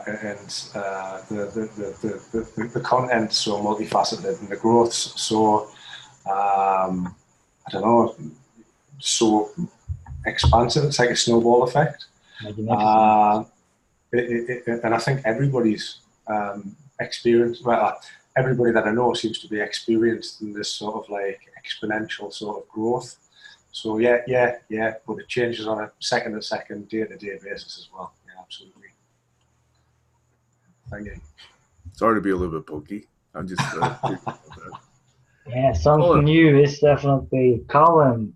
[SPEAKER 6] and the content's so multifaceted, and the growth's so I don't know, so expansive. It's like a snowball effect. And I think everybody's experience, well, everybody that I know seems to be experienced in this sort of like exponential sort of growth. So yeah, but it changes on a second-to-second, day-to-day basis as well. Yeah, absolutely. Thank you.
[SPEAKER 2] Sorry to be a little bit pokey. I'm just
[SPEAKER 1] yeah, something new is definitely Colin.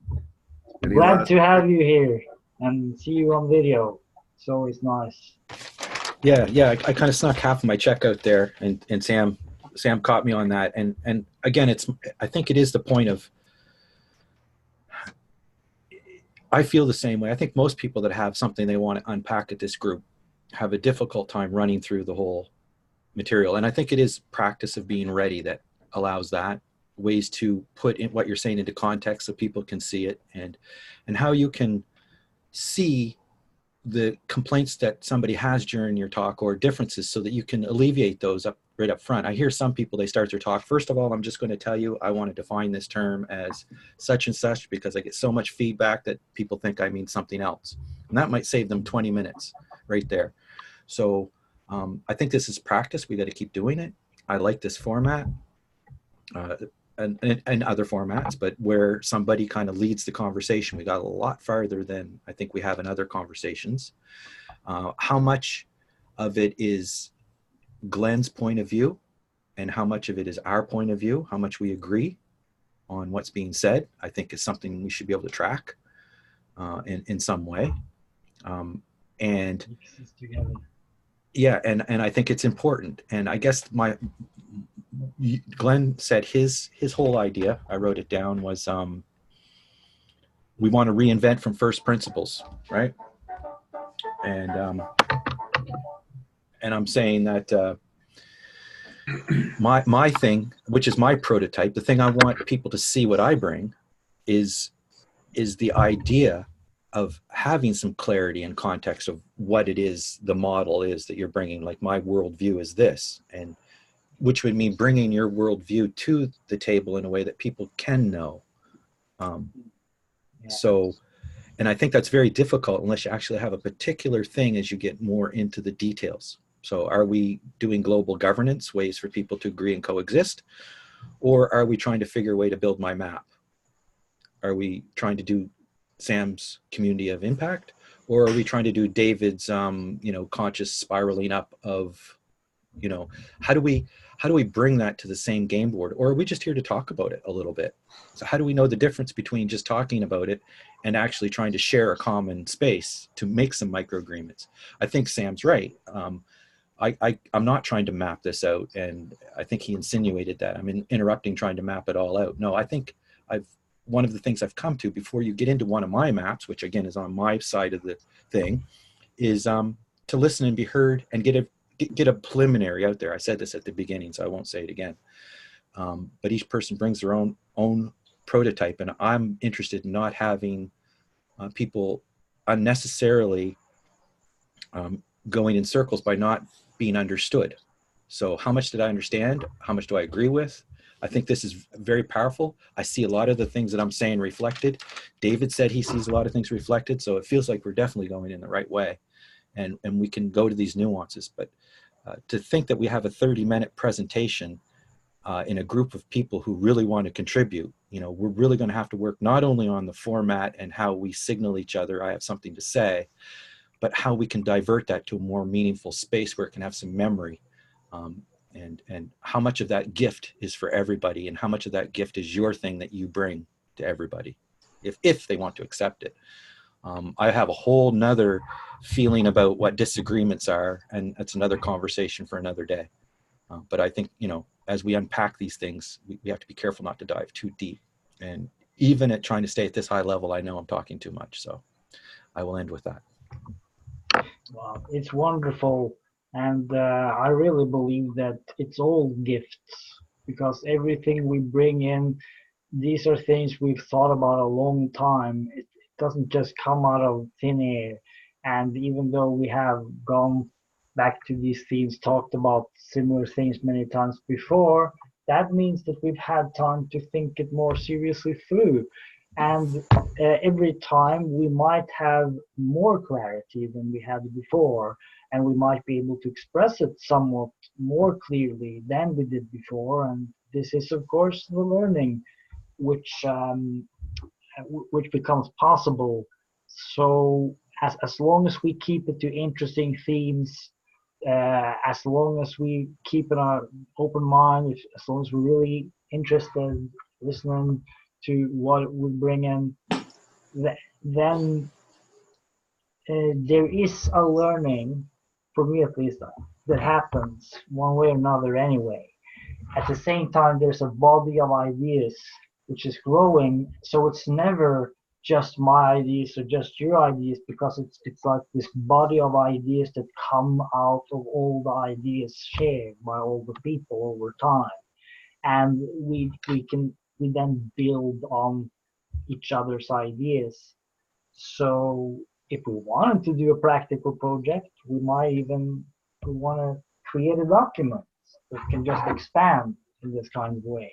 [SPEAKER 1] Glad to have you here and see you on video. It's always nice.
[SPEAKER 4] Yeah. I kind of snuck half of my check out there, and Sam caught me on that. And again, I think it is the point of. I feel the same way. I think most people that have something they want to unpack at this group have a difficult time running through the whole material. And I think it is practice of being ready that allows that, ways to put in what you're saying into context so people can see it, and how you can see the complaints that somebody has during your talk or differences so that you can alleviate those right up front. I hear some people, they start their talk, first of all, I'm just going to tell you, I want to define this term as such and such because I get so much feedback that people think I mean something else. And that might save them 20 minutes right there. So I think this is practice. We got to keep doing it. I like this format. and other formats, but where somebody kind of leads the conversation. We got a lot farther than I think we have in other conversations. How much of it is Glenn's point of view and how much of it is our point of view, how much we agree on what's being said, I think is something we should be able to track in some way. And yeah, and I think it's important. And I guess Glenn said his whole idea, I wrote it down, was we want to reinvent from first principles, right? And I'm saying that my thing, which is my prototype, the thing I want people to see what I bring is the idea of having some clarity and context of what it is the model is that you're bringing. Like, my worldview is this, and which would mean bringing your worldview to the table in a way that people can know. So, and I think that's very difficult unless you actually have a particular thing as you get more into the details. So are we doing global governance, ways for people to agree and coexist? Or are we trying to figure a way to build my map? Are we trying to do Sam's community of impact? Or are we trying to do David's, conscious spiraling up of, how do we bring that to the same game board? Or are we just here to talk about it a little bit? So how do we know the difference between just talking about it and actually trying to share a common space to make some micro agreements? I think Sam's right. I'm not trying to map this out, and I think he insinuated that I'm interrupting trying to map it all out. No, I think one of the things I've come to before you get into one of my maps, which again is on my side of the thing, is to listen and be heard and get a preliminary out there. I said this at the beginning, so I won't say it again. But each person brings their own prototype, and I'm interested in not having people unnecessarily going in circles by not being understood. So how much did I understand? How much do I agree with? I think this is very powerful. I see a lot of the things that I'm saying reflected. David said he sees a lot of things reflected, so it feels like we're definitely going in the right way. And we can go to these nuances, but to think that we have a 30-minute presentation in a group of people who really want to contribute, we're really going to have to work not only on the format and how we signal each other, I have something to say, but how we can divert that to a more meaningful space where it can have some memory. And how much of that gift is for everybody, and how much of that gift is your thing that you bring to everybody, if they want to accept it. I have a whole nother feeling about what disagreements are, and that's another conversation for another day. But I think, as we unpack these things, we have to be careful not to dive too deep. And even at trying to stay at this high level, I know I'm talking too much. So I will end with that.
[SPEAKER 1] Wow, it's wonderful. And I really believe that it's all gifts, because everything we bring in, these are things we've thought about a long time. It doesn't just come out of thin air. And even though we have gone back to these themes, talked about similar things many times before, that means that we've had time to think it more seriously through. And every time we might have more clarity than we had before, and we might be able to express it somewhat more clearly than we did before. And this is, of course, the learning which becomes possible. So as long as we keep it to interesting themes, as long as we keep an open mind, as long as we're really interested, listening to what we bring in, then there is a learning, for me at least, that happens one way or another anyway. At the same time, there's a body of ideas which is growing, so it's never just my ideas or just your ideas, because it's like this body of ideas that come out of all the ideas shared by all the people over time, and we then build on each other's ideas. So if we wanted to do a practical project, we might even want to create a document that can just expand in this kind of way,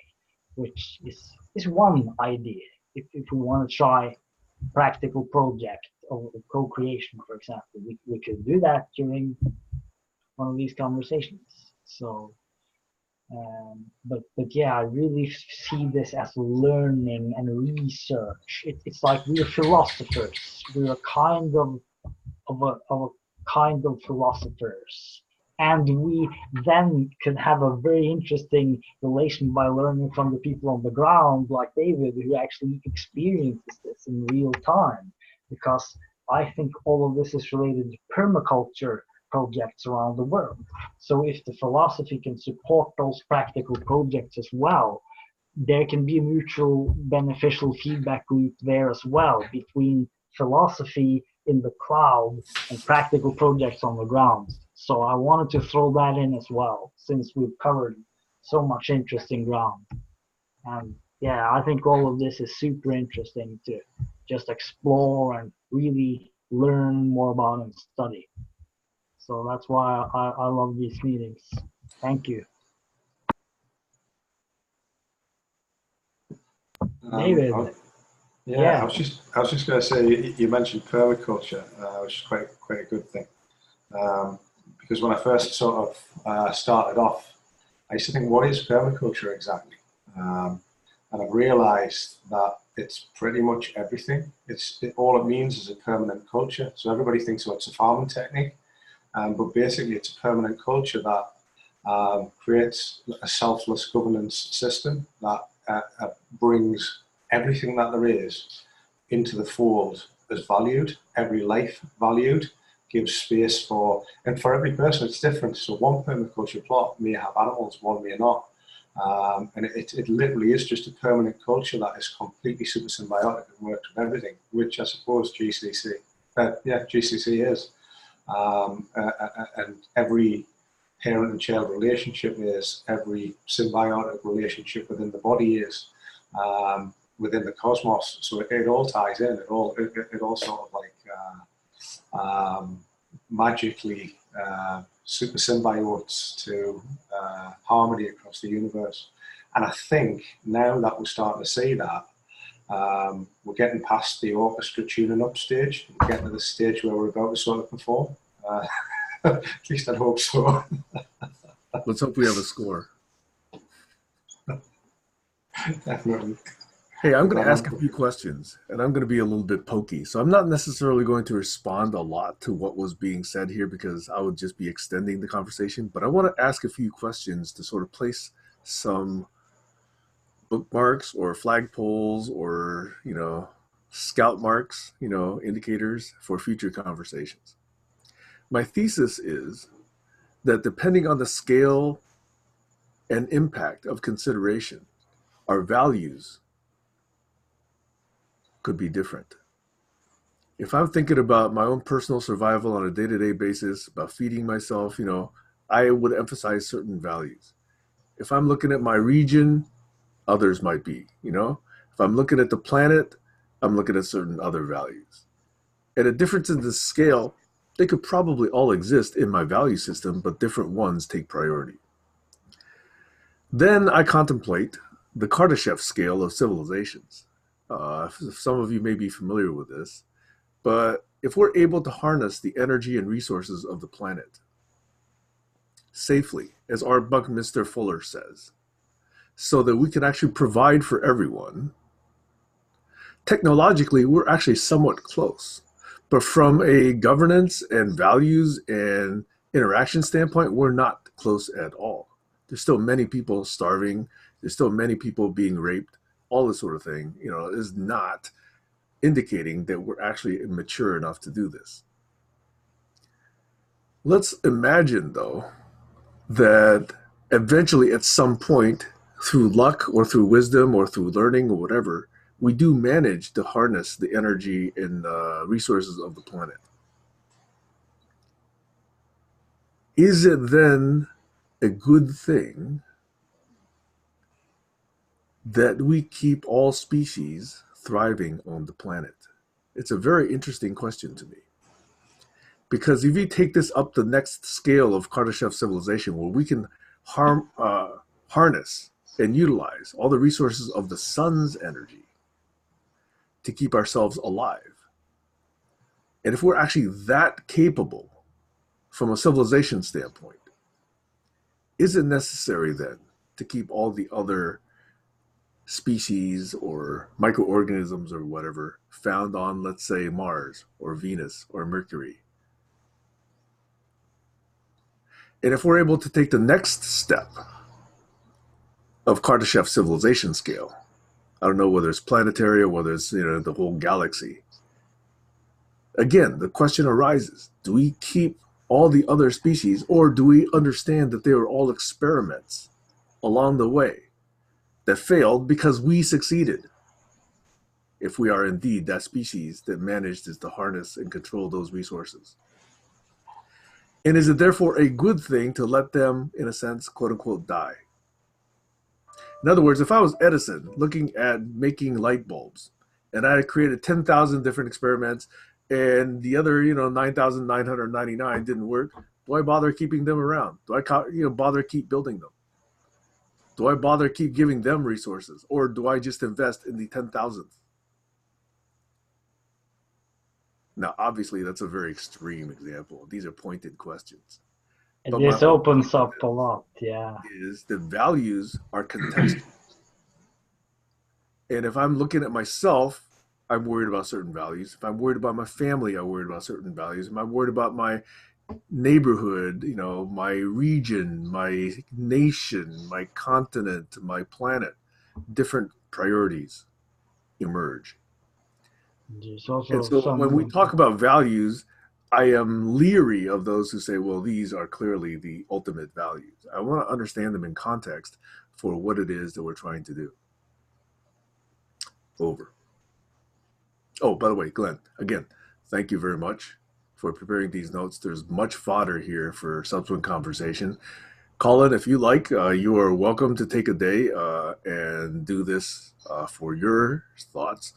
[SPEAKER 1] which is one idea. If we want to try practical project of co-creation, for example, we could do that during one of these conversations. So But yeah, I really see this as learning and research. It's like we're philosophers. We're a kind of a kind of philosophers, and we then can have a very interesting relation by learning from the people on the ground, like David, who actually experiences this in real time. Because I think all of this is related to permaculture projects around the world. So if the philosophy can support those practical projects as well, there can be a mutual beneficial feedback loop there as well between philosophy in the cloud and practical projects on the ground. So I wanted to throw that in as well, since we've covered so much interesting ground. And yeah, I think all of this is super interesting to just explore and really learn more about and study. So that's why I love these meetings. Thank you. David.
[SPEAKER 6] Yeah, I was just going to say, you mentioned permaculture, which is quite a good thing. Because when I first sort of started off, I used to think, what is permaculture exactly? And I've realized that it's pretty much everything. All it means is a permanent culture. So everybody thinks, oh, it's a farming technique, but basically it's a permanent culture that creates a selfless governance system that brings everything that there is into the fold as valued, every life valued, gives space and for every person it's different. So one permaculture plot may have animals, one may not. And it literally is just a permanent culture that is completely super symbiotic and works with everything, which I suppose GCC is. And every parent and child relationship is, every symbiotic relationship within the body is, within the cosmos. So it all ties in. It all sort of like magically super symbiotes to harmony across the universe. And I think now that we're starting to see that, we're getting past the orchestra tuning up stage. We're getting to the stage where we're about to sort of perform. At least I hope so.
[SPEAKER 2] Let's hope we have a score.
[SPEAKER 6] Definitely.
[SPEAKER 2] Hey, I'm going to ask a few questions, and I'm going to be a little bit pokey. So I'm not necessarily going to respond a lot to what was being said here because I would just be extending the conversation. But I want to ask a few questions to sort of place some bookmarks or flagpoles or, scout marks, indicators for future conversations. My thesis is that depending on the scale and impact of consideration, our values could be different. If I'm thinking about my own personal survival on a day-to-day basis, about feeding myself, I would emphasize certain values. If I'm looking at my region, others might be, If I'm looking at the planet, I'm looking at certain other values. At a difference in the scale, they could probably all exist in my value system, but different ones take priority. Then I contemplate the Kardashev scale of civilizations. Some of you may be familiar with this, but if we're able to harness the energy and resources of the planet safely, as our Buckminster Fuller says, so that we can actually provide for everyone, technologically, we're actually somewhat close. But from a governance and values and interaction standpoint, we're not close at all. There's still many people starving. There's still many people being raped. All this sort of thing, is not indicating that we're actually mature enough to do this. Let's imagine, though, that eventually at some point, through luck or through wisdom or through learning or whatever, we do manage to harness the energy and resources of the planet. Is it then a good thing that we keep all species thriving on the planet? It's a very interesting question to me. Because if you take this up the next scale of Kardashev civilization, where we can harness and utilize all the resources of the sun's energy to keep ourselves alive, and if we're actually that capable from a civilization standpoint, is it necessary then to keep all the other species or microorganisms or whatever found on, let's say, Mars or Venus or Mercury. And if we're able to take the next step of Kardashev civilization scale, I don't know whether it's planetary or whether it's, the whole galaxy. Again, the question arises, do we keep all the other species, or do we understand that they were all experiments along the way that failed because we succeeded? If we are indeed that species that managed to harness and control those resources. And is it therefore a good thing to let them, in a sense, quote unquote, die? In other words, if I was Edison looking at making light bulbs and I had created 10,000 different experiments and the other, 9,999 didn't work, do I bother keeping them around? Do I, bother keep building them? Do I bother keep giving them resources? Or do I just invest in the 10,000th? Now, obviously, that's a very extreme example. These are pointed questions.
[SPEAKER 1] And this opens up a lot, yeah.
[SPEAKER 2] Is the values are contextual. And if I'm looking at myself, I'm worried about certain values. If I'm worried about my family, I'm worried about certain values. If I'm worried about my neighborhood, my region, my nation, my continent, my planet, different priorities emerge.
[SPEAKER 1] There's also
[SPEAKER 2] and so when we talk about values, I am leery of those who say, well, these are clearly the ultimate values. I want to understand them in context for what it is that we're trying to do. Over. Oh, by the way, Glenn, again, thank you very much for preparing these notes. There's much fodder here for subsequent conversation. Colin, if you like, you are welcome to take a day and do this for your thoughts.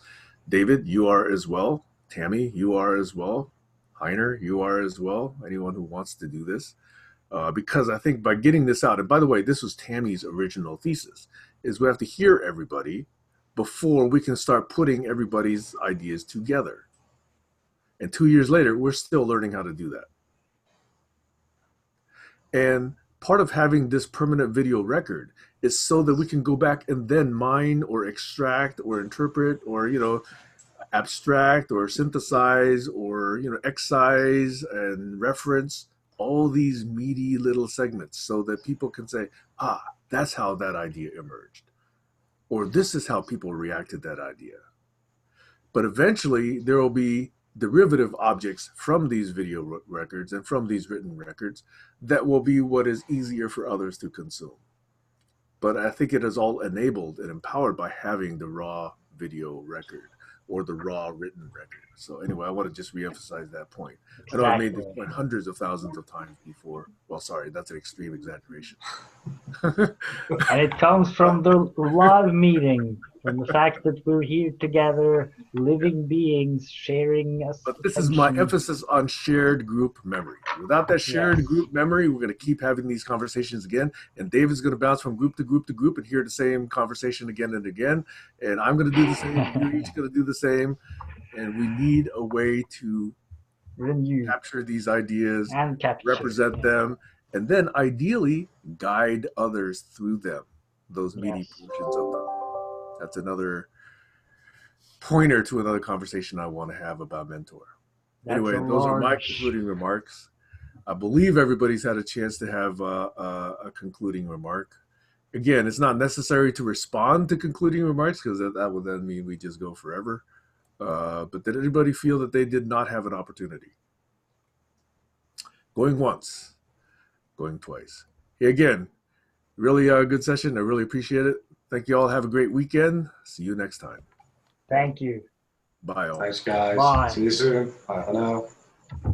[SPEAKER 2] David, you are as well. Tammy, you are as well. Heiner, you are as well. Anyone who wants to do this. Because I think by getting this out, and by the way, this was Tammy's original thesis, is we have to hear everybody before we can start putting everybody's ideas together. And 2 years later, we're still learning how to do that. And part of having this permanent video record is so that we can go back and then mine or extract or interpret or, abstract or synthesize or, excise and reference all these meaty little segments so that people can say, that's how that idea emerged. Or this is how people react to that idea. But eventually there will be derivative objects from these video records and from these written records that will be what is easier for others to consume. But I think it is all enabled and empowered by having the raw video record or the raw written record. So anyway, I want to just reemphasize that point.
[SPEAKER 1] Exactly.
[SPEAKER 2] I know I made this point hundreds of thousands of times before. Well, sorry, that's an extreme exaggeration.
[SPEAKER 1] And it comes from the live meeting, from the fact that we're here together, living beings, sharing us.
[SPEAKER 2] But this is my emphasis on shared group memory. Without that shared group memory, we're going to keep having these conversations again. And David's going to bounce from group to group to group and hear the same conversation again and again. And I'm going to do the same. You're each going to do the same. And we need a way to capture these ideas, and represent them, and then ideally guide others through them, those meaty portions of them. That's another pointer to another conversation I want to have about mentor. Anyway, those are my concluding remarks. I believe everybody's had a chance to have a concluding remark. Again, it's not necessary to respond to concluding remarks because that would then mean we just go forever. But did anybody feel that they did not have an opportunity? Going once, going twice. Hey, again, really a good session. I really appreciate it. Thank you all. Have a great weekend. See you next time.
[SPEAKER 1] Thank you.
[SPEAKER 2] Bye all.
[SPEAKER 6] Thanks, guys.
[SPEAKER 1] Bye.
[SPEAKER 6] See you soon. Bye for now.